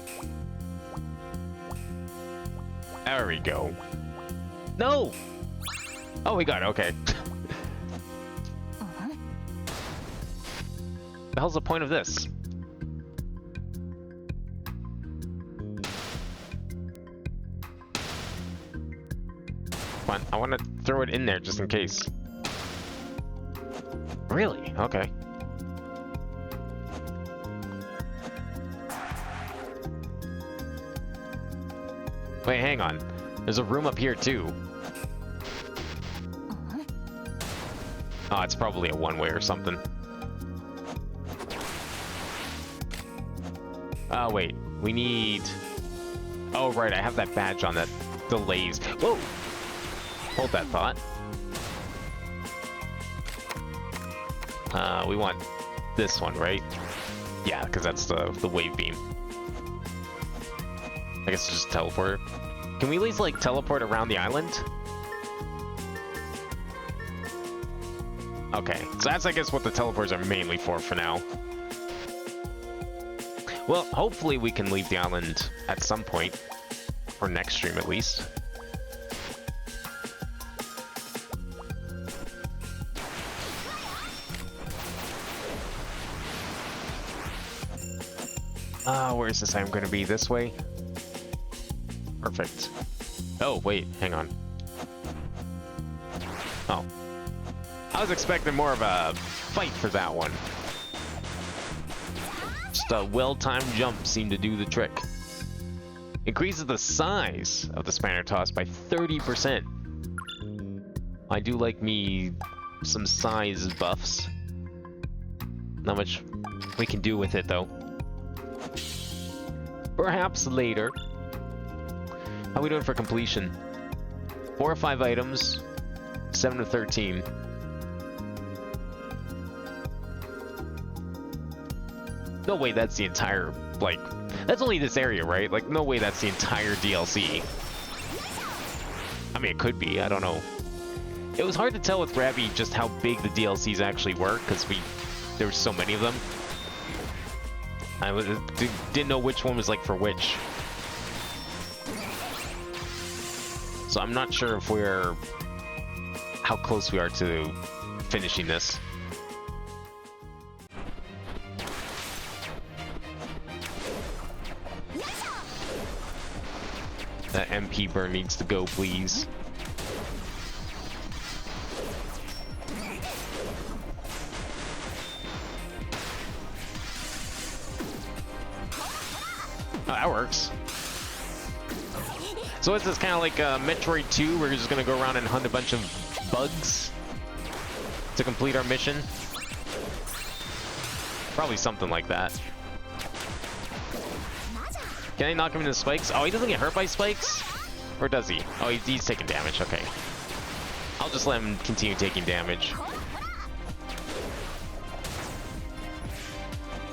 There we go. No! Oh, we got it, okay. The hell's the point of this? Come on, I want to throw it in there just in case. Really? Okay. Wait, hang on. There's a room up here too. Oh, it's probably a one-way or something. Oh, wait. We need... Oh, right. I have that badge on that delays. Whoa! Hold that thought. We want this one, right? Yeah, because that's the wave beam. I guess it's just teleport. Can we at least, like, teleport around the island? Okay, so that's, I guess, what the teleports are mainly for now. Well, hopefully we can leave the island at some point. For next stream, at least. Where is this item going to be? This way? Perfect. Oh, wait, hang on. Oh. I was expecting more of a fight for that one. Just a well-timed jump seemed to do the trick. Increases the size of the spanner toss by 30%. I do like me some size buffs. Not much we can do with it, though. Perhaps later. How are we doing for completion? 4 or 5 items, 7 to 13. No way that's the entire, like, that's only this area, right? Like, no way that's the entire DLC. I mean, it could be, I don't know. It was hard to tell with Rabby just how big the DLCs actually were, because there were so many of them. I didn't know which one was like for which. So I'm not sure if how close we are to finishing this. That MP burn needs to go, please. Oh, that works. So is this kind of like Metroid 2, where you're just going to go around and hunt a bunch of bugs to complete our mission? Probably something like that. Can I knock him into spikes? Oh, he doesn't get hurt by spikes? Or does he? Oh, he's taking damage, okay. I'll just let him continue taking damage.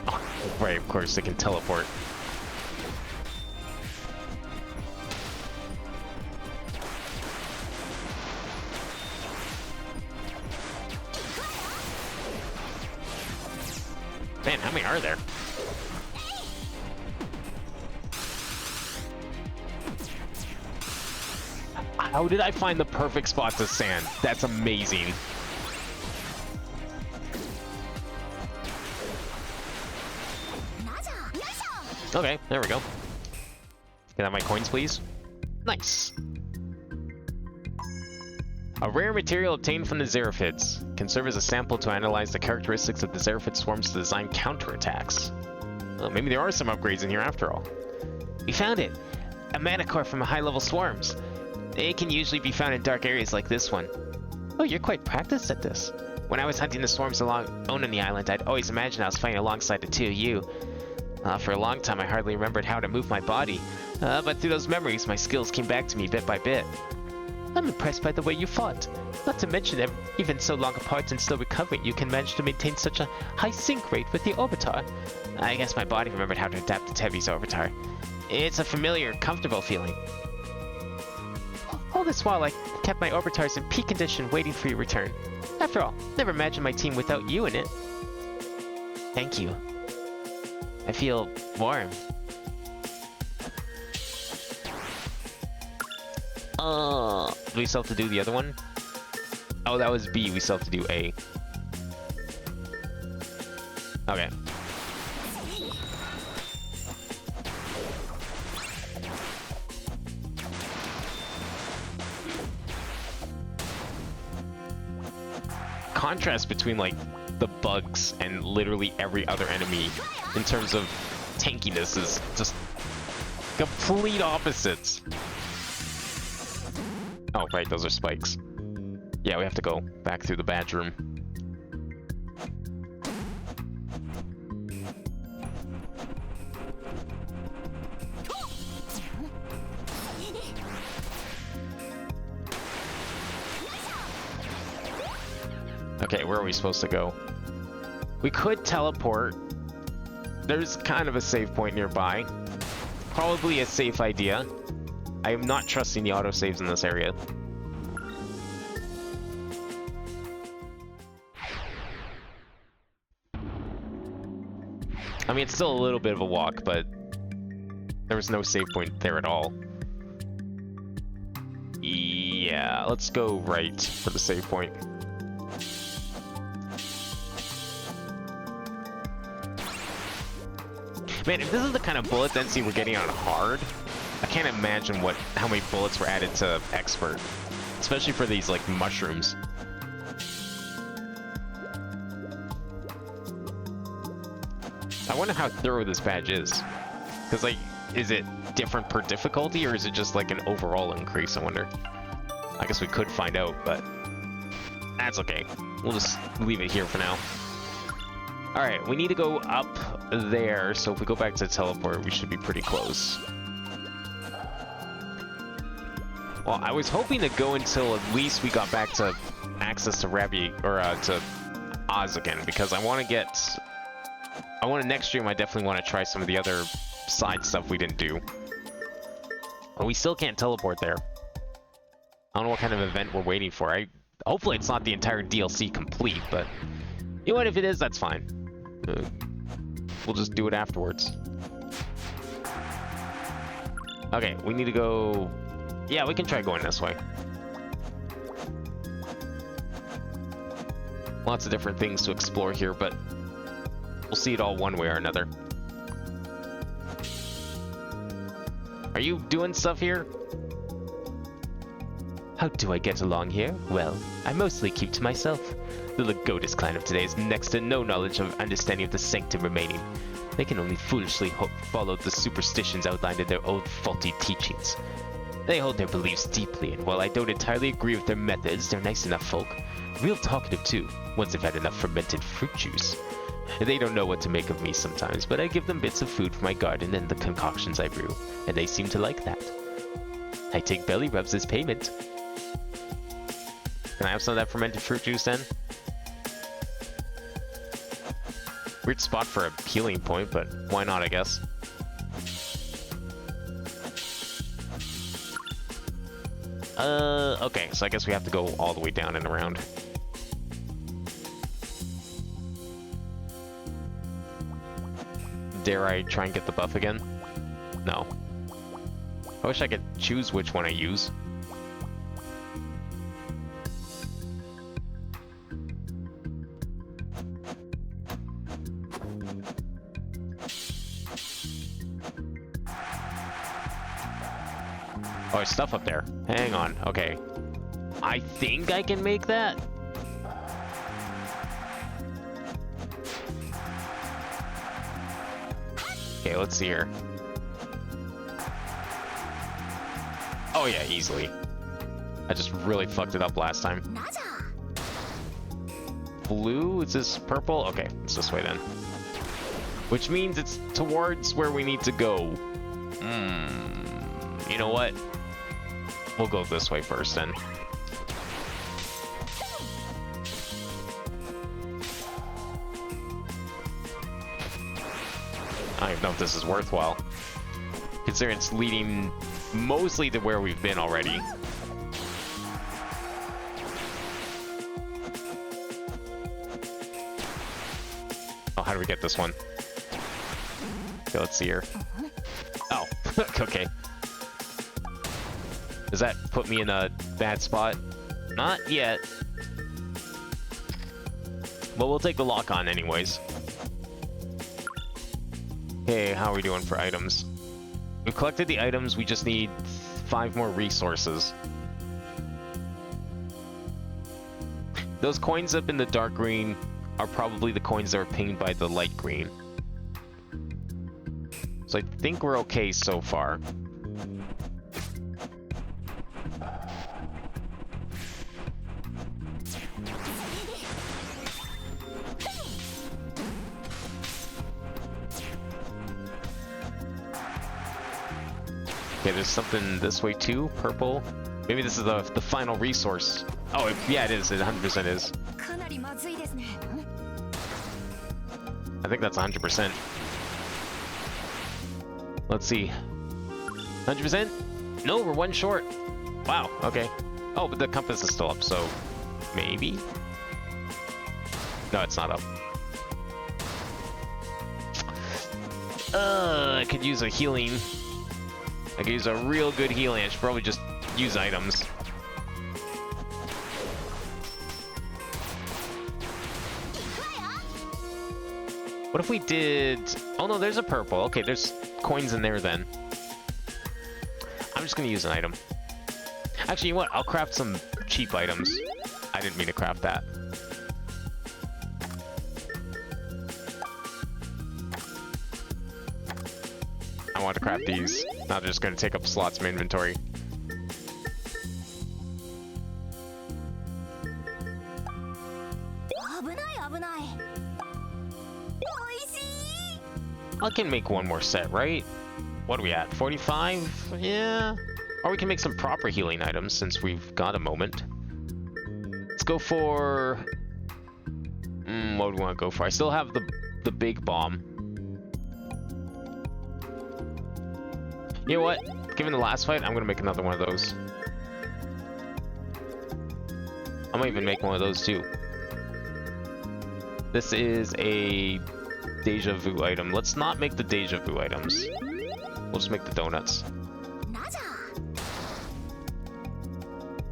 Oh, right, of course, they can teleport. Man, how many are there? How did I find the perfect spot to sand? That's amazing. Okay, there we go. Can I have my coins, please? Nice. A rare material obtained from the Xeraphids can serve as a sample to analyze the characteristics of the Xeraphid swarms to design counterattacks. Well, maybe there are some upgrades in here after all. We found it! A mana core from a high-level swarms. It can usually be found in dark areas like this one. Oh, you're quite practiced at this. When I was hunting the swarms alone on the island, I'd always imagined I was fighting alongside the two of you. For a long time, I hardly remembered how to move my body, but through those memories, my skills came back to me bit by bit. I'm impressed by the way you fought. Not to mention that even so long apart and still recovering, you can manage to maintain such a high sync rate with the Orbitar. I guess my body remembered how to adapt to Tevi's Orbitar. It's a familiar, comfortable feeling. All this while, I kept my Orbitars in peak condition waiting for your return. After all, never imagined my team without you in it. Thank you. I feel warm. Do we still have to do the other one? Oh, that was B. We still have to do A. Okay. Contrast between like the bugs and literally every other enemy in terms of tankiness is just complete opposites. Oh, right, those are spikes. Yeah, we have to go back through the badge room. Okay, where are we supposed to go? We could teleport. There's kind of a save point nearby. Probably a safe idea. I am not trusting the autosaves in this area. I mean, it's still a little bit of a walk, but there was no save point there at all. Yeah, let's go right for the save point. Man, if this is the kind of bullet density we're getting on hard, I can't imagine how many bullets were added to expert, especially for these like mushrooms. I wonder how thorough this badge is, because like, is it different per difficulty or is it just like an overall increase? I wonder. I guess we could find out, but that's okay. We'll just leave it here for now. Alright, we need to go up there, so if we go back to teleport, we should be pretty close. Well, I was hoping to go until at least we got back to access to Rabbi, or to Oz again, because I want to next stream, I definitely want to try some of the other side stuff we didn't do. But we still can't teleport there. I don't know what kind of event we're waiting for. Hopefully it's not the entire DLC complete, but you know what, if it is, that's fine. We'll just do it afterwards. Okay, we need to go... Yeah, we can try going this way. Lots of different things to explore here, but we'll see it all one way or another. Are you doing stuff here? How do I get along here? Well, I mostly keep to myself. The Lagotis clan of today has next to no knowledge of understanding of the sanctum remaining. They can only foolishly follow the superstitions outlined in their old faulty teachings. They hold their beliefs deeply, and while I don't entirely agree with their methods, they're nice enough folk. Real talkative too, once they've had enough fermented fruit juice. They don't know what to make of me sometimes, but I give them bits of food from my garden and the concoctions I brew, and they seem to like that. I take belly rubs as payment. Can I have some of that fermented fruit juice then? Weird spot for a healing point, but why not, I guess. Okay, so I guess we have to go all the way down and around. Dare I try and get the buff again? No. I wish I could choose which one I use. Oh, there's stuff up there. Hang on. Okay. I think I can make that. Okay, let's see here. Oh yeah, easily. I just really fucked it up last time. Blue? Is this purple? Okay, it's this way then. Which means it's towards where we need to go. You know what? We'll go this way first then. I don't even know if this is worthwhile, considering it's leading mostly to where we've been already. Oh, how do we get this one? Okay, let's see here. Oh, okay. Does that put me in a bad spot? Not yet. But we'll take the lock on anyways. Okay, how are we doing for items? We've collected the items, we just need 5 more resources. Those coins up in the dark green are probably the coins that are pinged by the light green. So I think we're okay so far. Okay, there's something this way too, purple. Maybe this is the final resource. Oh, yeah, it is. It 100% is. I think that's 100%. Let's see. 100%? No, we're 1 short. Wow, okay. Oh, but the compass is still up, so maybe? No, it's not up. I could use a healing. I could use a real good healing. I should probably just use items. What if we did... Oh no, there's a purple. Okay, there's coins in there then. I'm just gonna use an item. Actually, you know what? I'll craft some cheap items. I didn't mean to craft that. I want to craft these. Now they're just gonna take up slots in my inventory. I can make one more set, right? What are we at? 45? Yeah. Or we can make some proper healing items since we've got a moment. Let's go for... what do we want to go for? I still have the big bomb. You know what? Given the last fight, I'm gonna make another one of those. I might even make one of those too. This is a deja vu item. Let's not make the deja vu items. We'll just make the donuts.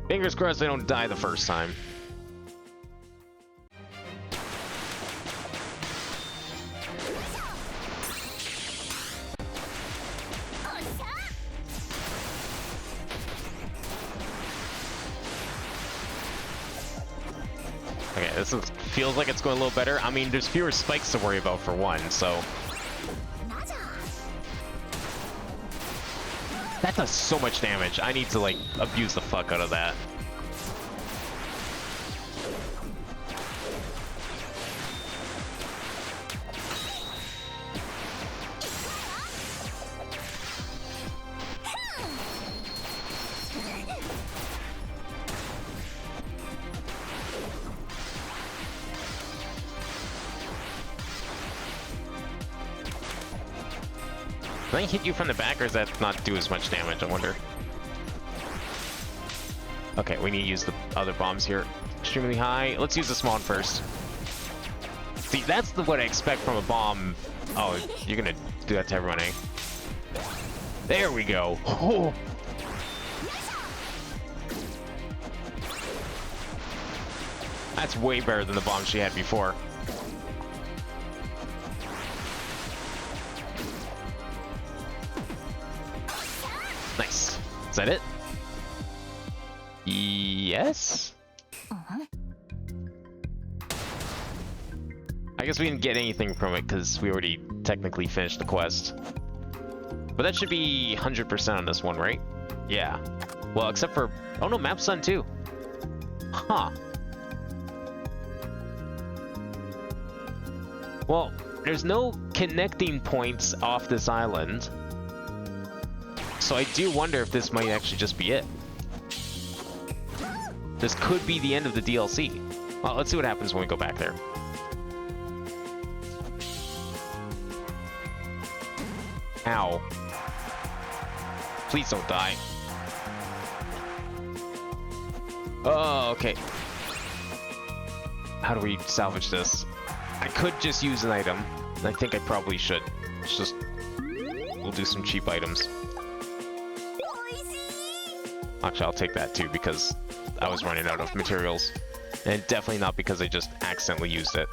Fingers crossed they don't die the first time. Okay, this feels like it's going a little better. I mean, there's fewer spikes to worry about for one, so... That does so much damage. I need to, like, abuse the fuck out of that. Can I hit you from the back, or does that not do as much damage, I wonder? Okay, we need to use the other bombs here. Extremely high. Let's use the small one first. See, that's what I expect from a bomb. Oh, you're gonna do that to everyone, eh? There we go. Oh. That's way better than the bomb she had before. Nice. Is that it? Yes? I guess we didn't get anything from it because we already technically finished the quest. But that should be 100% on this one, right? Yeah. Well, except for... Oh no, map's done too. Huh. Well, there's no connecting points off this island. So I do wonder if this might actually just be it. This could be the end of the DLC. Well, let's see what happens when we go back there. Ow. Please don't die. Oh, okay. How do we salvage this? I could just use an item. I think I probably should. It's just... We'll do some cheap items. Actually, I'll take that too because I was running out of materials. And definitely not because I just accidentally used it.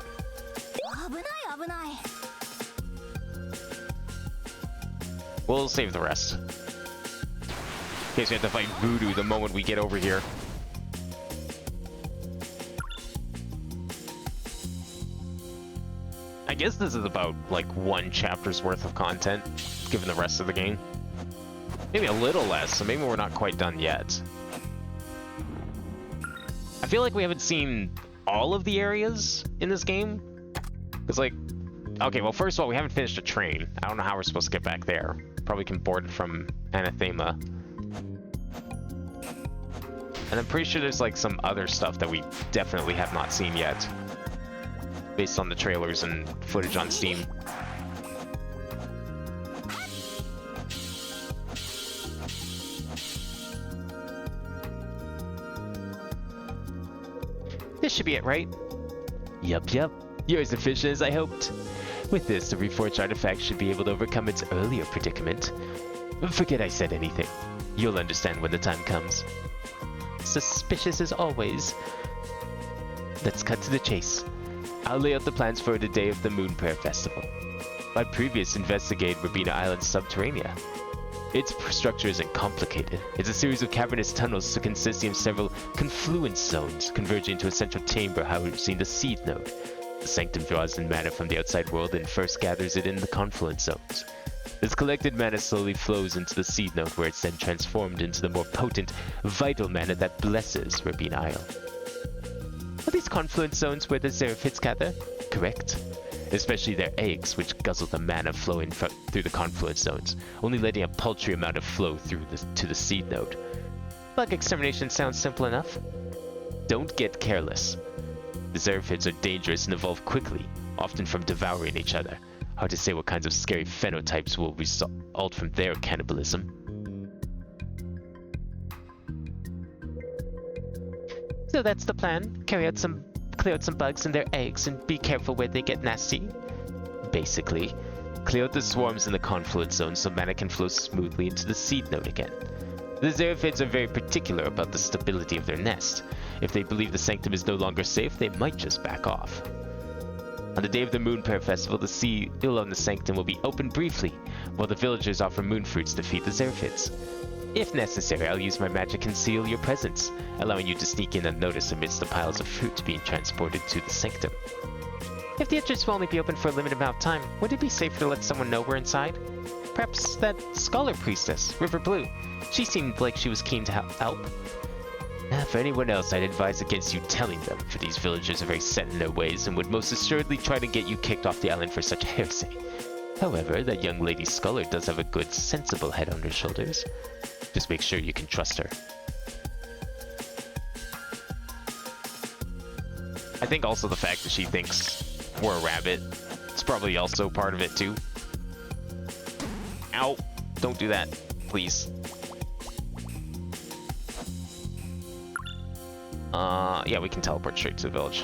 We'll save the rest. In case we have to fight Voodoo the moment we get over here. I guess this is about, like, one chapter's worth of content, given the rest of the game. Maybe a little less, so maybe we're not quite done yet. I feel like we haven't seen all of the areas in this game. It's like... Okay, well, first of all, we haven't finished a train. I don't know how we're supposed to get back there. Probably can board it from Anathema. And I'm pretty sure there's, like, some other stuff that we definitely have not seen yet. Based on the trailers and footage on Steam. This should be it, right? Yup. You're as efficient as I hoped. With this, the reforged artifact should be able to overcome its earlier predicament. Forget I said anything. You'll understand when the time comes. Suspicious as always. Let's cut to the chase. I'll lay out the plans for the day of the Moon Prayer Festival. My previous investigate Rabina Island's subterranea. Its structure isn't complicated. It's a series of cavernous tunnels consisting of several confluence zones converging into a central chamber housing the seed node. The sanctum draws in mana from the outside world and first gathers it in the confluence zones. This collected mana slowly flows into the seed node where it's then transformed into the more potent, vital mana that blesses Rabina Isle. Are these confluence zones where the Xeraphids gather? Correct. Especially their eggs, which guzzle the mana flowing through the confluence zones, only letting a paltry amount of flow through to the seed node. Bug extermination sounds simple enough. Don't get careless. The Xeraphids are dangerous and evolve quickly, often from devouring each other. Hard to say what kinds of scary phenotypes will result from their cannibalism. So that's the plan. Clear out some bugs and their eggs and be careful where they get nasty. Basically, clear out the swarms in the confluence zone so mana can flow smoothly into the seed node again. The Xeraphids are very particular about the stability of their nest. If they believe the sanctum is no longer safe, they might just back off. On the day of the Moon Prayer Festival, the seal on the sanctum will be opened briefly, while the villagers offer moon fruits to feed the Xeraphids. If necessary, I'll use my magic and conceal your presence, allowing you to sneak in unnoticed amidst the piles of fruit being transported to the sanctum. If the entrance will only be open for a limited amount of time, would it be safer to let someone know we're inside? Perhaps that scholar priestess, River Blue. She seemed like she was keen to help. For anyone else, I'd advise against you telling them, for these villagers are very set in their ways and would most assuredly try to get you kicked off the island for such heresy. However, that young lady scholar does have a good, sensible head on her shoulders. Just make sure you can trust her. I think also the fact that she thinks we're a rabbit, it's probably also part of it too. Ow! Don't do that, please. Yeah, we can teleport straight to the village.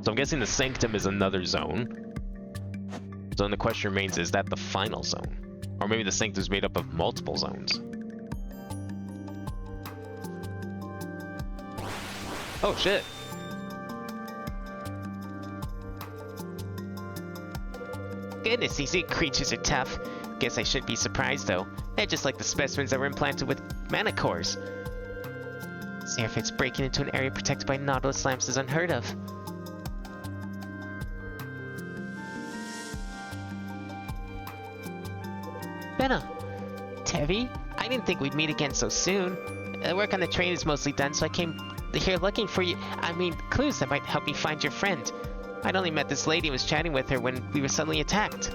So I'm guessing the Sanctum is another zone. So then the question remains, is that the final zone? Or maybe the Sanctum is made up of multiple zones. Oh shit! Goodness, these creatures are tough. Guess I shouldn't be surprised though. They're just like the specimens that were implanted with mana cores. Xeraphids breaking into an area protected by Nautilus lamps is unheard of. Benna! Tevi? I didn't think we'd meet again so soon. The work on the train is mostly done, so I came here looking for you. I mean, clues that might help me find your friend. I'd only met this lady and was chatting with her when we were suddenly attacked.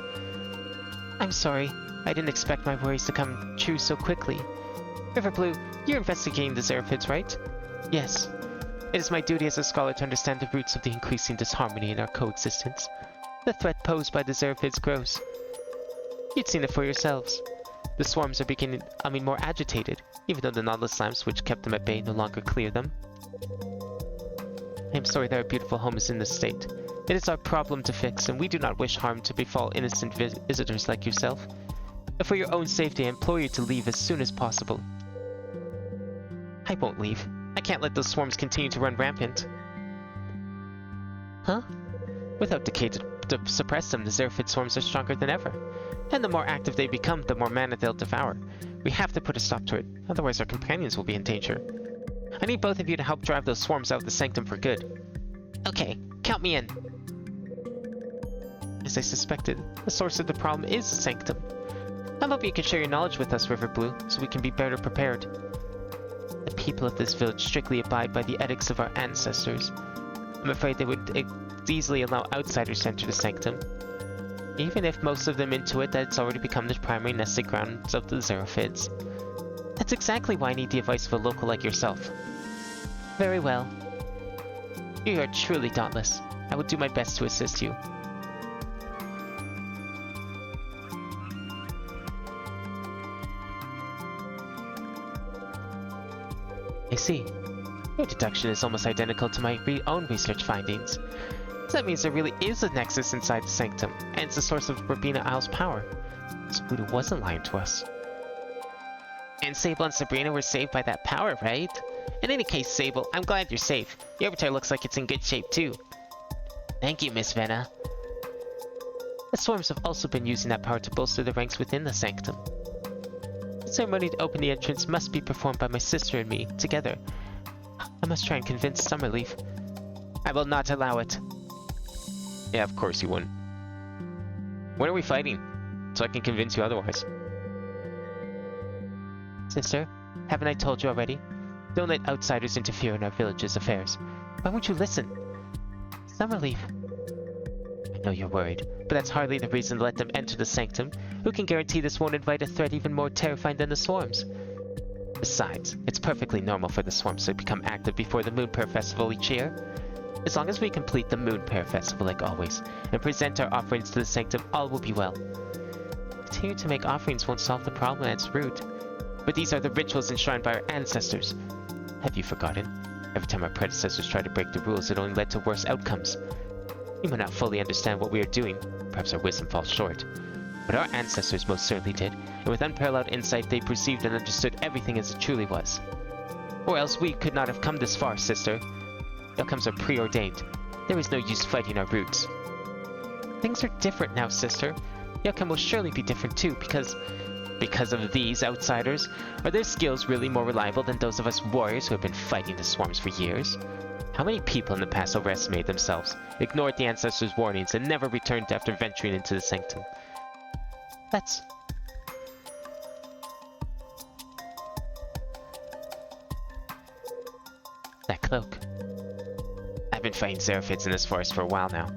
I'm sorry. I didn't expect my worries to come true so quickly. Riverblue, you're investigating the Xeraphids, right? Yes. It is my duty as a scholar to understand the roots of the increasing disharmony in our coexistence. The threat posed by the Xeraphids grows. You'd seen it for yourselves. The swarms are becoming more agitated, even though the Nautilus lamps which kept them at bay no longer clear them. I am sorry that our beautiful home is in this state. It is our problem to fix, and we do not wish harm to befall innocent visitors like yourself. But for your own safety, I implore you to leave as soon as possible. I won't leave. I can't let those swarms continue to run rampant. Huh? Without decay to suppress them, the Xeraphid swarms are stronger than ever. And the more active they become, the more mana they'll devour. We have to put a stop to it, otherwise our companions will be in danger. I need both of you to help drive those swarms out of the Sanctum for good. Okay, count me in. As I suspected, the source of the problem is the Sanctum. I hope you can share your knowledge with us, Riverblue, so we can be better prepared. The people of this village strictly abide by the edicts of our ancestors. I'm afraid they would easily allow outsiders to enter the Sanctum, even if most of them intuit that it's already become the primary nesting grounds of the Xeraphids. That's exactly why I need the advice of a local like yourself. Very well. You are truly dauntless. I will do my best to assist you. I see. Your deduction is almost identical to my own research findings. So that means there really is a nexus inside the sanctum, and it's the source of Rabina Isle's power. So Voodoo wasn't lying to us. And Sable and Sabrina were saved by that power, right? In any case, Sable, I'm glad you're safe. Your avatar looks like it's in good shape, too. Thank you, Miss Venna. The swarms have also been using that power to bolster the ranks within the sanctum. The ceremony to open the entrance must be performed by my sister and me, together. I must try and convince Summerleaf. I will not allow it. Yeah, of course you wouldn't. When are we fighting? So I can convince you otherwise. Sister, haven't I told you already? Don't let outsiders interfere in our village's affairs. Why won't you listen? Summerleaf. I know you're worried, but that's hardly the reason to let them enter the sanctum. Who can guarantee this won't invite a threat even more terrifying than the swarms? Besides, it's perfectly normal for the swarms to become active before the Moon Pear Festival each year. As long as we complete the Moon Pear Festival like always, and present our offerings to the sanctum, all will be well. Continuing to make offerings won't solve the problem at its root. But these are the rituals enshrined by our ancestors. Have you forgotten? Every time our predecessors tried to break the rules, it only led to worse outcomes. We may not fully understand what we are doing, perhaps our wisdom falls short. But our ancestors most certainly did, and with unparalleled insight they perceived and understood everything as it truly was. Or else we could not have come this far, sister. Outcomes are preordained. There is no use fighting our roots. Things are different now, sister. The outcome will surely be different too, because of these outsiders? Are their skills really more reliable than those of us warriors who have been fighting the swarms for years? How many people in the past overestimated themselves, ignored the ancestors' warnings, and never returned after venturing into the sanctum? Let's... That cloak. I've been fighting Xeraphids in this forest for a while now.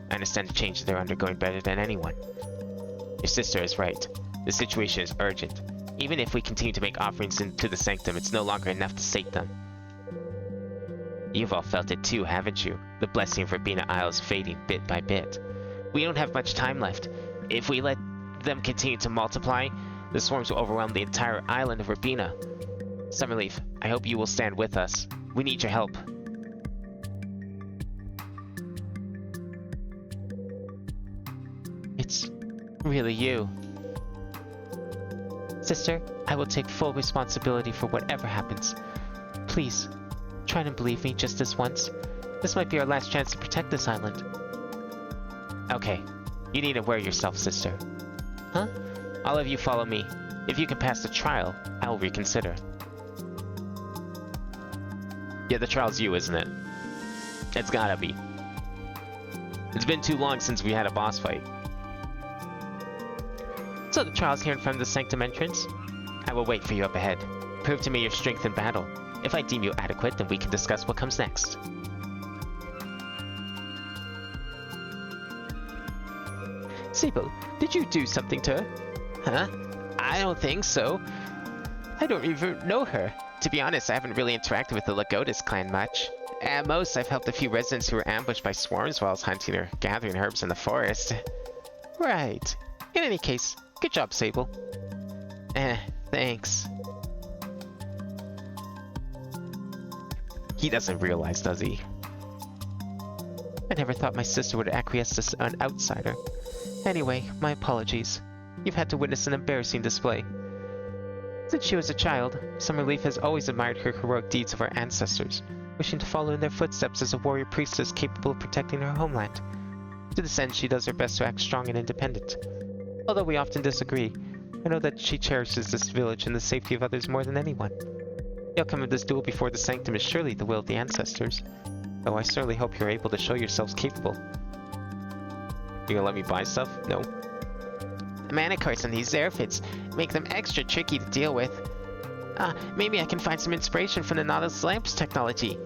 I understand the changes they're undergoing better than anyone. Your sister is right. The situation is urgent. Even if we continue to make offerings into the sanctum, it's no longer enough to sate them. You've all felt it too, haven't you? The blessing of Rabina Isle is fading bit by bit. We don't have much time left. If we let them continue to multiply, the swarms will overwhelm the entire island of Rabina. Summerleaf, I hope you will stand with us. We need your help. It's really you. Sister, I will take full responsibility for whatever happens. Please, try to believe me just this once. This might be our last chance to protect this island. Okay, you need to wear yourself, sister. Huh? All of you follow me. If you can pass the trial, I will reconsider. Yeah, the trial's you, isn't it? It's gotta be. It's been too long since we had a boss fight. So the trial's here in front of the sanctum entrance? I will wait for you up ahead. Prove to me your strength in battle. If I deem you adequate, then we can discuss what comes next. Sable, did you do something to her? Huh? I don't think so. I don't even know her. To be honest, I haven't really interacted with the Lagodas clan much. At most, I've helped a few residents who were ambushed by swarms while I was hunting or gathering herbs in the forest. Right. In any case, good job, Sable. Thanks. He doesn't realize, does he? I never thought my sister would acquiesce to an outsider. Anyway, my apologies. You've had to witness an embarrassing display. Since she was a child, Summerleaf has always admired her heroic deeds of our ancestors, wishing to follow in their footsteps as a warrior priestess capable of protecting her homeland. To this end, she does her best to act strong and independent. Although we often disagree, I know that she cherishes this village and the safety of others more than anyone. The outcome of this duel before the sanctum is surely the will of the ancestors, though I certainly hope you're able to show yourselves capable. You gonna let me buy stuff? No. The mana cards on these Xeraphids make them extra tricky to deal with. Maybe I can find some inspiration from the Nautilus Lamps technology.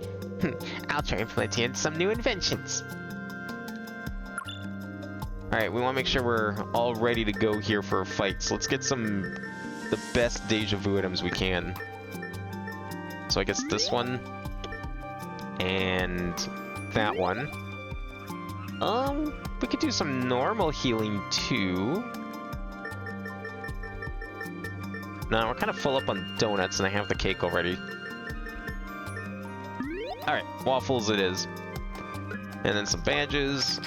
I'll try implementing some new inventions. Alright, we want to make sure we're all ready to go here for a fight. So let's get the best deja vu items we can. So I guess this one. And that one. We could do some normal healing too. No, we're kind of full up on donuts and I have the cake already. Alright, waffles it is. And then some badges.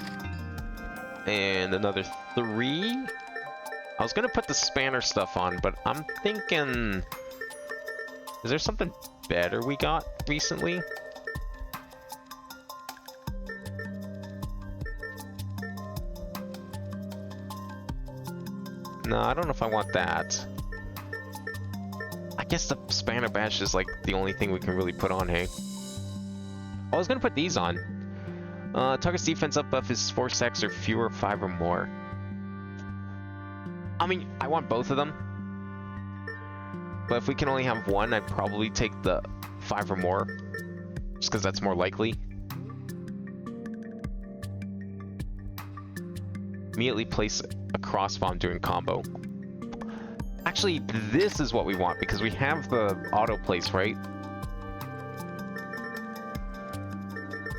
And another 3. I was gonna put the spanner stuff on, but I'm thinking... Is there something better we got recently? No, I don't know if I want that. I guess the spanner badge is like the only thing we can really put on, hey? I was gonna put these on. Target's defense up buff is 4 stacks or fewer, 5 or more. I mean, I want both of them. But if we can only have one, I'd probably take the 5 or more. Just because that's more likely. Immediately place a cross bomb during combo. Actually, this is what we want because we have the auto place, right?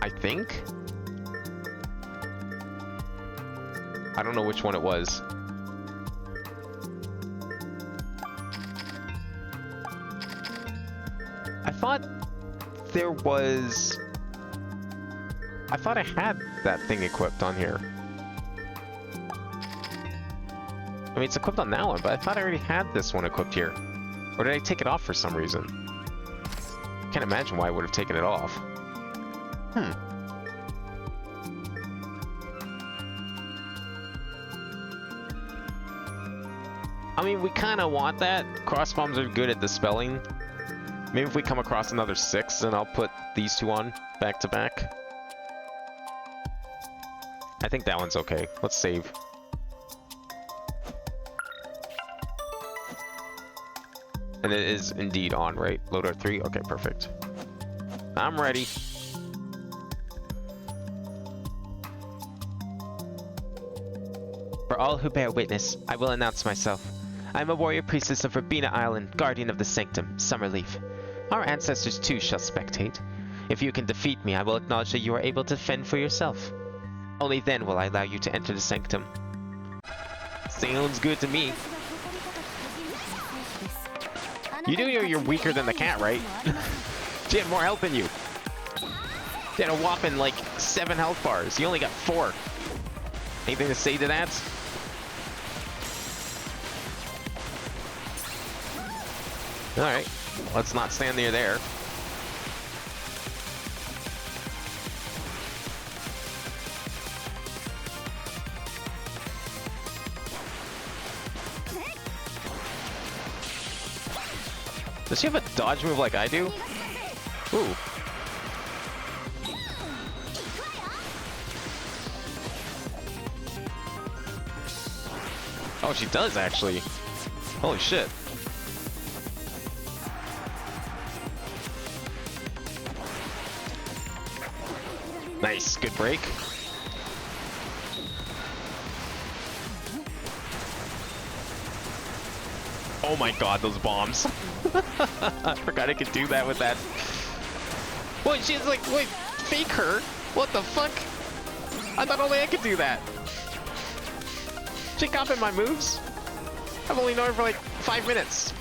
I think? I don't know which one it was. I thought there was... I thought I had that thing equipped on here. I mean, it's equipped on that one, but I thought I already had this one equipped here. Or did I take it off for some reason? Can't imagine why I would have taken it off. I mean, we kind of want that. Crossbombs are good at dispelling. Maybe if we come across another 6, then I'll put these 2 on back to back. I think that one's okay. Let's save. And it is indeed on, right? Load R3? Okay, perfect. I'm ready. For all who bear witness, I will announce myself. I am a warrior priestess of Rabina Island, guardian of the sanctum, Summerleaf. Our ancestors too shall spectate. If you can defeat me, I will acknowledge that you are able to fend for yourself. Only then will I allow you to enter the sanctum. Sounds good to me. You do know you're weaker than the cat, right? She had more health than you. She had a whopping, like, 7 health bars. You only got 4. Anything to say to that? Alright. Let's not stand near there. Does she have a dodge move like I do? Ooh. Oh, she does actually. Holy shit. Nice, good break. Oh my god, those bombs. I forgot I could do that with that. What, she's like, wait, fake her? What the fuck? I thought only I could do that. She copied my moves? I've only known her for like 5 minutes.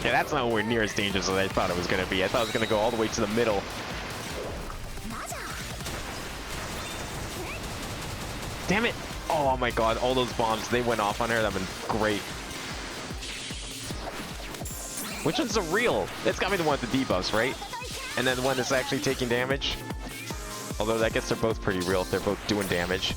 Yeah, that's nowhere near as dangerous as I thought it was going to be. I thought it was going to go all the way to the middle. Damn it! Oh my god, all those bombs, they went off on her. That would have been great. Which one's the real? It's got to be the one with the debuffs, right? And then the one that's actually taking damage. Although I guess they're both pretty real if they're both doing damage.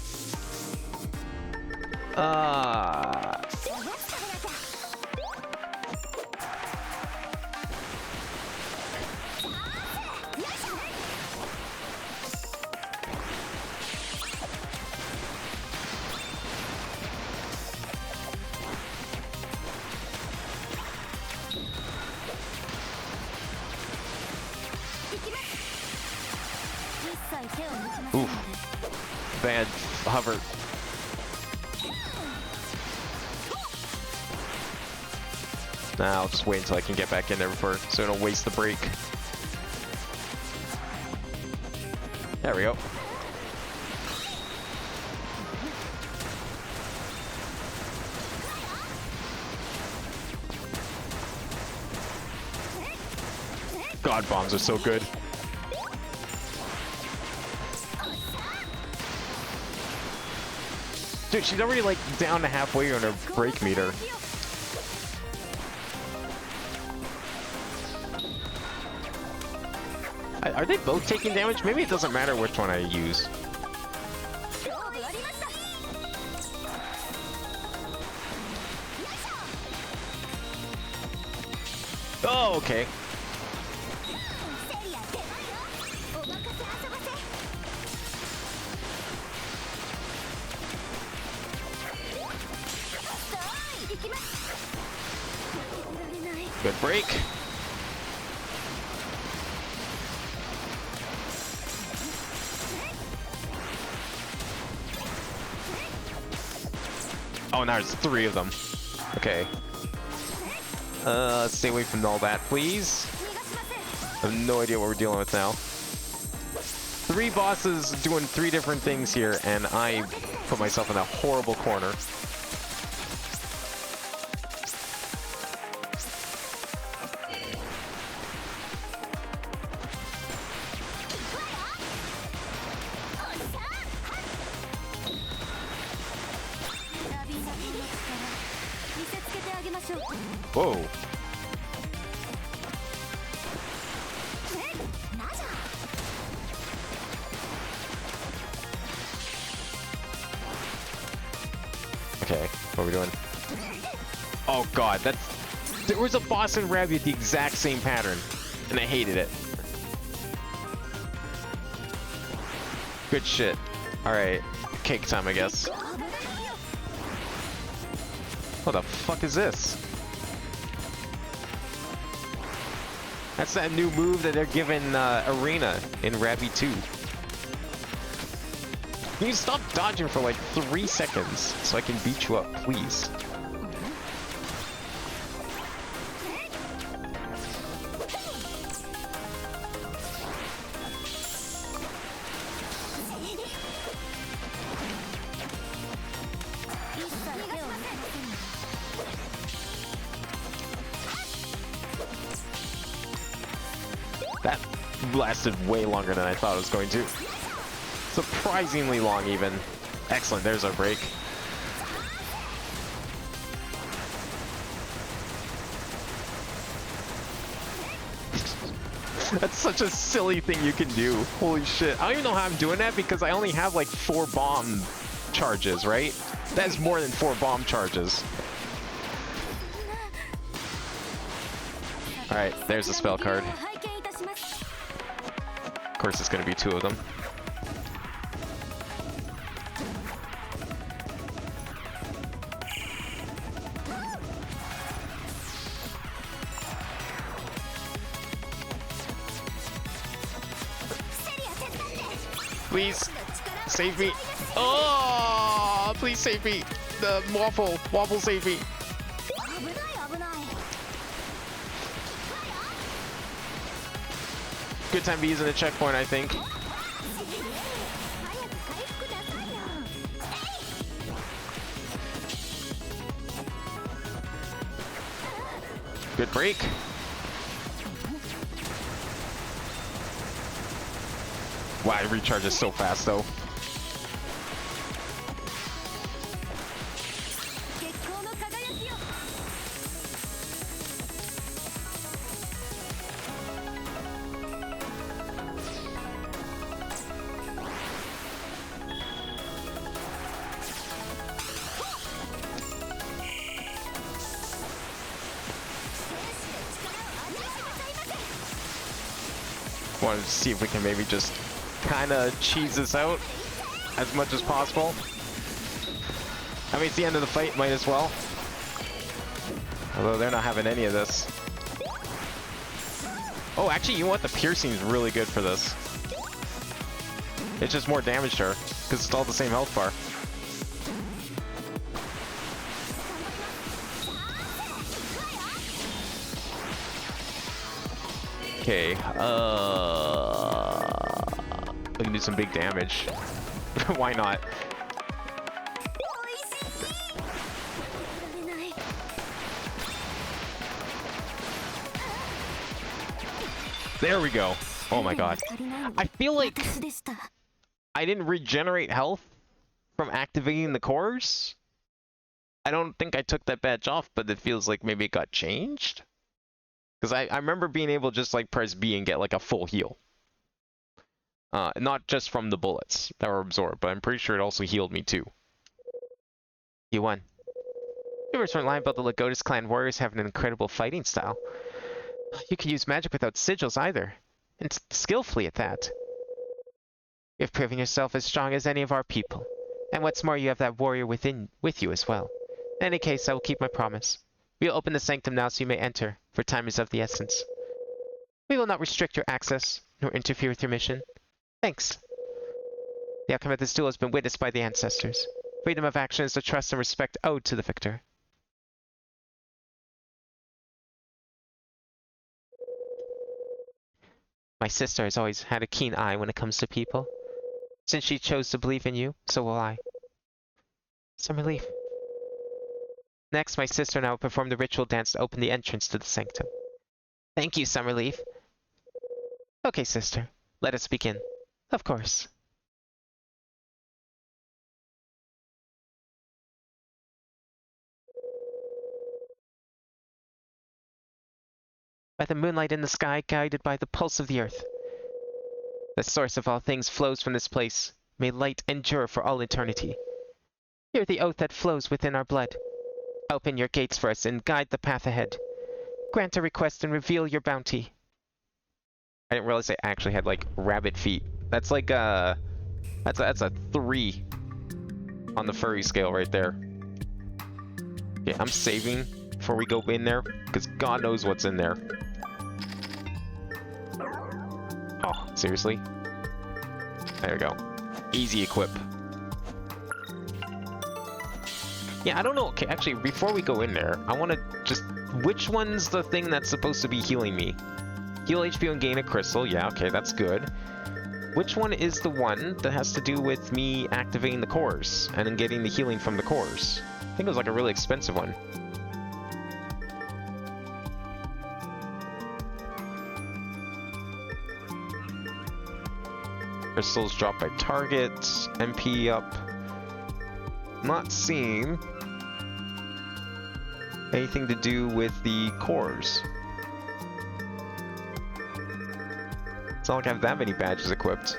Oof. Bad hover. Nah, I'll just wait until I can get back in there before, so I don't waste the break. There we go. God, bombs are so good. Dude, she's already like down to halfway on her break meter. Are they both taking damage? Maybe it doesn't matter which one I use. Oh, okay. Good break. Oh, now there's 3 of them. Okay. Let's stay away from all that, please. I have no idea what we're dealing with now. 3 bosses doing 3 different things here, and I put myself in a horrible corner. Whoa. Okay, what are we doing? Oh god, there was a boss in Rabby with the exact same pattern, and I hated it. Good shit. Alright, cake time, I guess. What the fuck is this? That's that new move that they're giving Arena in Rabby 2. Can you stop dodging for like 3 seconds so I can beat you up, please? That lasted way longer than I thought it was going to. Surprisingly long, even. Excellent, there's our break. That's such a silly thing you can do. Holy shit. I don't even know how I'm doing that because I only have like 4 bomb charges, right? That is more than 4 bomb charges. Alright, there's the spell card. Of course, it's going to be 2 of them. Please, save me. Oh, please save me. The waffle save me. Good time to be using a checkpoint, I think. Good break. Wow, it recharges so fast, though. Wanted to see if we can maybe just kind of cheese this out as much as possible. I mean, it's the end of the fight, might as well. Although they're not having any of this. Oh, actually, you know what? The piercing is really good for this. It's just more damage to her, because it's all the same health bar. Okay, we can do some big damage. Why not? There we go. Oh my god. I feel like I didn't regenerate health from activating the cores. I don't think I took that badge off, but it feels like maybe it got changed. Because I remember being able to just like press B and get like a full heal. Not just from the bullets that were absorbed, but I'm pretty sure it also healed me too. You won. Rumors weren't lying about the Lagodas clan warriors having an incredible fighting style. You can use magic without sigils either, and skillfully at that. You've proven yourself as strong as any of our people, and what's more, you have that warrior with you as well. In any case, I will keep my promise. We will open the sanctum now so you may enter, for time is of the essence. We will not restrict your access, nor interfere with your mission. Thanks. The outcome of this duel has been witnessed by the ancestors. Freedom of action is the trust and respect owed to the victor. My sister has always had a keen eye when it comes to people. Since she chose to believe in you, so will I. Some relief. Next, my sister and I will perform the ritual dance to open the entrance to the sanctum. Thank you, Summerleaf. Okay, sister. Let us begin. Of course. By the moonlight in the sky, guided by the pulse of the earth. The source of all things flows from this place. May light endure for all eternity. Hear the oath that flows within our blood. Open your gates for us and guide the path ahead. Grant a request and reveal your bounty. I didn't realize I actually had, like, rabbit feet. That's like, that's a 3 on the furry scale right there. Okay, I'm saving before we go in there, because God knows what's in there. Oh, seriously? There we go. Easy equip. Yeah, I don't know. Okay, actually, before we go in there, I want to just... Which one's the thing that's supposed to be healing me? Heal HP and gain a crystal. Yeah, okay, that's good. Which one is the one that has to do with me activating the cores and then getting the healing from the cores? I think it was like a really expensive one. Crystals dropped by target, MP up. Not seeing anything to do with the cores. It's not like I have that many badges equipped.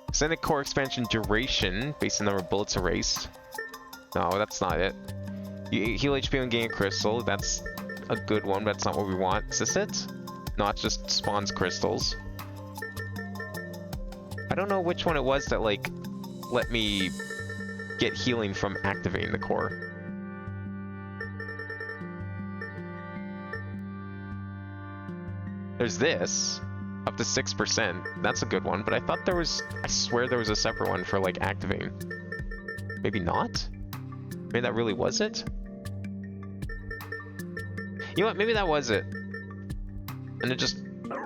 Extended core expansion duration based on the number of bullets erased. No, that's not it. You heal HP and gain a crystal. That's a good one, but that's not what we want. Is this it? No, it just spawns crystals. I don't know which one it was that, like, let me get healing from activating the core. There's this, up to 6%. That's a good one, but I thought there was... I swear there was a separate one for, like, activating. Maybe not? Maybe that really was it? You know what? Maybe that was it. And it just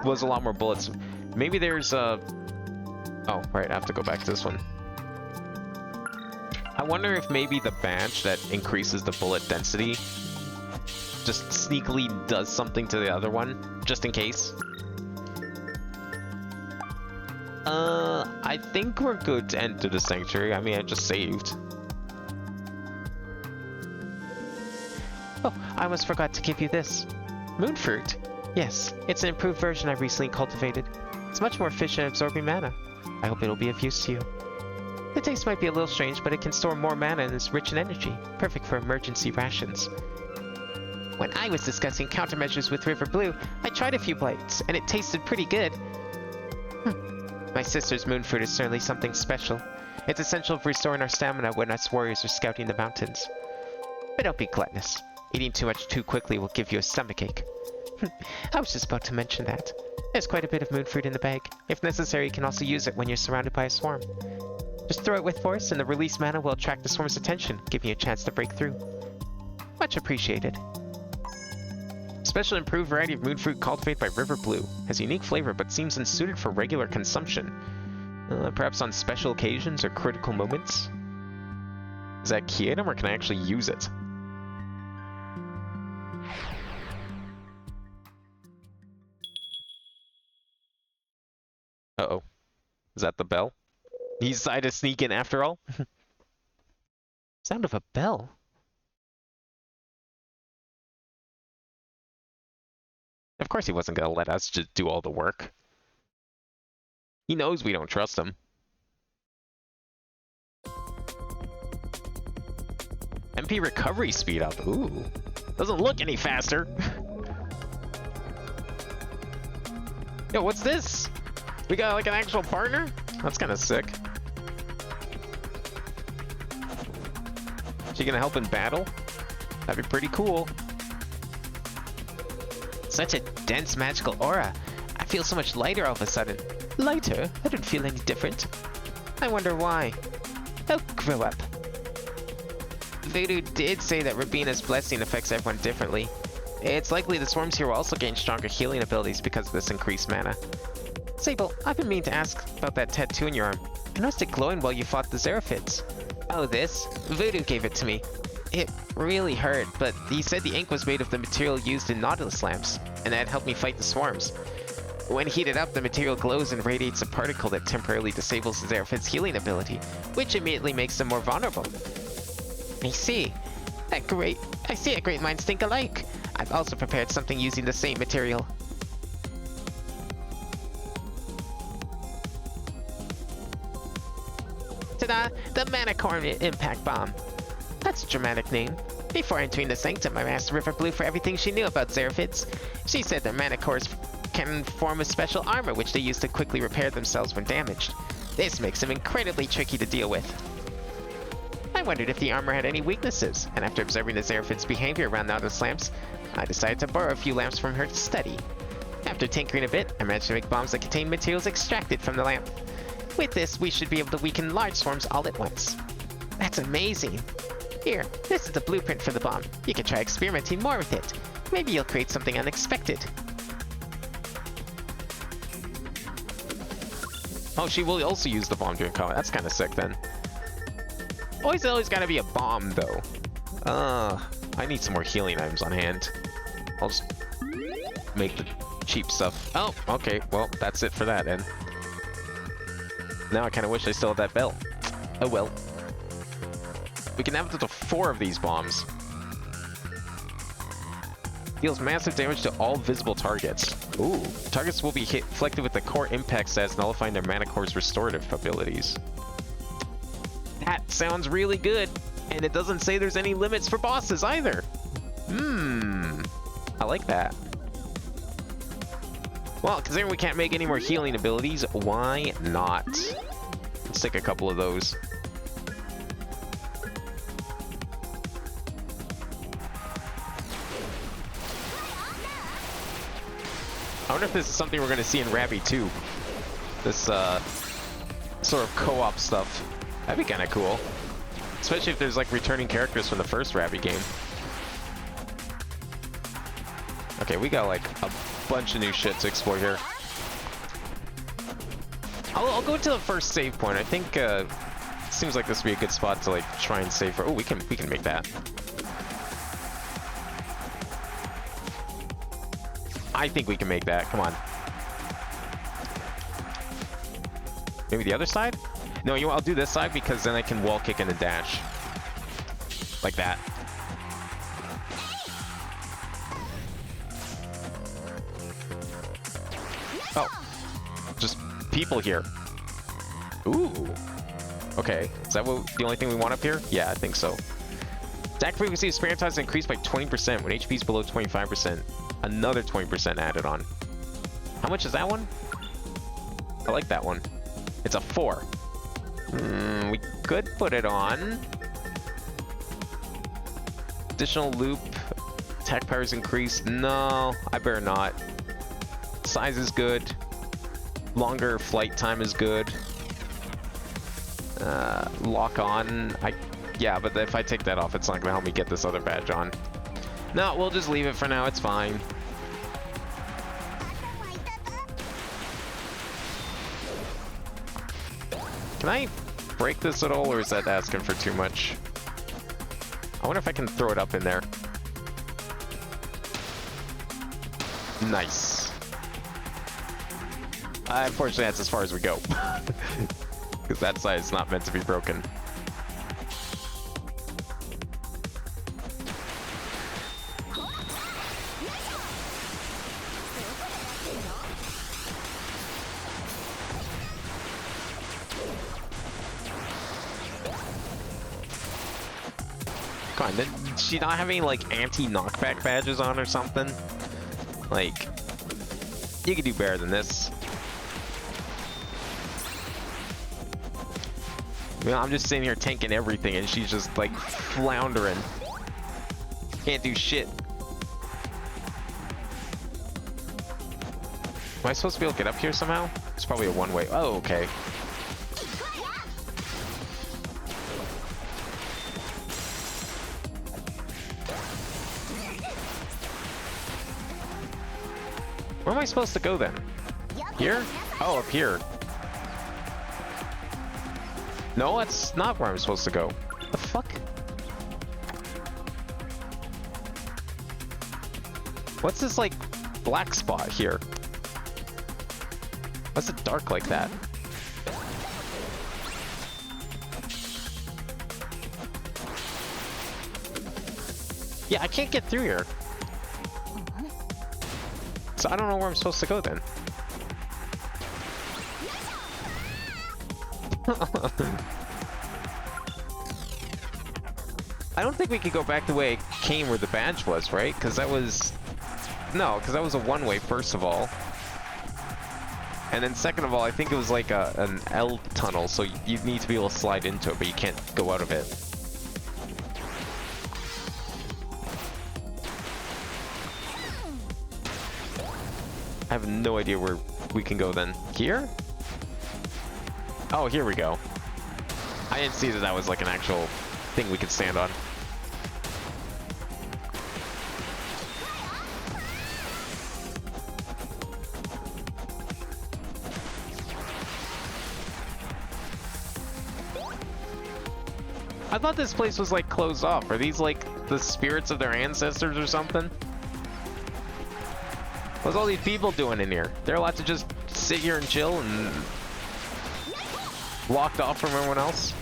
was a lot more bullets. Maybe there's a... Oh, right, I have to go back to this one. I wonder if maybe the badge that increases the bullet density just sneakily does something to the other one, just in case. I think we're good to enter the sanctuary. I mean, I just saved. Oh, I almost forgot to give you this. Moonfruit? Yes, it's an improved version I recently cultivated. It's much more efficient at absorbing mana. I hope it'll be of use to you. The taste might be a little strange, but it can store more mana and is rich in energy, perfect for emergency rations. When I was discussing countermeasures with River Blue, I tried a few bites, and it tasted pretty good. My sister's moonfruit is certainly something special. It's essential for restoring our stamina when us warriors are scouting the mountains. But don't be gluttonous. Eating too much too quickly will give you a stomachache. I was just about to mention that. There's quite a bit of moonfruit in the bag. If necessary, you can also use it when you're surrounded by a swarm. Just throw it with force, and the released mana will attract the swarm's attention, giving you a chance to break through. Much appreciated. Special improved variety of moonfruit cultivated by River Blue. Has a unique flavor, but seems unsuited for regular consumption. Perhaps on special occasions or critical moments? Is that key item or can I actually use it? Uh-oh. Is that the bell? He decided to sneak in after all? Sound of a bell. Of course he wasn't gonna let us just do all the work. He knows we don't trust him. MP recovery speed up. Ooh. Doesn't look any faster. Yo, what's this? We got like an actual partner? That's kind of sick. She gonna help in battle? That'd be pretty cool. Such a dense magical aura. I feel so much lighter all of a sudden. Lighter? I don't feel any different. I wonder why. Oh, grow up. Voodoo did say that Rabina's blessing affects everyone differently. It's likely the swarms here will also gain stronger healing abilities because of this increased mana. Sable, I've been meaning to ask about that tattoo in your arm. I noticed it glowing while you fought the Xeraphids. Oh, this? Voodoo gave it to me. It really hurt, but he said the ink was made of the material used in Nautilus lamps, and that helped me fight the swarms. When heated up, the material glows and radiates a particle that temporarily disables the Xeraphid's healing ability, which immediately makes them more vulnerable. I see. A great minds think alike. I've also prepared something using the same material. Ta-da! The Manicorn Impact Bomb. That's a dramatic name. Before entering the Sanctum, I asked River Blue for everything she knew about Xeraphids. She said that Manicores can form a special armor which they use to quickly repair themselves when damaged. This makes them incredibly tricky to deal with. I wondered if the armor had any weaknesses, and after observing the Xeraphid's behavior around Nautilus lamps, I decided to borrow a few lamps from her to study. After tinkering a bit, I managed to make bombs that contain materials extracted from the lamp. With this, we should be able to weaken large swarms all at once. That's amazing! Here, this is the blueprint for the bomb. You can try experimenting more with it. Maybe you'll create something unexpected. Oh, she will also use the bomb during combat. That's kind of sick then. Always gotta be a bomb though. I need some more healing items on hand. I'll just make the cheap stuff. Oh, okay. Well, that's it for that then. Now I kind of wish I still had that bell. Oh well. We can have up to 4 of these bombs. Deals massive damage to all visible targets. Ooh. Targets will be hit inflicted with the core impact stats, nullifying their mana core's restorative abilities. That sounds really good. And it doesn't say there's any limits for bosses either. I like that. Well, considering we can't make any more healing abilities, why not? Let's take a couple of those. I wonder if this is something we're going to see in Rabby 2. This sort of co-op stuff. That'd be kind of cool. Especially if there's like returning characters from the first Rabby game. Okay, we got like a bunch of new shit to explore here. I'll go to the first save point. I think seems like this would be a good spot to like try and save for. Oh, we can make that. I think we can make that. Come on. Maybe the other side? No, you know what? I'll do this side because then I can wall kick and a dash. Like that. Oh. Just people here. Ooh. Okay. Is that the only thing we want up here? Yeah, I think so. Attack frequency of spare times increased by 20% when HP is below 25%. Another 20% added on. How much is that one? I like that one. It's a 4. We could put it on. Additional loop. Attack power is increased. No, I better not. Size is good. Longer flight time is good. Lock on. Yeah, but if I take that off, it's not going to help me get this other badge on. No, we'll just leave it for now. It's fine. Can I break this at all, or is that asking for too much? I wonder if I can throw it up in there. Nice. Unfortunately, that's as far as we go. Because that side is not meant to be broken. Come on, did she not have any like anti-knockback badges on or something? Like, you could do better than this. I mean, I'm just sitting here tanking everything and she's just like floundering. Can't do shit. Am I supposed to be able to get up here somehow? It's probably a one-way. Oh, okay. Where am I supposed to go then? Here? Oh, up here. No, that's not where I'm supposed to go. The fuck? What's this, like, black spot here? Why's it dark like that? Yeah, I can't get through here. So I don't know where I'm supposed to go then. I don't think we could go back the way it came where the badge was, right? Because that was... No, because that was a one-way, first of all. And then second of all, I think it was like an L tunnel, so you need to be able to slide into it, but you can't go out of it. I have no idea where we can go then. Here? Oh, here we go. I didn't see that that was like an actual thing we could stand on. I thought this place was like closed off. Are these like the spirits of their ancestors or something? What's all these people doing in here? They're allowed to just sit here and chill and locked off from everyone else?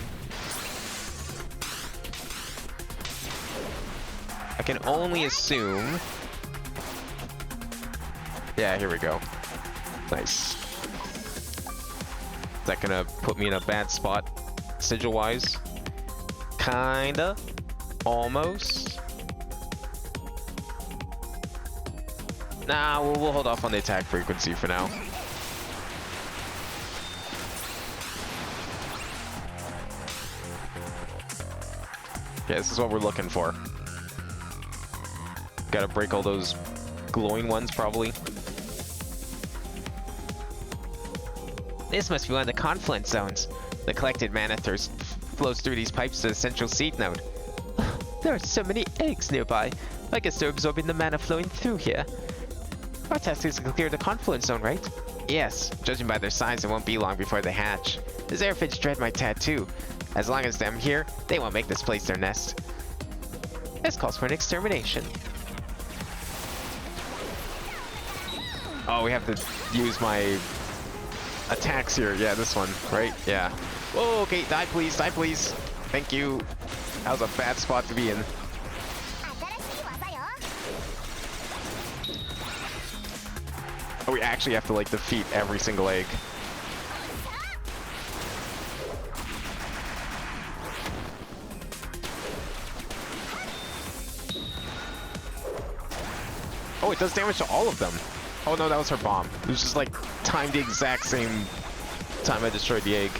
I can only assume... Yeah, here we go. Nice. Is that gonna put me in a bad spot, sigil-wise? Kinda. Almost. Nah, we'll hold off on the attack frequency for now. Yeah, this is what we're looking for. Gotta break all those glowing ones, probably. This must be one of the confluence zones. The collected mana thirst flows through these pipes to the central seed node. There are so many eggs nearby. I guess they're absorbing the mana flowing through here. Our task is to clear the confluence zone, right? Yes, judging by their size, it won't be long before they hatch. The Zeraphids dread my tattoo. As long as I'm here, they won't make this place their nest. This calls for an extermination. Oh, we have to use my attacks here. Yeah, this one, right? Yeah. Oh, okay, die please, die please. Thank you. That was a bad spot to be in. Oh, we actually have to like defeat every single egg. Oh, it does damage to all of them. Oh no, that was her bomb. It was just like timed the exact same time I destroyed the egg.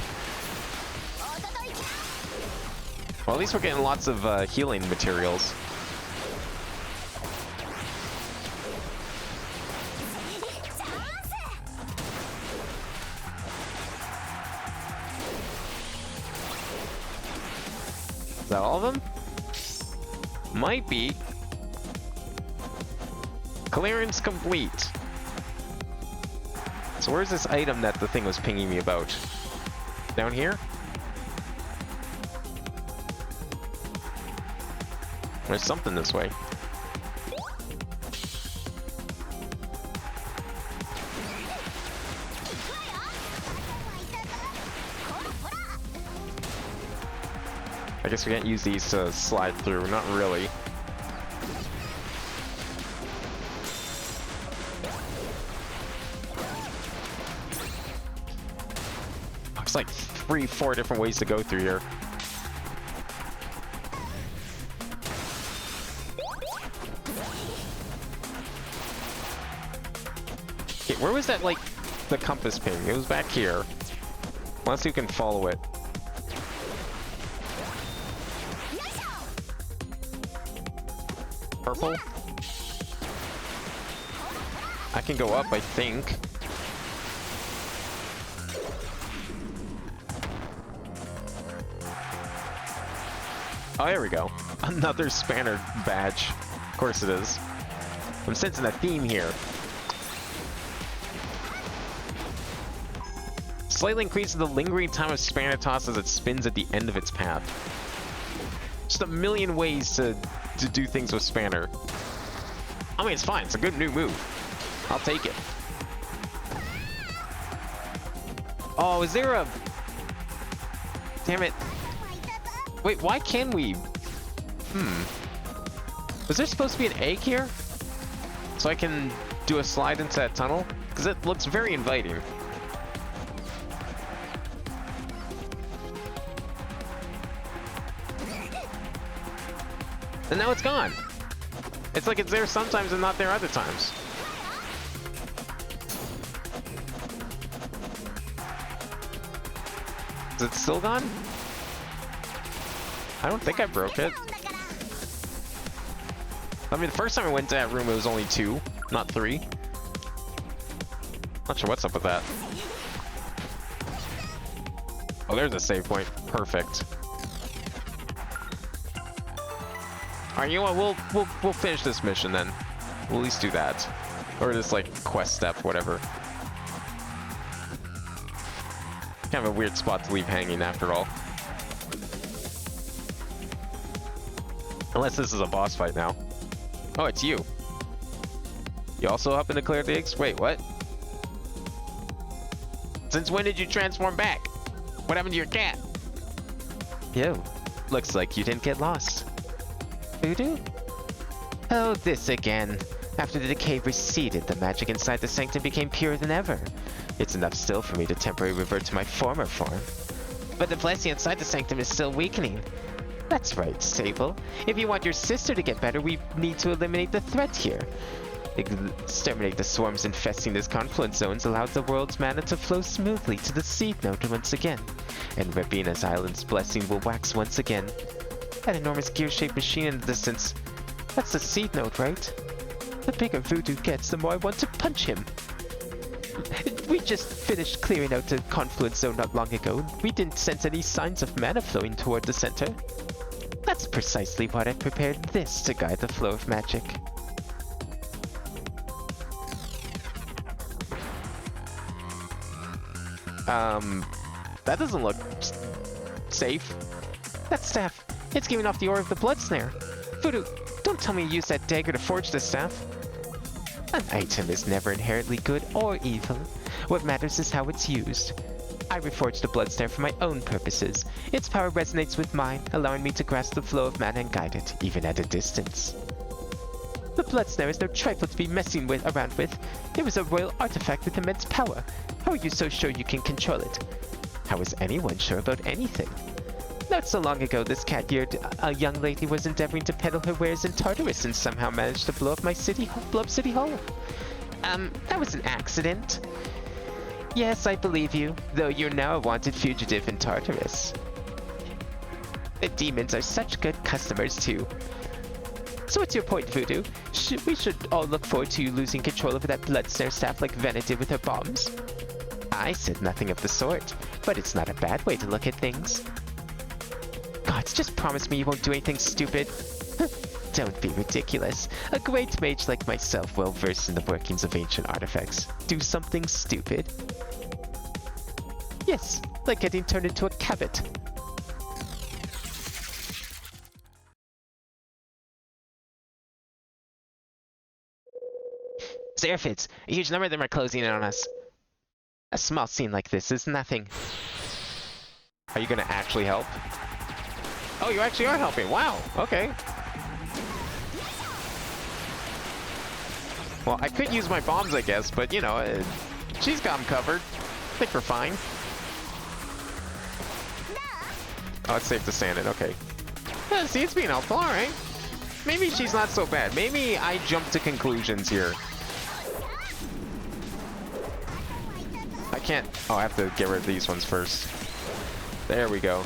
Well, at least we're getting lots of healing materials. Is that all of them? Might be. Clearance complete. So where's this item that the thing was pinging me about? Down here? There's something this way. I guess we can't use these to slide through. Not really. Looks like 3-4 different ways to go through here. Okay, where was that, like, the compass ping? It was back here. Unless you can follow it. Purple? I can go up, I think. Oh, there we go. Another spanner badge. Of course it is. I'm sensing a theme here. Slightly increases the lingering time of spanner toss as it spins at the end of its path. Just a million ways to do things with spanner. I mean, it's fine. It's a good new move. I'll take it. Oh, is there a... Damn it. Wait, why can we... Was there supposed to be an egg here? So I can do a slide into that tunnel? Because it looks very inviting. And now it's gone. It's like it's there sometimes and not there other times. Is it still gone? I don't think I broke it. I mean, the first time I went to that room, it was only 2, not 3. Not sure what's up with that. Oh, there's a save point. Perfect. Alright, you know what? We'll finish this mission then. We'll at least do that, or this like quest step, whatever. Kind of a weird spot to leave hanging after all. Unless this is a boss fight now. Oh, it's you. You also happen to clear the eggs? Wait, what? Since when did you transform back? What happened to your cat? Yo, looks like you didn't get lost. Voodoo? Oh, this again. After the decay receded, the magic inside the sanctum became purer than ever. It's enough still for me to temporarily revert to my former form. But the blessing inside the sanctum is still weakening. That's right, Sable. If you want your sister to get better, we need to eliminate the threat here. Exterminate the swarms infesting this confluence zones allows the world's mana to flow smoothly to the seed node once again. And Rabina's island's blessing will wax once again. That enormous gear-shaped machine in the distance. That's the seed node, right? The bigger Voodoo gets, the more I want to punch him. We just finished clearing out the confluence zone not long ago. We didn't sense any signs of mana flowing toward the center. That's precisely why I prepared this to guide the flow of magic. That doesn't look safe. That staff, it's giving off the aura of the blood snare. Voodoo, don't tell me you used that dagger to forge this staff. An item is never inherently good or evil. What matters is how it's used. I reforged the blood snare for my own purposes. Its power resonates with mine, allowing me to grasp the flow of mana and guide it, even at a distance. The blood snare is no trifle to be messing around with. It was a royal artifact with immense power. How are you so sure you can control it? How is anyone sure about anything? Not so long ago, this cat-eared young lady was endeavoring to peddle her wares in Tartarus and somehow managed to blow up City Hall. That was an accident. Yes, I believe you, though you're now a wanted fugitive in Tartarus. The demons are such good customers, too. So what's your point, Voodoo? We should all look forward to you losing control over that blood snare staff like Vena did with her bombs. I said nothing of the sort, but it's not a bad way to look at things. Gods, just promise me you won't do anything stupid. Don't be ridiculous. A great mage like myself, well versed in the workings of ancient artifacts, do something stupid? Yes, like getting turned into a cabot. Seraphids! A huge number of them are closing in on us. A small scene like this is nothing. Are you gonna actually help? Oh, you actually are helping. Wow. Okay. Well, I could use my bombs, I guess, but you know, she's got them covered. I think we're fine. Oh, it's safe to stand it. Okay. Yeah, see, it's being helpful. All right. Maybe she's not so bad. Maybe I jumped to conclusions here. I can't... Oh, I have to get rid of these ones first. There we go.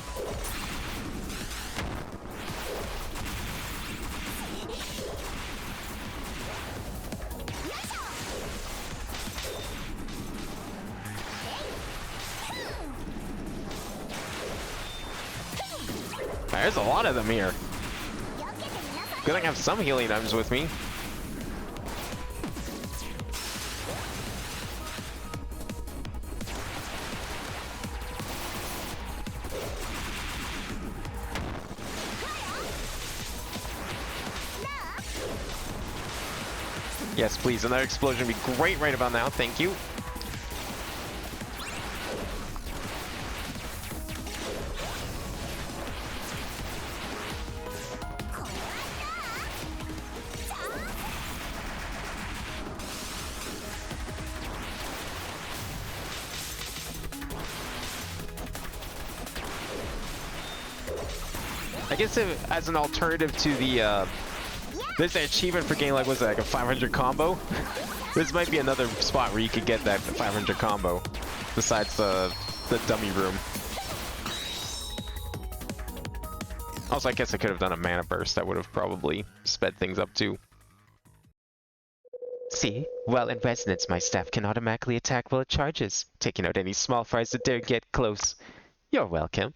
There's a lot of them here. Good thing I have some healing items with me. Yes, please. Another explosion would be great right about now. Thank you. I guess if, as an alternative to the, there's an achievement for getting, like, was it like a 500 combo? This might be another spot where you could get that 500 combo, besides the dummy room. Also, I guess I could have done a mana burst. That would have probably sped things up too. See, while in resonance, my staff can automatically attack while it charges, taking out any small fries that dare get close. You're welcome.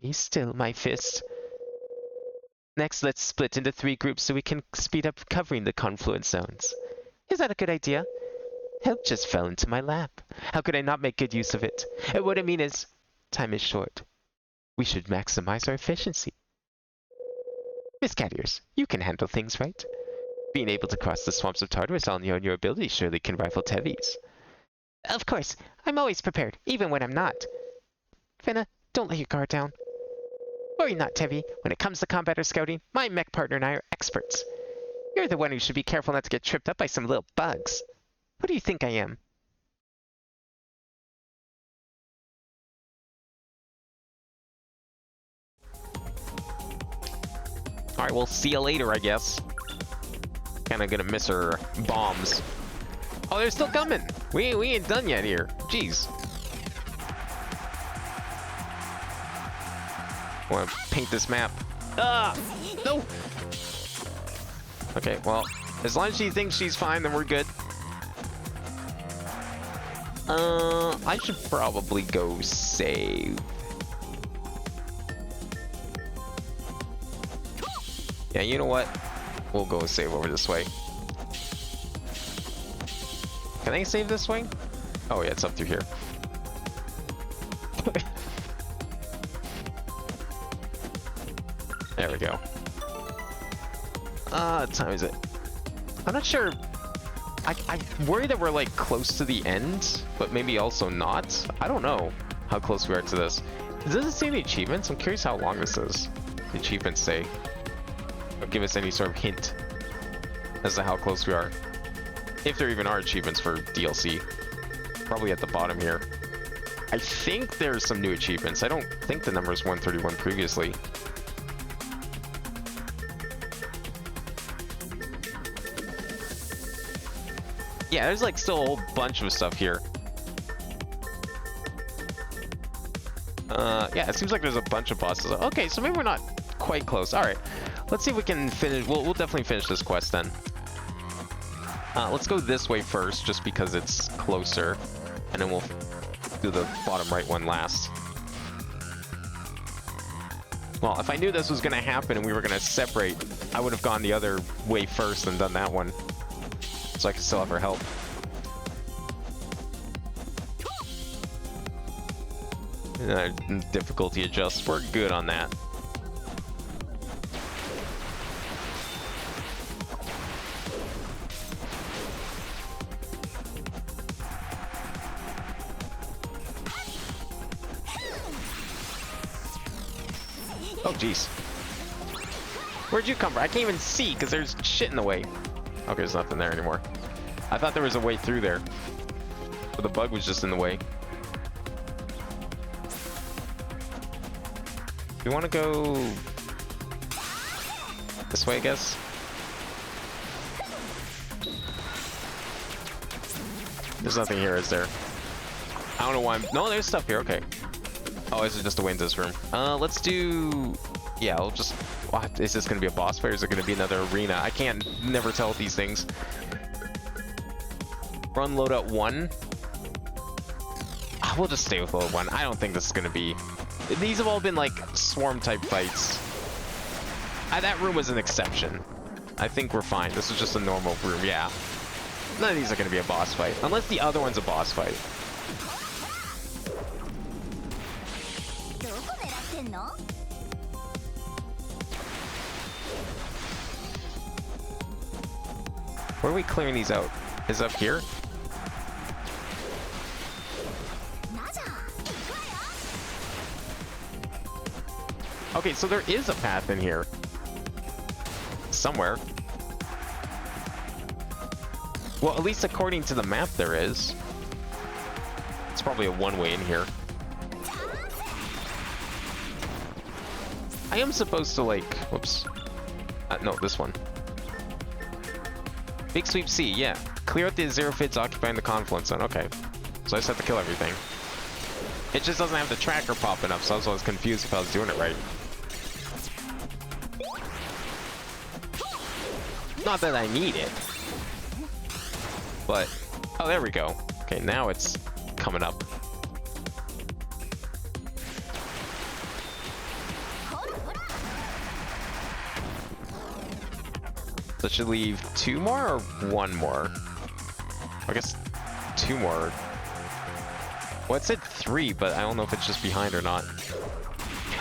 Be still, my fist. Next, let's split into 3 groups so we can speed up covering the confluence zones. Is that a good idea? Help just fell into my lap. How could I not make good use of it? And what I mean is, time is short. We should maximize our efficiency. Miss Cat Ears, you can handle things, right? Being able to cross the swamps of Tartarus on your own, your ability surely can rival Tevi's. Of course, I'm always prepared, even when I'm not. Finna, don't let your guard down. Worry not, Tevi. When it comes to combat or scouting, my mech partner and I are experts. You're the one who should be careful not to get tripped up by some little bugs. Who do you think I am? Alright, we'll see you later, I guess. Kinda gonna miss her bombs. Oh, they're still coming! We ain't done yet here. Jeez. I wanna paint this map. Ah! No! Okay, well, as long as she thinks she's fine, then we're good. I should probably go save. Yeah, you know what? We'll go save over this way. Can I save this way? Oh yeah, it's up through here. There we go. What time is it? I'm not sure. I worry that we're like close to the end, but maybe also not. I don't know how close we are to this. Does it say the achievements? I'm curious how long this is. The achievements say. Or give us any sort of hint as to how close we are. If there even are achievements for DLC. Probably at the bottom here. I think there's some new achievements. I don't think the number is 131 previously. Yeah, there's like still a whole bunch of stuff here. Yeah, it seems like there's a bunch of bosses. Okay, so maybe we're not quite close. All right, let's see if we can finish. We'll definitely finish this quest then. Let's go this way first, just because it's closer, and then we'll do the bottom right one last. Well, if I knew this was going to happen and we were going to separate, I would have gone the other way first and done that one, so I can still have her help. Difficulty adjust. We're good on that. Oh, jeez. Where'd you come from? I can't even see because there's shit in the way. Okay, there's nothing there anymore. I thought there was a way through there. But the bug was just in the way. You want to go this way, I guess? There's nothing here, is there? I don't know why I'm... No, there's stuff here, okay. Oh, this is just a way into this room. Let's do... Yeah, I'll just... What? Is this going to be a boss fight or is it going to be another arena? I can't never tell with these things. Run loadout 1. We'll just stay with loadout 1. I don't think this is going to be... These have all been like swarm type fights. That room was an exception. I think we're fine. This is just a normal room, yeah. None of these are going to be a boss fight. Unless the other one's a boss fight. Where are we clearing these out? Is it up here? Okay, so there is a path in here. Somewhere. Well, at least according to the map there is. It's probably a one-way in here. I am supposed to like... Whoops. No, this one. Big Sweep C, yeah. Clear out the Xerophids occupying the confluence zone. Okay. So I just have to kill everything. It just doesn't have the tracker popping up, so I was confused if I was doing it right. Not that I need it. But... Oh, there we go. Okay, now it's coming up. So it should leave 2 more or 1 more? I guess 2 more. Well, it said 3, but I don't know if it's just behind or not.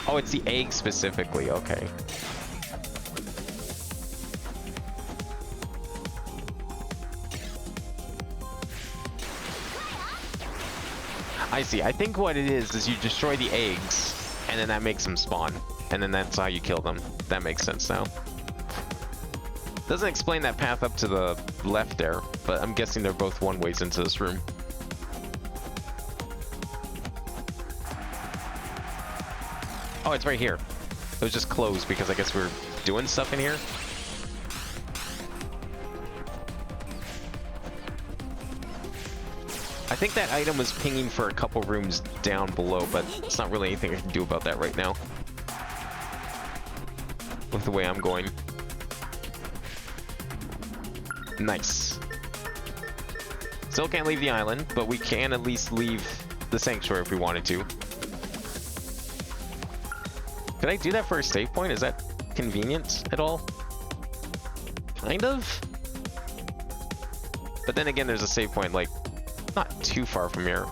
Oh, it's the egg specifically. Okay. I see. I think what it is you destroy the eggs, and then that makes them spawn. And then that's how you kill them. That makes sense now. Doesn't explain that path up to the left there, but I'm guessing they're both one ways into this room. Oh, it's right here. It was just closed because I guess we were doing stuff in here. I think that item was pinging for a couple rooms down below, but it's not really anything I can do about that right now. With the way I'm going. Nice. Still can't leave the island, but we can at least leave the sanctuary if we wanted to. Could I do that for a save point? Is that convenient at all? Kind of. But then again, there's a save point like not too far from here.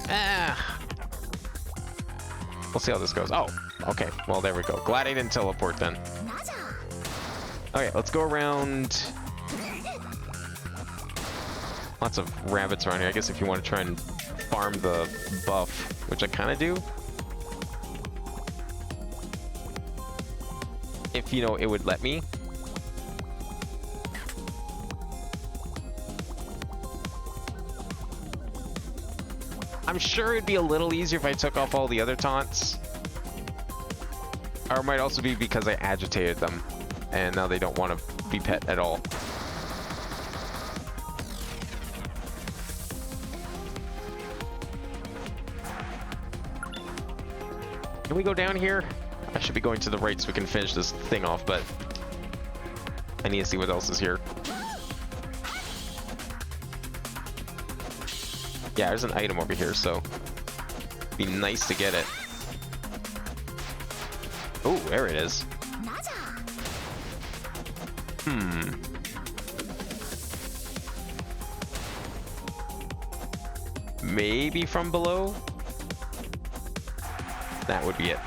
We'll see how this goes. Oh, okay. Well, there we go. Glad I didn't teleport then. Okay, let's go around. Lots of rabbits around here. I guess if you want to try and farm the buff, which I kind of do. If, you know, it would let me. I'm sure it'd be a little easier if I took off all the other taunts. Or it might also be because I agitated them. And now they don't want to be pet at all. Can we go down here? I should be going to the right so we can finish this thing off, but I need to see what else is here. Yeah, there's an item over here, so it'd be nice to get it. Oh, there it is. Maybe from below? That would be it.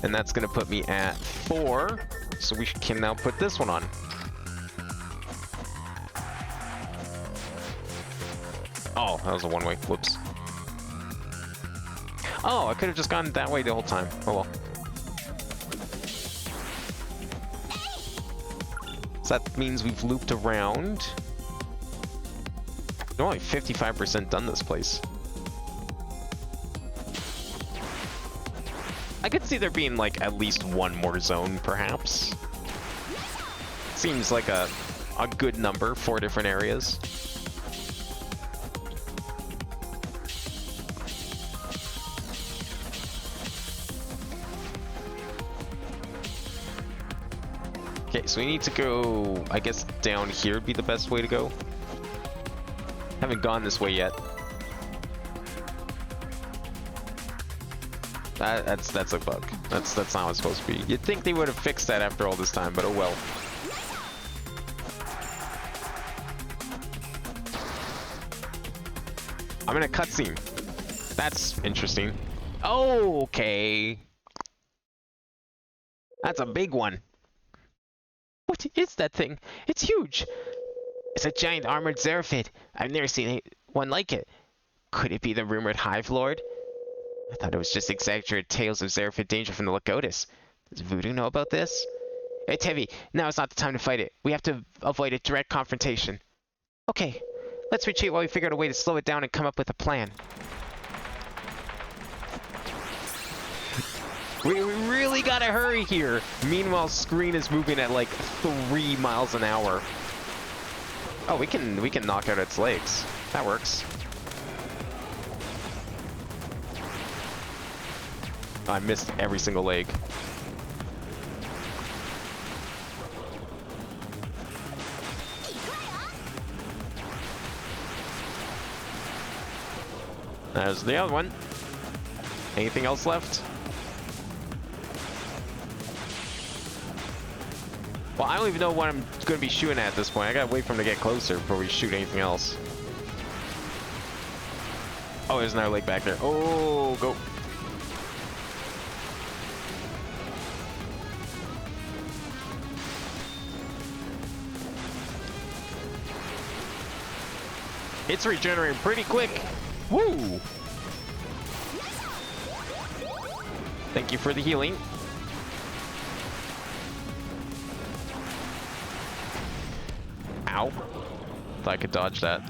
And that's gonna put me at 4, so we can now put this one on. Oh, that was a one-way. Whoops. Oh, I could have just gone that way the whole time. Oh well. So that means we've looped around. We're only 55% done this place. I could see there being like at least one more zone, perhaps. Seems like a good number, 4 different areas. Okay, so we need to go, I guess down here would be the best way to go. Haven't gone this way yet. That's a bug. That's not how it's supposed to be. You'd think they would have fixed that after all this time, but oh well. I'm in a cutscene. That's interesting. Oh, okay. That's a big one. What is that thing? It's huge. It's a giant armored Zeraphid. I've never seen one like it. Could it be the rumored Hive Lord? I thought it was just exaggerated tales of Zeraphid danger from the Lagotas. Does Voodoo know about this? Hey, Tevi, now is not the time to fight it. We have to avoid a direct confrontation. Okay, let's retreat while we figure out a way to slow it down and come up with a plan. We really gotta hurry here. Meanwhile, screen is moving at like 3 miles an hour. Oh, we can knock out its legs. That works. I missed every single leg. There's the other one. Anything else left? Well, I don't even know what I'm going to be shooting at this point. I gotta wait for him to get closer before we shoot anything else. Oh, there's another leg back there. Oh, go. It's regenerating pretty quick. Woo! Thank you for the healing. Ow. Thought I could dodge that.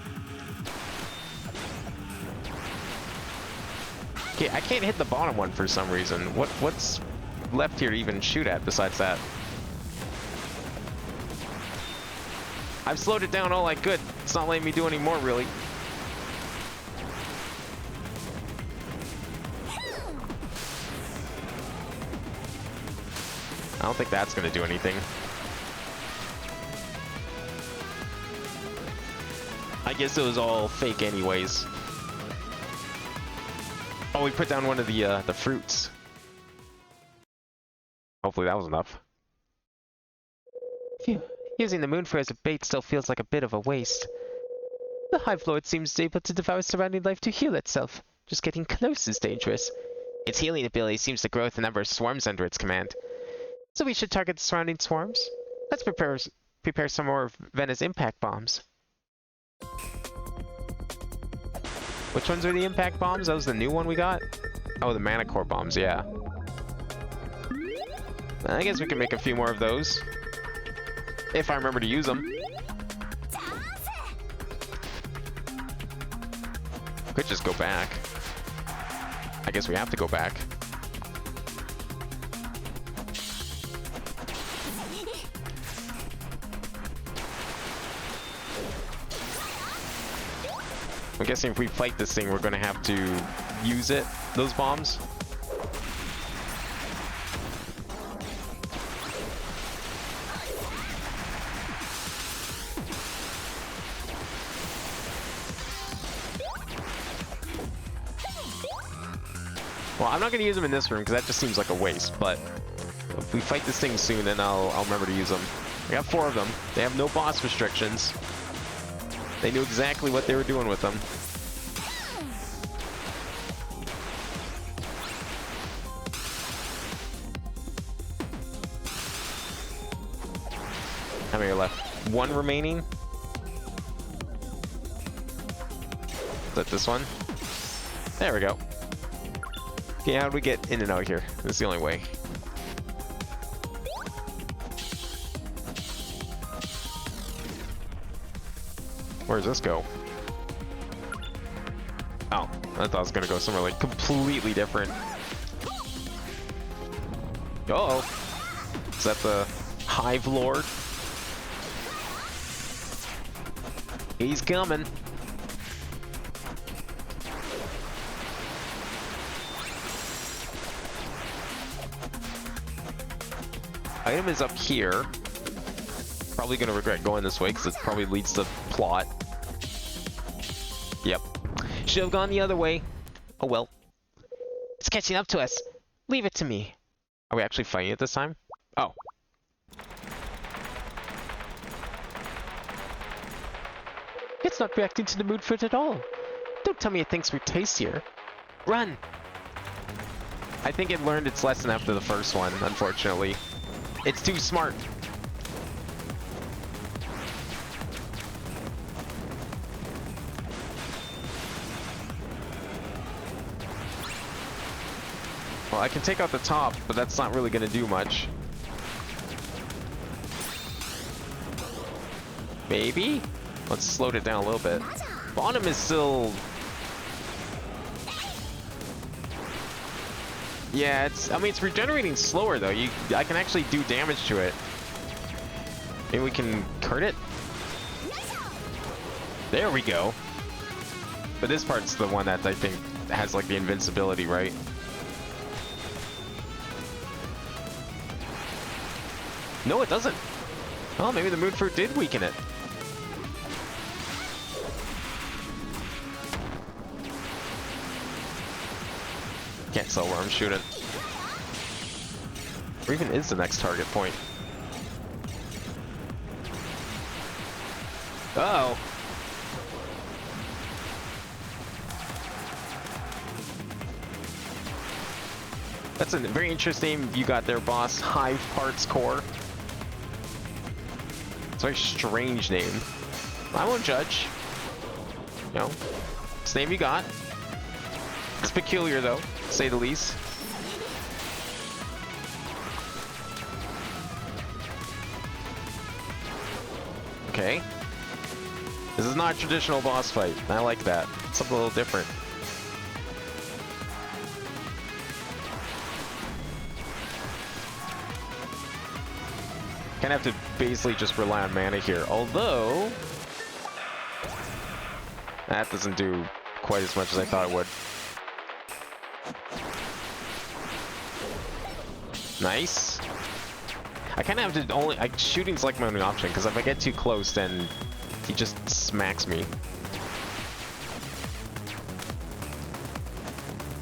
Okay, I can't hit the bottom one for some reason. What's left here to even shoot at besides that? I've slowed it down all I could. It's not letting me do any more, really. I don't think that's going to do anything. I guess it was all fake anyways. Oh, we put down one of the fruits. Hopefully that was enough. Phew. Using the moon for as a bait still feels like a bit of a waste. The Hive Lord seems able to devour surrounding life to heal itself. Just getting close is dangerous. Its healing ability seems to grow with the number of swarms under its command. So we should target the surrounding swarms. Let's prepare some more of Vena's impact bombs. Which ones are the impact bombs? That was the new one we got? Oh, the mana core bombs, yeah. I guess we can make a few more of those. If I remember to use them. Could just go back. I guess we have to go back. I'm guessing if we fight this thing, we're going to have to use it, those bombs. Well, I'm not going to use them in this room because that just seems like a waste, but if we fight this thing soon, then I'll remember to use them. I got 4 of them. They have no boss restrictions. They knew exactly what they were doing with them. How many are left? 1 remaining? Is that this one? There we go. Okay, how do we get in and out here? That's the only way. Where does this go? Oh, I thought it was gonna go somewhere like completely different. Uh-oh. Is that the Hive Lord? He's coming. Item is up here. Probably gonna regret going this way because it probably leads to plot. Yep. Should have gone the other way. Oh well. It's catching up to us. Leave it to me. Are we actually fighting it this time? Oh. It's not reacting to the mood fruit at all. Don't tell me it thinks we're tastier. Run! I think it learned its lesson after the first one, unfortunately. It's too smart. Well, I can take out the top, but that's not really going to do much. Maybe? Let's slow it down a little bit. Bottom is still... Yeah, it's... I mean, it's regenerating slower, though. I can actually do damage to it. Maybe we can crit it? There we go. But this part's the one that I think has, like, the invincibility, right? No, it doesn't. Oh, maybe the moon fruit did weaken it. Can't tell where I'm shooting. Where even is the next target point? Uh-oh. That's a very interesting you got there, boss. Hive Parts Core. It's a very strange name. I won't judge. You know, it's the name you got. It's peculiar, though, to say the least. Okay. This is not a traditional boss fight. I like that. It's something a little different. Kind of have to basically just rely on mana here. Although... that doesn't do quite as much as I thought it would. Nice. I kind of have to only... shooting's like my only option, because if I get too close, then he just smacks me.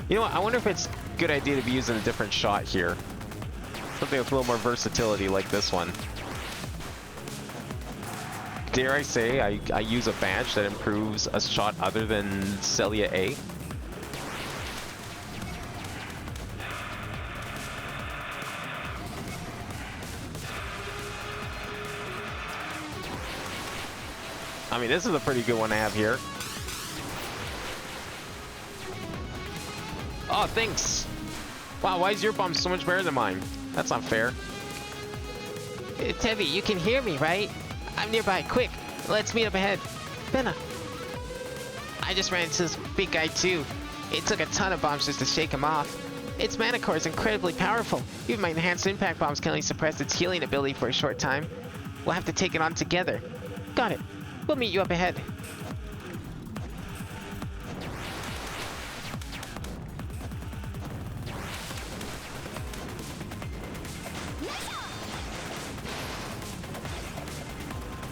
You know what? I wonder if it's a good idea to be using a different shot here. Something with a little more versatility like this one. Dare I say I use a badge that improves a shot other than Celia A? I mean, this is a pretty good one to have here. Oh, thanks! Wow, why is your bomb so much better than mine? That's not fair. Tevi, you can hear me, right? I'm nearby. Quick, let's meet up ahead. Benna. I just ran into this big guy too. It took a ton of bombs just to shake him off. Its mana core is incredibly powerful. Even my enhanced impact bombs can only suppress its healing ability for a short time. We'll have to take it on together. Got it. We'll meet you up ahead.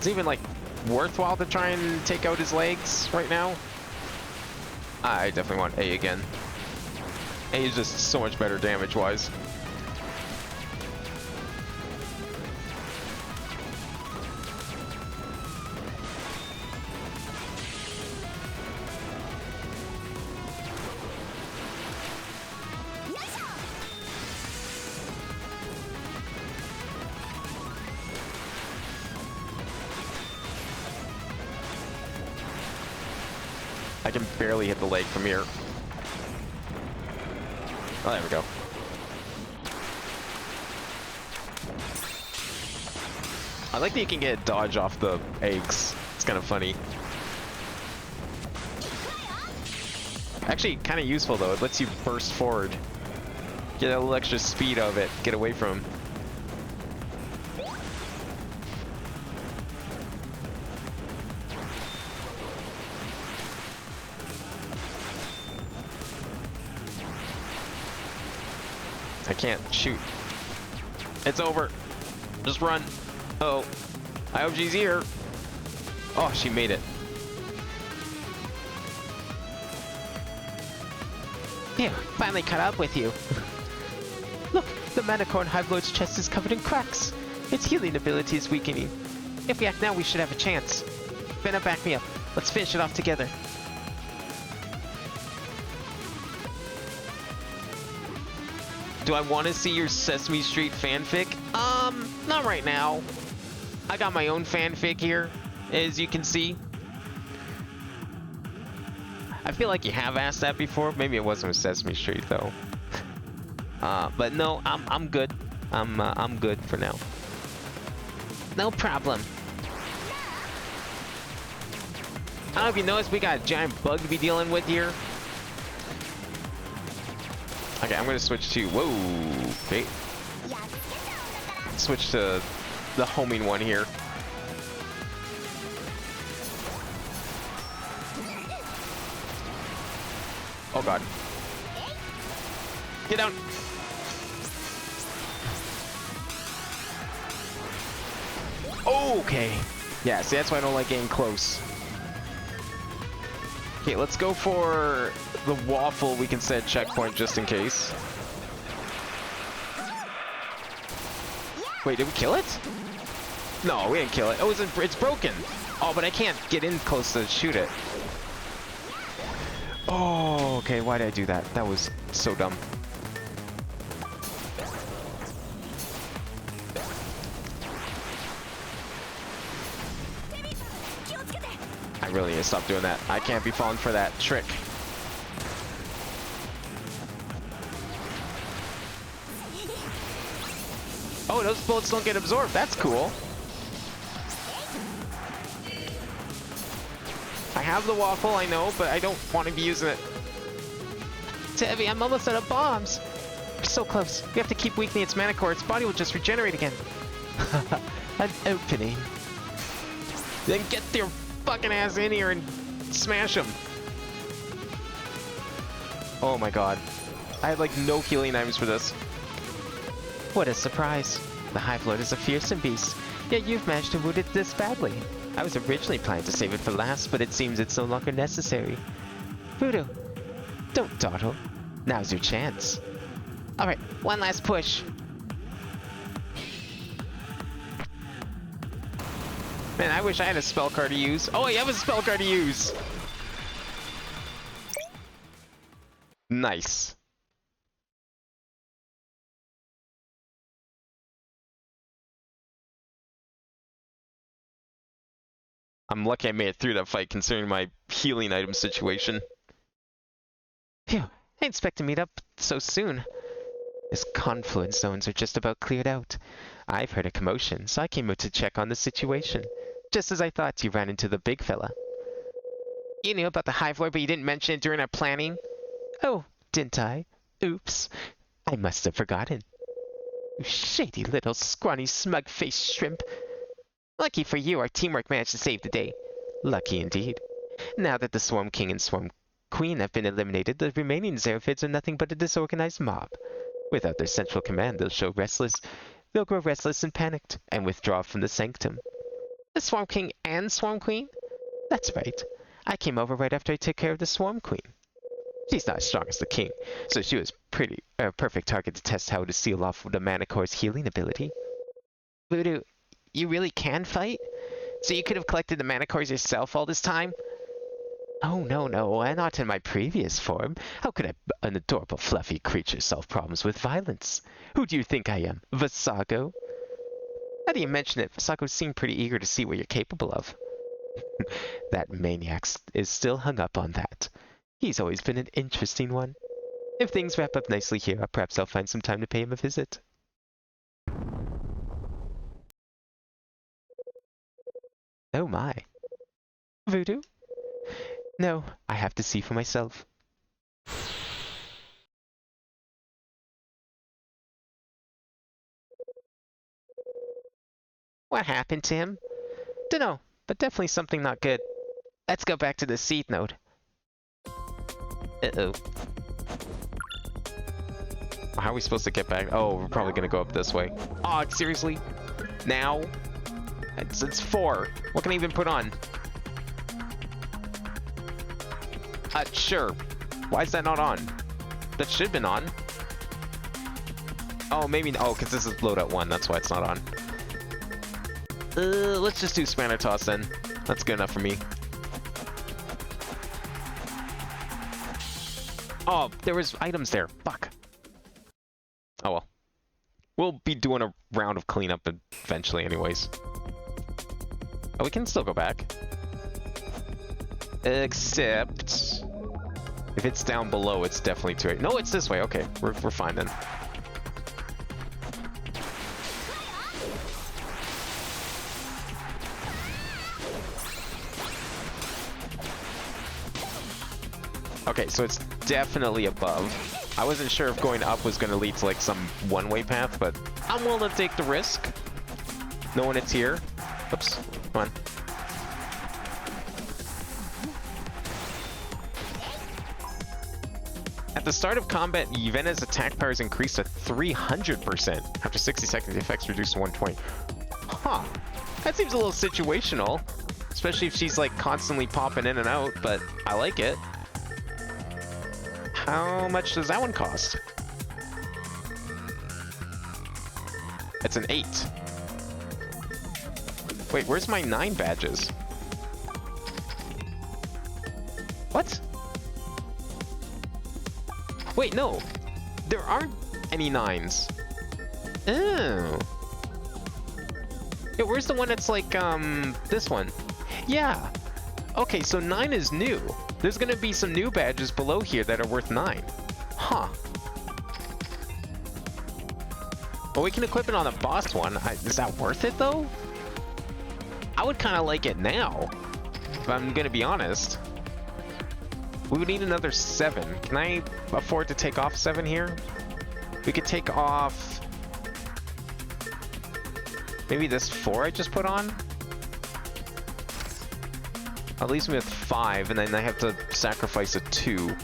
Is it even, like, worthwhile to try and take out his legs right now? I definitely want A again. A is just so much better damage-wise. I can barely hit the leg from here. Oh, there we go. I like that you can get a dodge off the eggs. It's kind of funny. Actually, kind of useful though. It lets you burst forward. Get a little extra speed out of it. Get away from him. I can't shoot. It's over. Just run. Uh oh. IOG's here. Oh, she made it. Phew, finally caught up with you. Look, the Manicorn Hive Lord's chest is covered in cracks. Its healing ability is weakening. If we act now, we should have a chance. Venna, back me up. Let's finish it off together. Do I want to see your Sesame Street fanfic? Not right now. I got my own fanfic here, as you can see. I feel like you have asked that before. Maybe it wasn't with Sesame Street though. But no, I'm good. I'm good for now. No problem. I don't know if you noticed, we got a giant bug to be dealing with here. Okay, I'm gonna switch to, whoa, okay. Switch to the homing one here. Oh god. Get down. Okay. Yeah, see, that's why I don't like getting close. Okay, let's go for the waffle. We can set a checkpoint just in case. Wait, did we kill it? No, we didn't kill it. Oh, it's broken. Oh, but I can't get in close to shoot it. Oh, okay. Why did I do that? That was so dumb. I really need to stop doing that. I can't be falling for that trick. Oh, those bullets don't get absorbed. That's cool. I have the waffle, I know, but I don't want to be using it. Tevi, I'm almost out of bombs. We're so close. We have to keep weakening its mana core. Its body will just regenerate again. An opening. Then get your fucking ass in here and smash him. Oh my god. I had like no healing items for this. What a surprise. The Hive Lord is a fearsome beast, yet you've managed to wound it this badly. I was originally planning to save it for last, but it seems it's no longer necessary. Voodoo, don't dawdle. Now's your chance. Alright, one last push. Man, I wish I had a spell card to use. Oh, I have a spell card to use! Nice. I'm lucky I made it through that fight considering my healing item situation. Phew, I expect to meet up so soon. His confluence zones are just about cleared out. I've heard a commotion, so I came out to check on the situation. Just as I thought, you ran into the big fella. You knew about the Hive Lord, but you didn't mention it during our planning? Oh, didn't I? Oops. I must have forgotten. You shady little scrawny smug-faced shrimp. Lucky for you, our teamwork managed to save the day. Lucky indeed. Now that the Swarm King and Swarm Queen have been eliminated, the remaining Xeraphids are nothing but a disorganized mob. Without their central command, they'll grow restless and panicked, and withdraw from the sanctum. The Swarm King and Swarm Queen? That's right. I came over right after I took care of the Swarm Queen. She's not as strong as the King, so she was a perfect target to test how to seal off the Mana Core's healing ability. Voodoo, you really can fight? So you could have collected the Mana Cores yourself all this time? Oh, no, not in my previous form. How could an adorable fluffy creature solve problems with violence? Who do you think I am, Vasago? Now that you mention it, Vasago seemed pretty eager to see what you're capable of. That maniac is still hung up on that. He's always been an interesting one. If things wrap up nicely here, perhaps I'll find some time to pay him a visit. Oh my. Voodoo? No, I have to see for myself. What happened to him? Dunno, but definitely something not good. Let's go back to the seed node. Uh-oh. How are we supposed to get back? Oh, we're probably gonna go up this way. Oh, seriously? Now? It's 4. What can I even put on? Sure. Why is that not on? That should have been on. Oh, maybe. Oh, because this is loadout 1. That's why it's not on. Let's just do Spanner Toss then. That's good enough for me. Oh, there was items there. Fuck. Oh well. We'll be doing a round of cleanup eventually anyways. Oh, we can still go back. Except... if it's down below, it's definitely too... No, it's this way. Okay, we're fine then. Okay, so it's definitely above. I wasn't sure if going up was going to lead to like some one-way path, but I'm willing to take the risk. Knowing it's here. Oops, come on. At the start of combat, Yuvena's attack power is increased to 300%. After 60 seconds, the effect's reduced to 120. Huh. That seems a little situational. Especially if she's like constantly popping in and out, but I like it. How much does that one cost? It's an 8. Wait, where's my 9 badges? What? Wait, no. There aren't any 9s. Oh. Yeah, where's the one that's like, this one? Yeah. Okay, so 9 is new. There's gonna be some new badges below here that are worth 9. Huh. Well, we can equip it on the boss one. Is that worth it, though? I would kind of like it now, if I'm gonna be honest. We would need another 7. Can I afford to take off 7 here? We could take off... maybe this 4 I just put on? That leaves me with 5, and then I have to sacrifice a 2.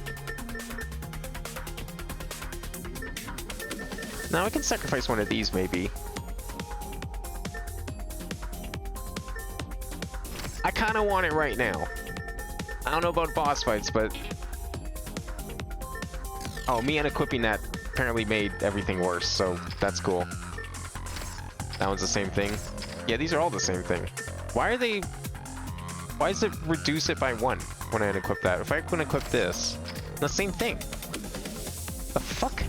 Now I can sacrifice one of these, maybe. I kind of want it right now. I don't know about boss fights, but... oh, me unequipping that apparently made everything worse, so that's cool. That one's the same thing. Yeah, these are all the same thing. Why are they... why does it reduce it by 1 when I unequip that? If I couldn't equip this, the same thing. The fuck?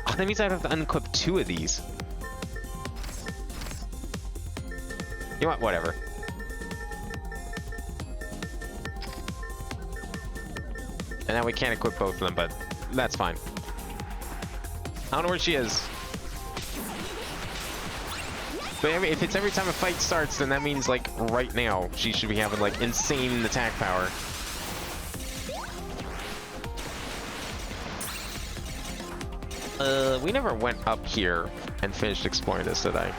Oh, that means I'd have to unequip 2 of these. You know what? Whatever. And now we can't equip both of them, but that's fine. I don't know where she is. But I mean, if it's every time a fight starts, then that means, like, right now, she should be having, like, insane attack power. We never went up here and finished exploring this, did I?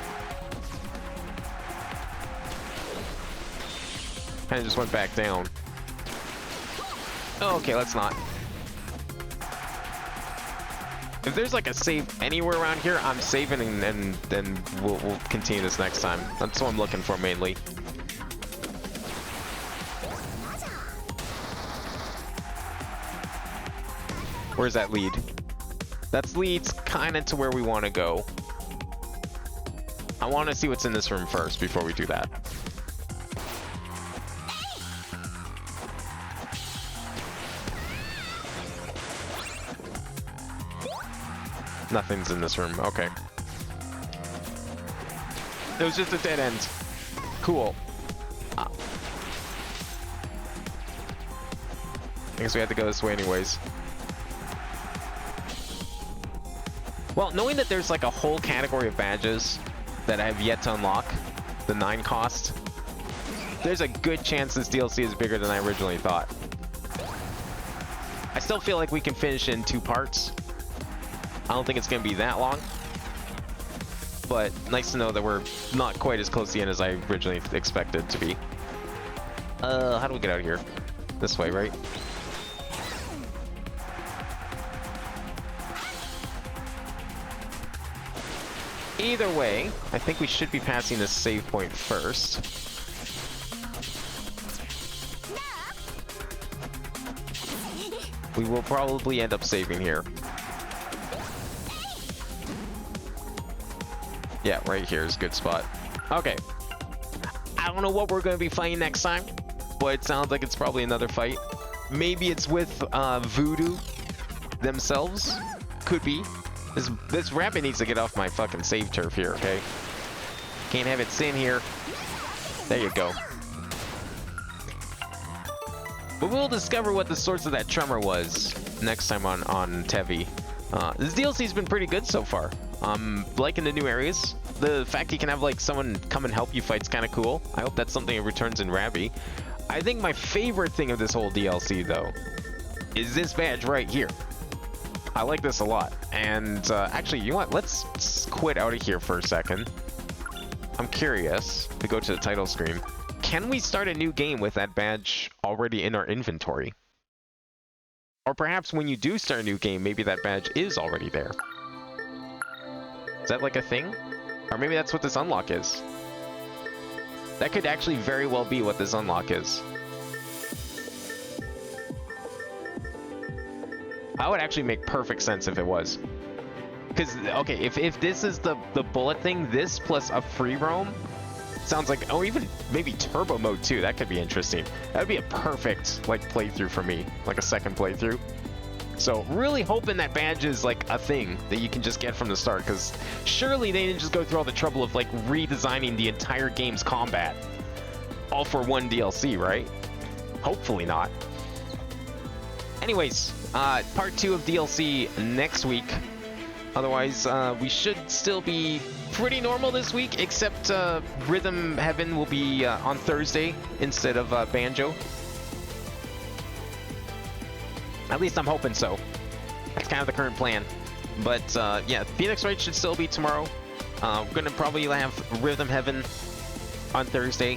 Kinda just went back down. Oh, okay, let's not. If there's like a save anywhere around here, I'm saving and then we'll continue this next time. That's what I'm looking for mainly. Where's that lead? That leads kind of to where we want to go. I want to see what's in this room first before we do that. Nothing's in this room. Okay. It was just a dead end. Cool. I guess we had to go this way anyways. Well, knowing that there's like a whole category of badges that I have yet to unlock, the 9 cost, there's a good chance this DLC is bigger than I originally thought. I still feel like we can finish it in 2 parts. I don't think it's going to be that long. But nice to know that we're not quite as close to the end as I originally expected to be. How do we get out of here? This way, right? Either way, I think we should be passing this save point first. We will probably end up saving here. Yeah, right here is a good spot. Okay. I don't know what we're going to be fighting next time, but it sounds like it's probably another fight. Maybe it's with Voodoo themselves. Could be. This rabbit needs to get off my fucking save turf here, okay? Can't have it sit here. There you go. But we'll discover what the source of that tremor was next time on Tevi. This DLC's been pretty good so far. Liking the new areas. The fact you can have like someone come and help you fight's kind of cool. I hope that's something that returns in Rabby. I think my favorite thing of this whole DLC though is this badge right here. I like this a lot. And actually, you know what? Let's quit out of here for a second. I'm curious to go to the title screen. Can we start a new game with that badge already in our inventory? Or perhaps when you do start a new game, maybe that badge is already there. Is that like a thing? Or maybe that's what this unlock is. That could actually very well be what this unlock is. That would actually make perfect sense if it was. Because, okay, if this is the bullet thing, this plus a free roam sounds like, oh, even maybe turbo mode too. That could be interesting. That would be a perfect, like, playthrough for me. Like a second playthrough. So, really hoping that badge is, like, a thing that you can just get from the start. Because surely they didn't just go through all the trouble of, like, redesigning the entire game's combat. All for one DLC, right? Hopefully not. Anyways, part 2 of DLC next week. Otherwise, we should still be pretty normal this week, except Rhythm Heaven will be on Thursday instead of Banjo. At least I'm hoping so. That's kind of the current plan. But yeah, Phoenix Wright should still be tomorrow. We're going to probably have Rhythm Heaven on Thursday,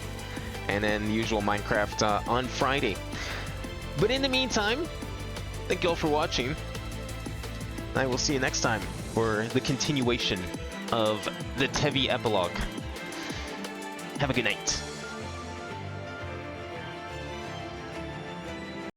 and then the usual Minecraft on Friday. But in the meantime, thank you all for watching. I will see you next time for the continuation of the Tevi epilogue. Have a good night.